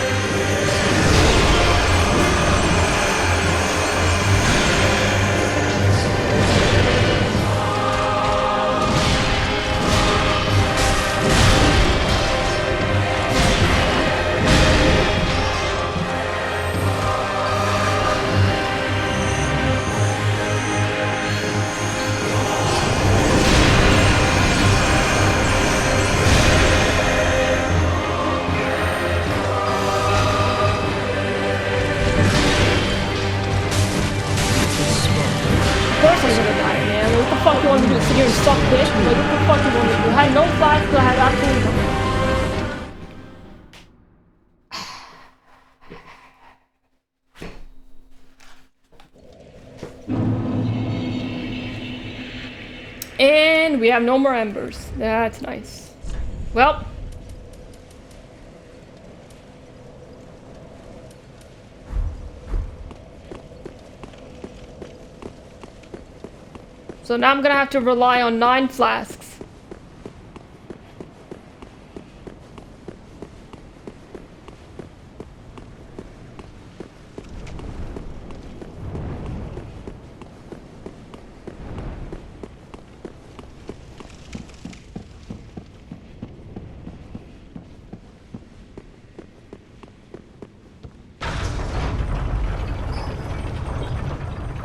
Of course I'm gonna die, man. What the fuck you want me to do? Sit here and suck dick? Like, what the fuck you want me to do? I had no flash, I had absolutely nothing. And we have no more embers. That's nice. Well. So now I'm gonna have to rely on 9 flasks.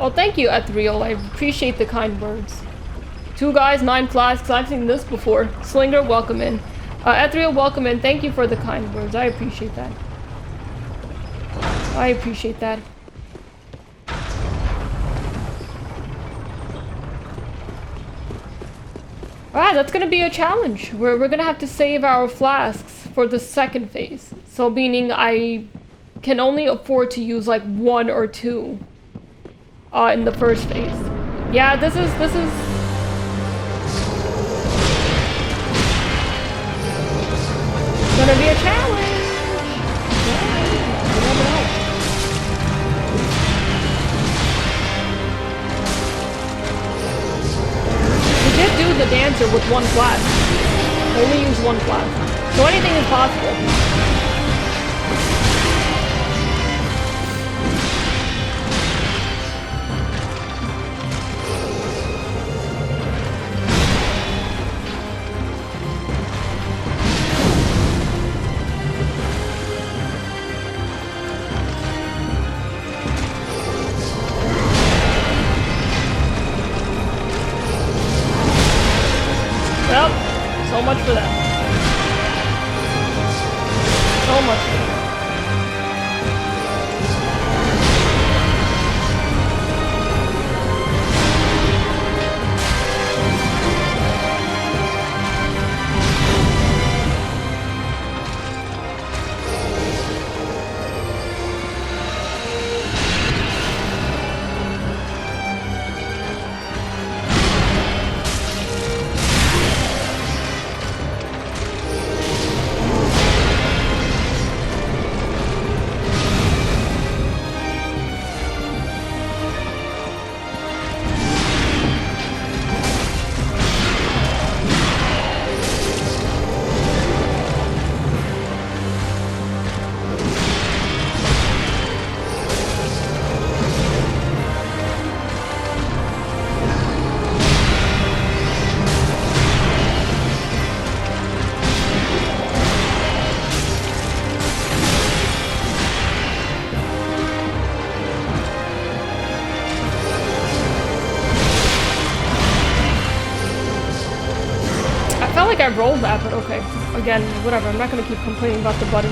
Oh, thank you, Ethereal. I appreciate the kind words. 2 guys, 9 flasks. I've seen this before. Slinger, welcome in. Ethereal, welcome in. Thank you for the kind words. I appreciate that. I appreciate that. Alright, that's gonna be a challenge. We're gonna have to save our flasks for the second phase. So meaning I can only afford to use like 1 or 2 in the first phase. Yeah, this is gonna be a challenge. Yeah, you never know. We did do the dancer with 1 flask. Only use 1 flask. So anything is possible. Well, so much for that. So much for that. I rolled that, but okay. Again, whatever. I'm not gonna keep complaining about the button.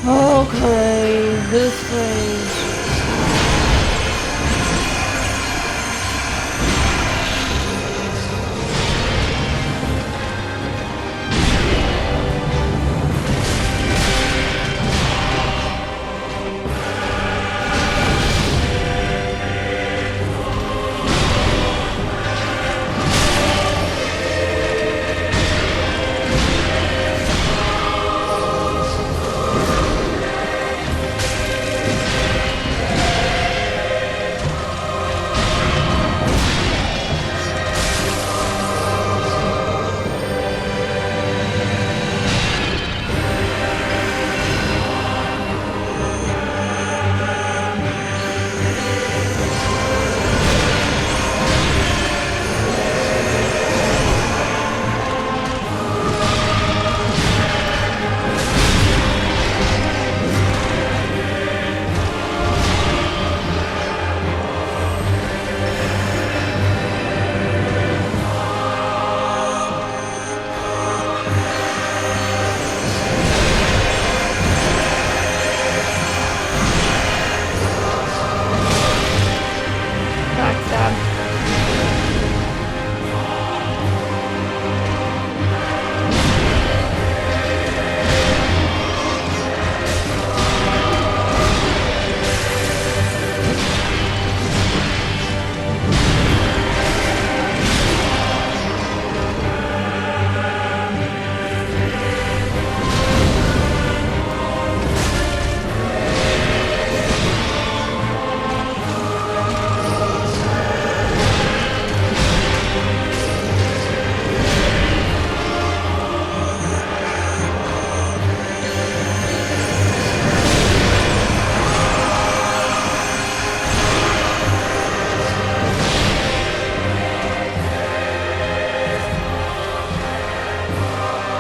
Okay, this phase.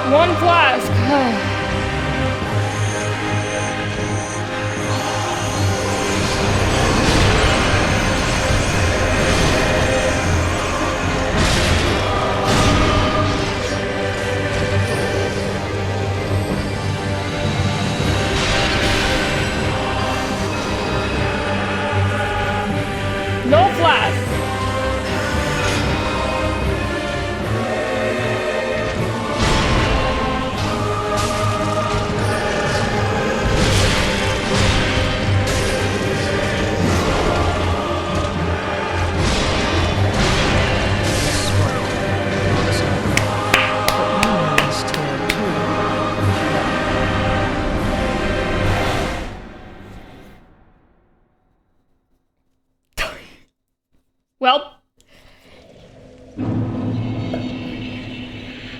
One flask. No flask.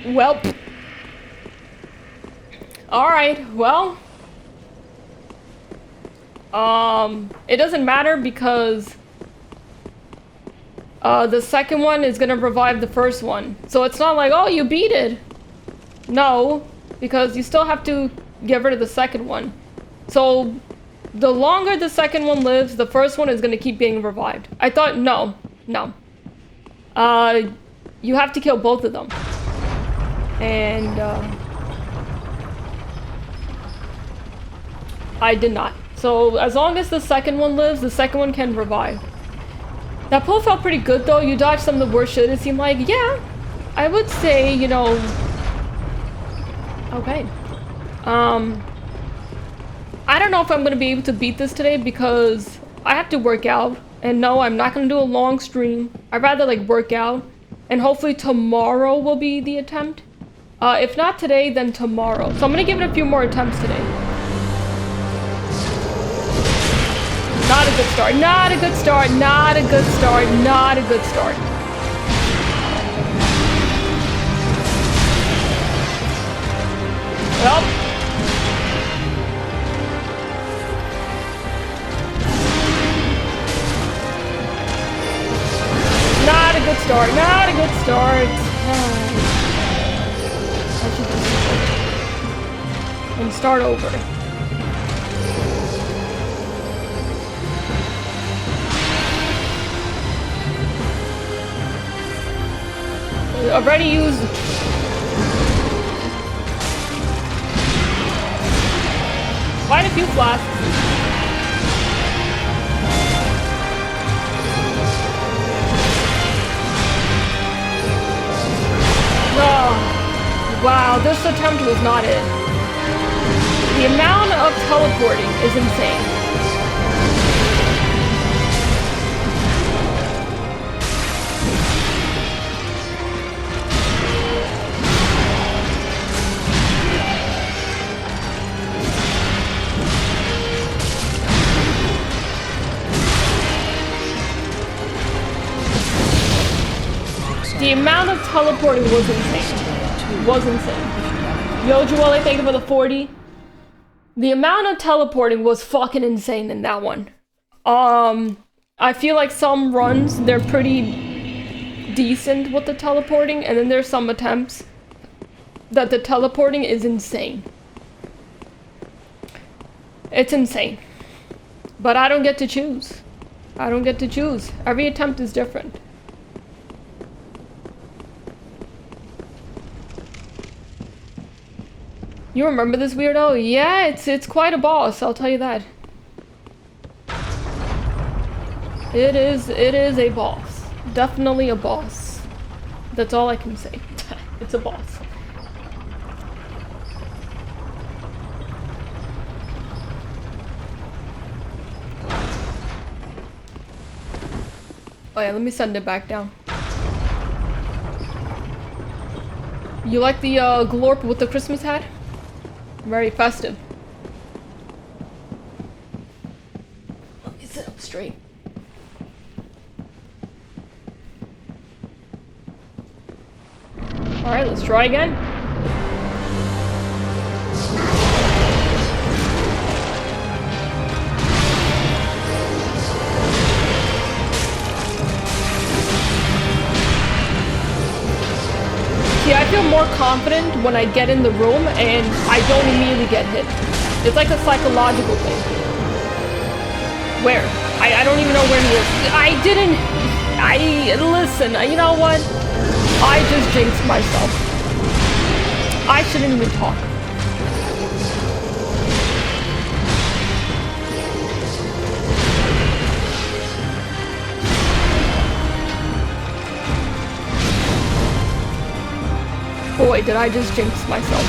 Welp. Alright, well. It doesn't matter because the second one is gonna revive the first one. So it's not like, oh, you beat it. No, because you still have to get rid of the second one. So the longer the second one lives, the first one is gonna keep being revived. I thought, no. You have to kill both of them. And I did not. So as long as the second one lives, the second one can revive. That pull felt pretty good though. You dodged some of the worst shit, it seemed like. Yeah, I would say, you know... Okay. I don't know if I'm gonna be able to beat this today because I have to work out. And no, I'm not gonna do a long stream. I'd rather like work out. And hopefully tomorrow will be the attempt. If not today, then tomorrow. So I'm gonna give it a few more attempts today. Not a good start. Not a good start. Not a good start. Not a good start. Well. Not a good start. Not a good start. I should just... and start over. already used. Quite a few flasks. Oh, wow, this attempt was not it. The amount of teleporting is insane. The amount of teleporting was insane. Was insane. Yo, Joelle, thank you for the 40. The amount of teleporting was fucking insane in that one. I feel like some runs, they're pretty decent with the teleporting, and then there's some attempts that the teleporting is insane. It's insane. But I don't get to choose. I don't get to choose. Every attempt is different. You remember this weirdo? Yeah, it's quite a boss, I'll tell you that. It is a boss. Definitely a boss. That's all I can say. It's a boss. Oh yeah, let me send it back down. You like the Glorp with the Christmas hat? Very festive. Let me sit up straight. Alright, let's try again. See, I feel more confident when I get in the room and I don't immediately get hit. It's like a psychological thing. Where? I don't even know where he is. Listen, you know what? I just jinxed myself. I shouldn't even talk. Boy, did I just jinx myself.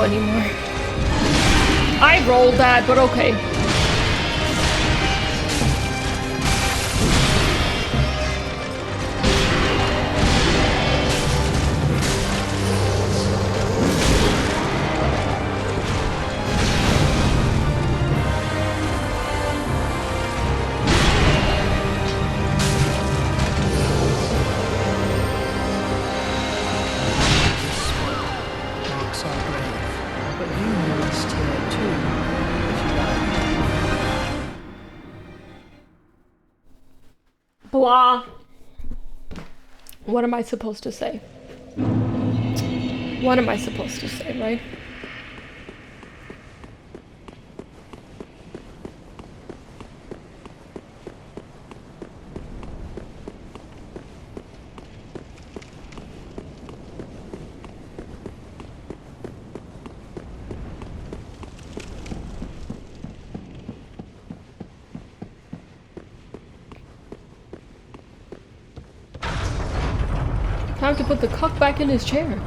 Anymore. I rolled that, but okay. Blah. What am I supposed to say? What am I supposed to say, right? Time to put the cuck back in his chair.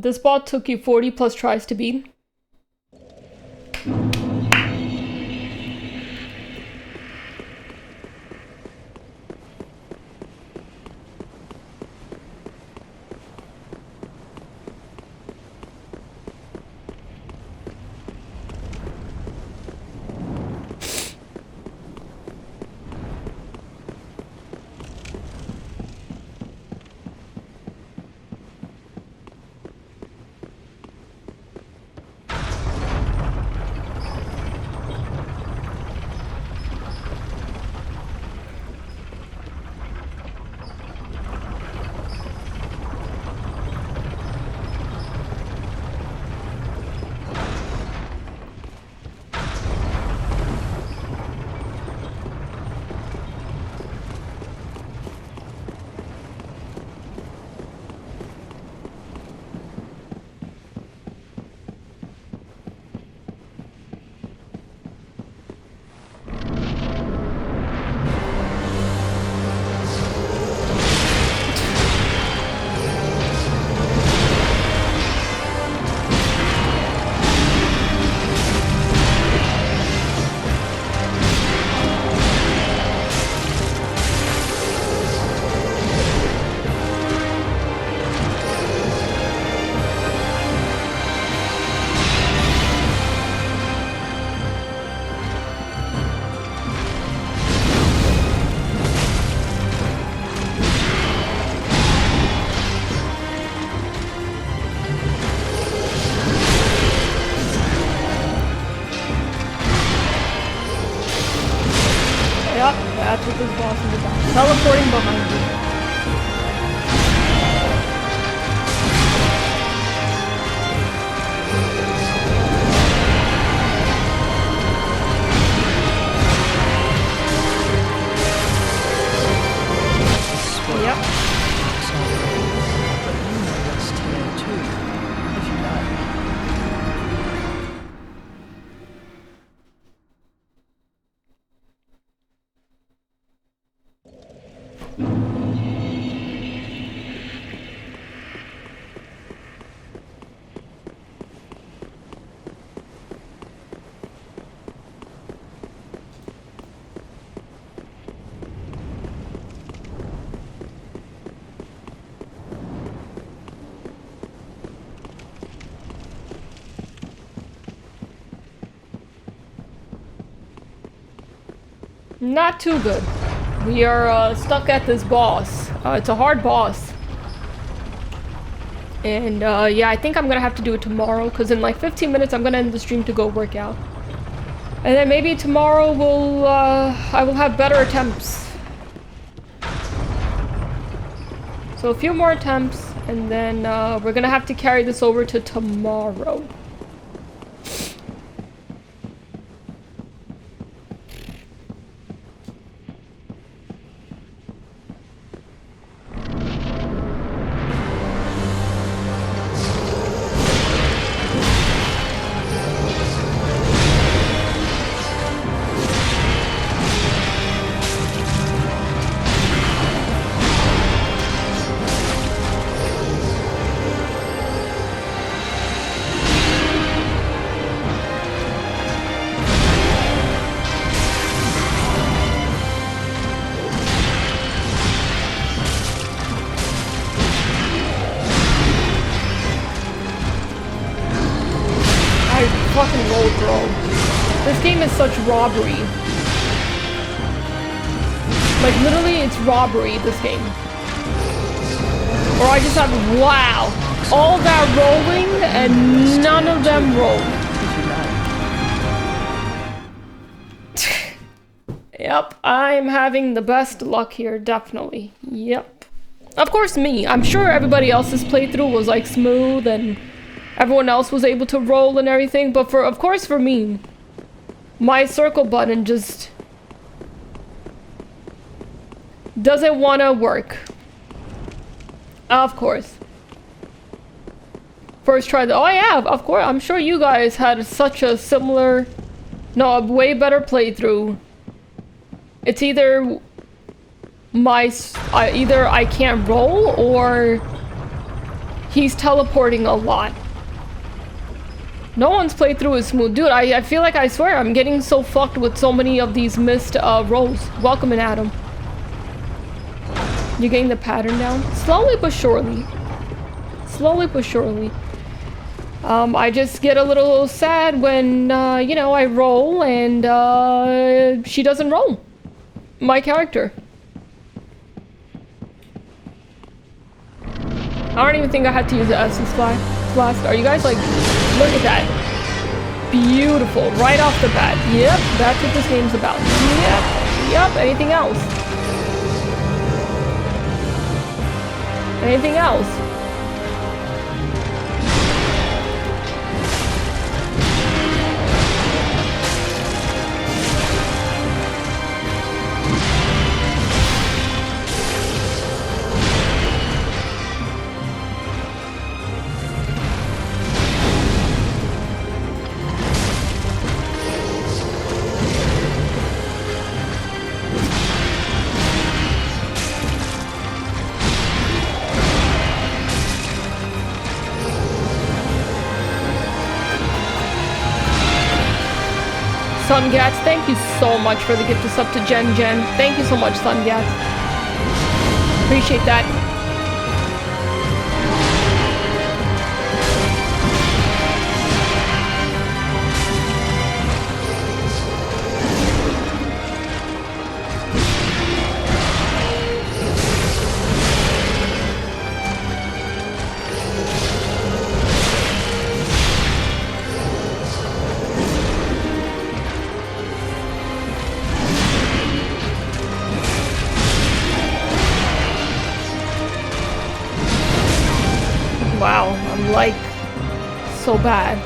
This bot took you 40 plus tries to beat. Yep, that's what this boss is about. Teleporting behind you. Yep. But you know what's here too, if you like. Not too good. We are stuck at this boss. It's a hard boss. And yeah, I think I'm gonna have to do it tomorrow because in like 15 minutes I'm gonna end the stream to go work out. And then maybe tomorrow I will have better attempts. So a few more attempts and then we're gonna have to carry this over to tomorrow. Fucking roll, bro. This game is such robbery. Like, literally, it's robbery, this game. Or I just have, wow. All that rolling, and none of them rolled. Yep, I'm having the best luck here, definitely. Yep. Of course, me. I'm sure everybody else's playthrough was, like, smooth, and everyone else was able to roll and everything, but of course for me, my circle button just doesn't want to work. Of course. First try oh yeah, of course, I'm sure you guys had such a similar, no, a way better playthrough. It's either either I can't roll or He's teleporting a lot. No one's playthrough is smooth. Dude, I feel like I swear I'm getting so fucked with so many of these missed roles. Welcome in, Adam. You're getting the pattern down? Slowly but surely. Slowly but surely. I just get a little sad when, you know, I roll and she doesn't roll. My character. I don't even think I had to use the Essence Flask. Are you guys like, look at that. Beautiful, right off the bat. Yep, that's what this game's about. Yep, anything else? Anything else? Sungats, thank you so much for the gift of sub to Jen. Thank you so much, Sungats. Appreciate that. Wow, I'm like so bad.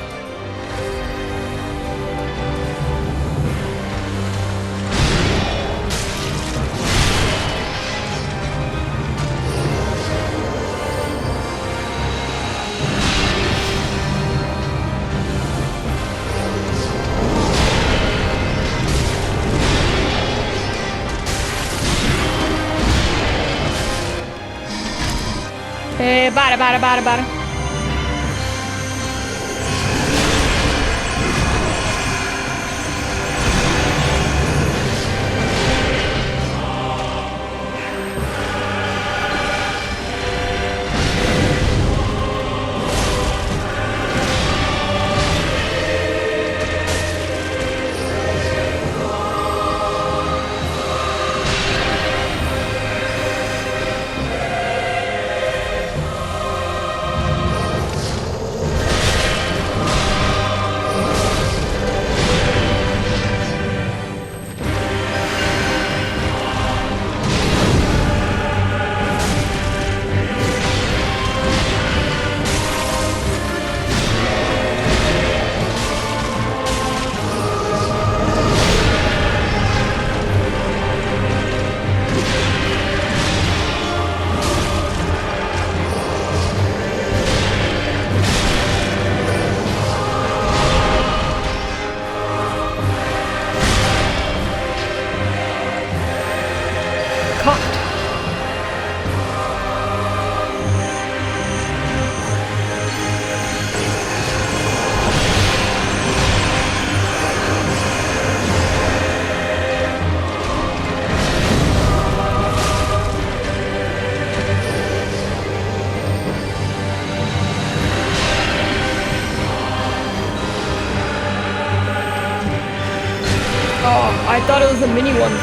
Bada. I thought it was the mini ones.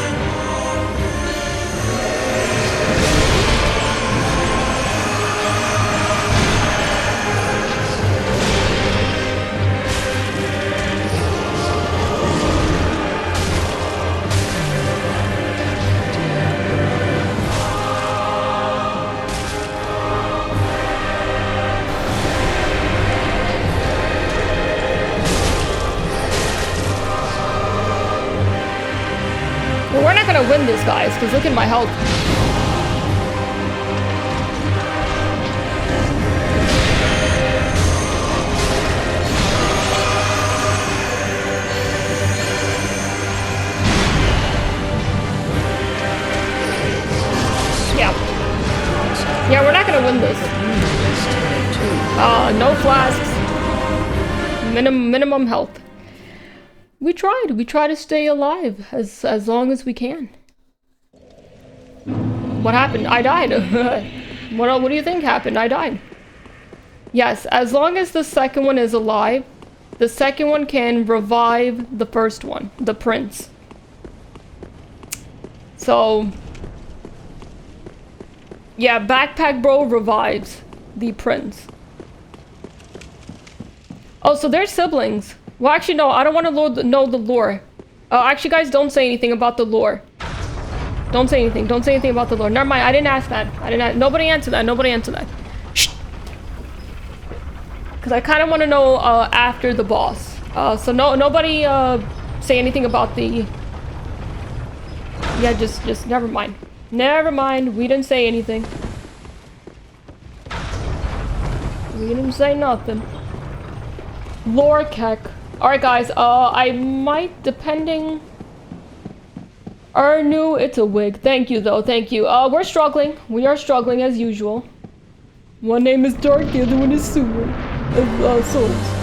We're not gonna win this, guys, because look at my health. Yeah, we're not gonna win this. flasks. Minimum health. We tried to stay alive as long as we can. What happened? I died. What do you think happened? I died. Yes, as long as the second one is alive, the second one can revive the first one, the prince. So, yeah, Backpack Bro revives the prince. Oh, so they're siblings. Well, actually, no, I don't want to know the lore. Actually, guys, don't say anything about the lore. Don't say anything. Don't say anything about the lore. Never mind, I didn't ask that. Nobody answered that. Nobody answered that. Shh. Because I kind of want to know after the boss. So nobody say anything about the... Yeah, just never mind. Never mind. We didn't say anything. We didn't say nothing. Lore Keck. Alright, guys. I might, depending... Arnu, it's a wig. Thank you, though. Thank you. We're struggling. We are struggling as usual. One name is Dark, the other one is Sewer. Souls.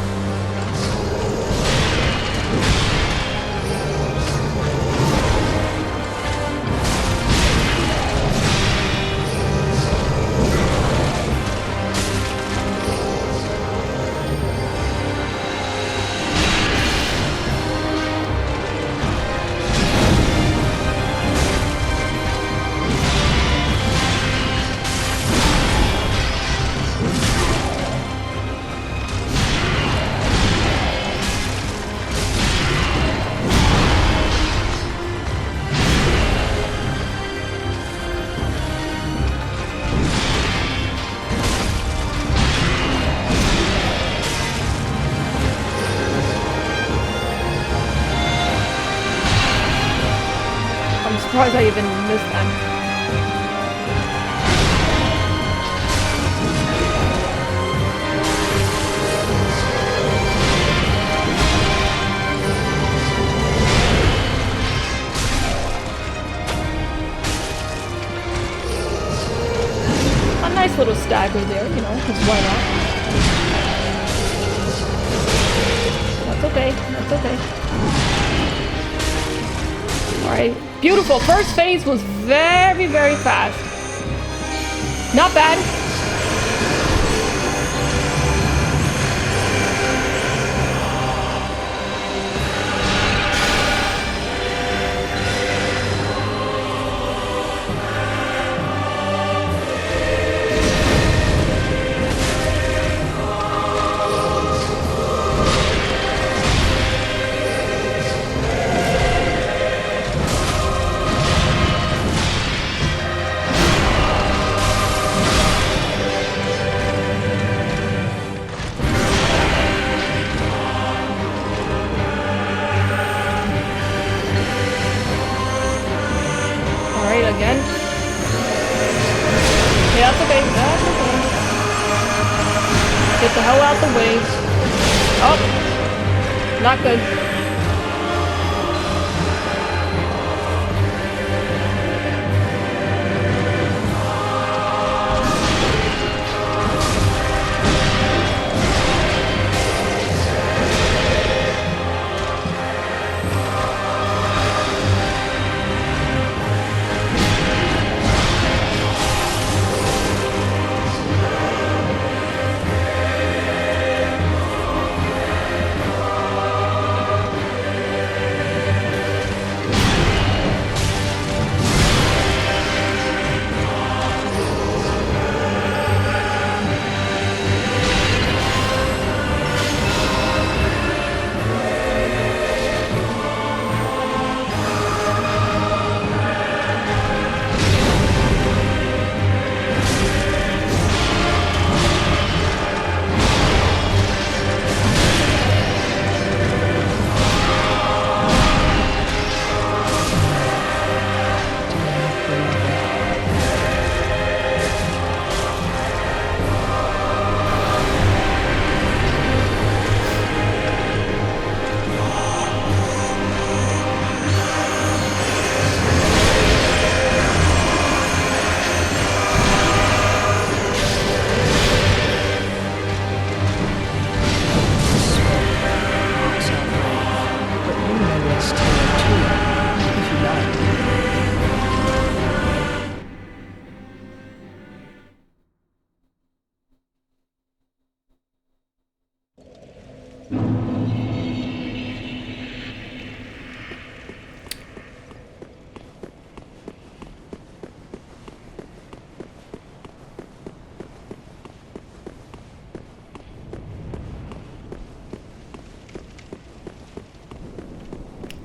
I'm surprised I even missed that. A nice little stagger there, you know, because why not? That's okay. That's okay. Alright. Beautiful. First phase was very, very fast. Not bad. Get the hell out the way. Oh, not good.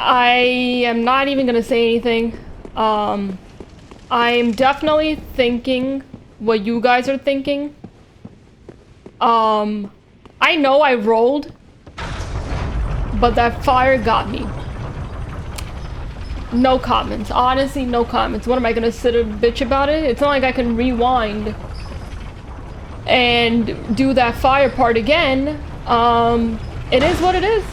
I am not even gonna say anything. I'm definitely thinking what you guys are thinking. I know I rolled, but that fire got me. No comments. Honestly, no comments. What am I gonna sit and bitch about it? It's not like I can rewind and do that fire part again. It is what it is.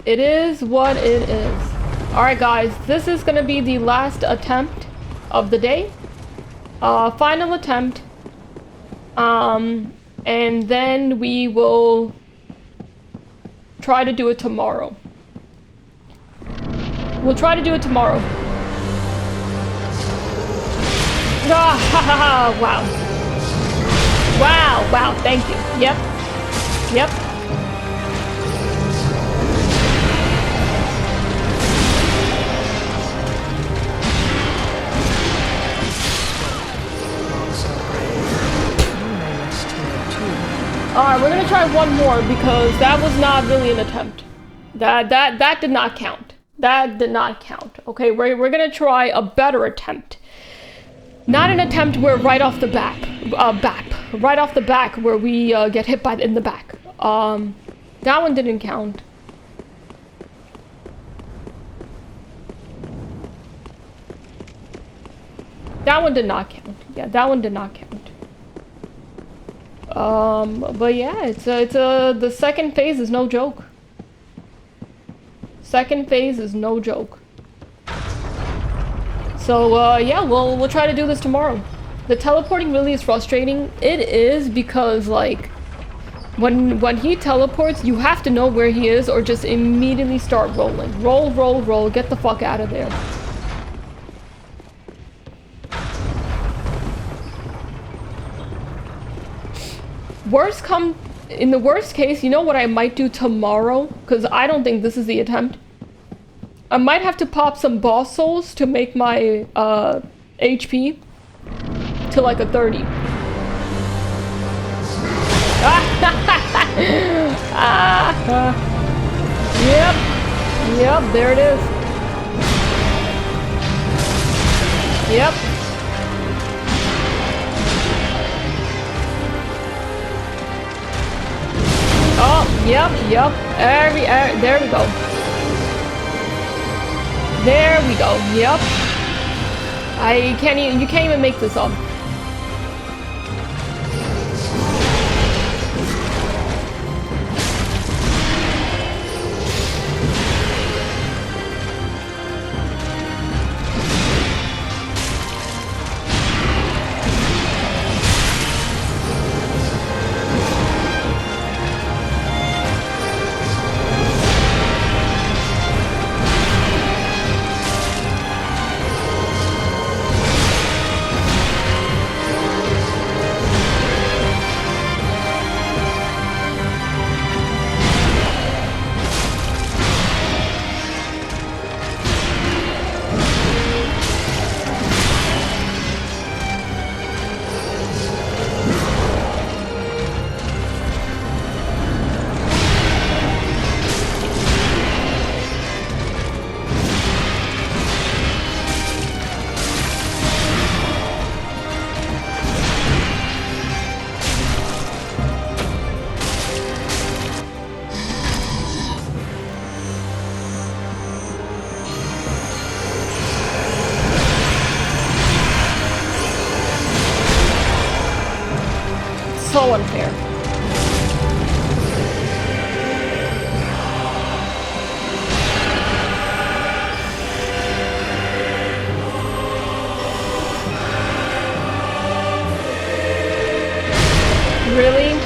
It is what it is. Alright guys, this is gonna be the last attempt of the day. Final attempt. And then we will try to do it tomorrow. We'll try to do it tomorrow. Ah, ha ha ha, wow. Wow, wow, thank you. Yep. Yep. You may rest here too. Alright, we're gonna try one more because that was not really an attempt. That did not count. That did not count. Okay, we're gonna try a better attempt. Not an attempt where right off the back, right off the back where we get hit by in the back. That one didn't count. That one did not count. Yeah, that one did not count. But yeah, the second phase is no joke. Second phase is no joke. So, yeah, we'll try to do this tomorrow. The teleporting really is frustrating. It is because, like, when he teleports, you have to know where he is or just immediately start rolling. Roll, roll, roll. Get the fuck out of there. In the worst case, you know what I might do tomorrow? Because I don't think this is the attempt. I might have to pop some boss souls to make my HP to like a 30. Yep. Yep, there it is. Yep. Oh, yep, yep. There we go. There we go. Yep. You can't even make this up. So unfair. Really?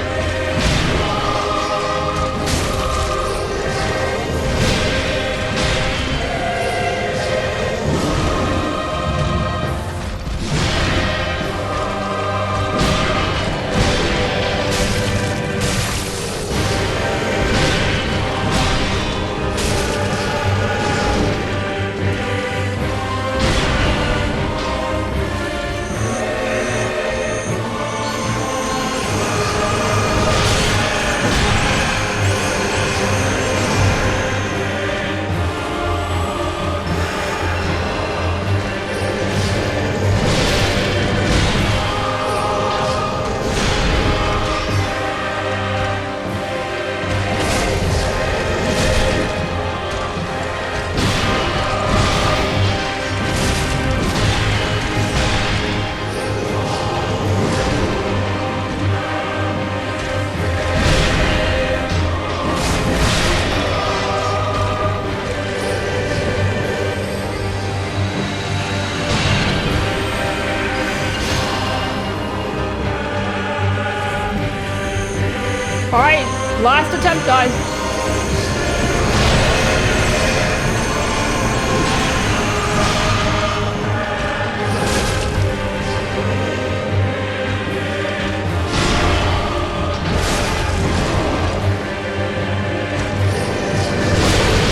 Last attempt, guys.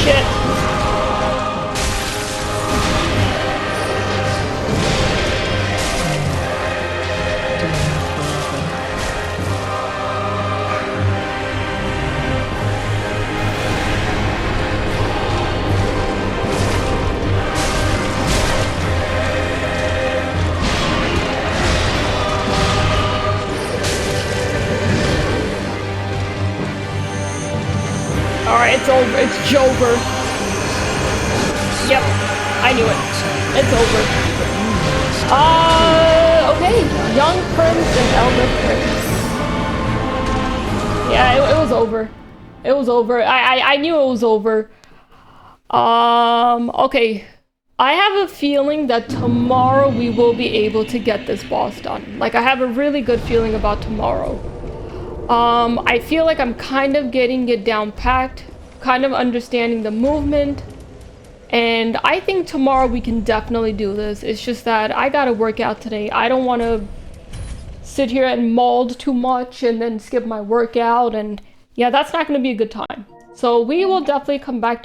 Shit. Alright, it's over. It's Jover. Yep, I knew it. It's over. Okay. Young Prince and Elder Prince. Yeah, it was over. It was over. I knew it was over. Okay. I have a feeling that tomorrow we will be able to get this boss done. Like, I have a really good feeling about tomorrow. I feel like I'm kind of getting it down packed, kind of understanding the movement, and I think tomorrow we can definitely do this. It's just that I gotta work out today. I don't want to sit here and mold too much and then skip my workout, and yeah, that's not going to be a good time. So we will definitely come back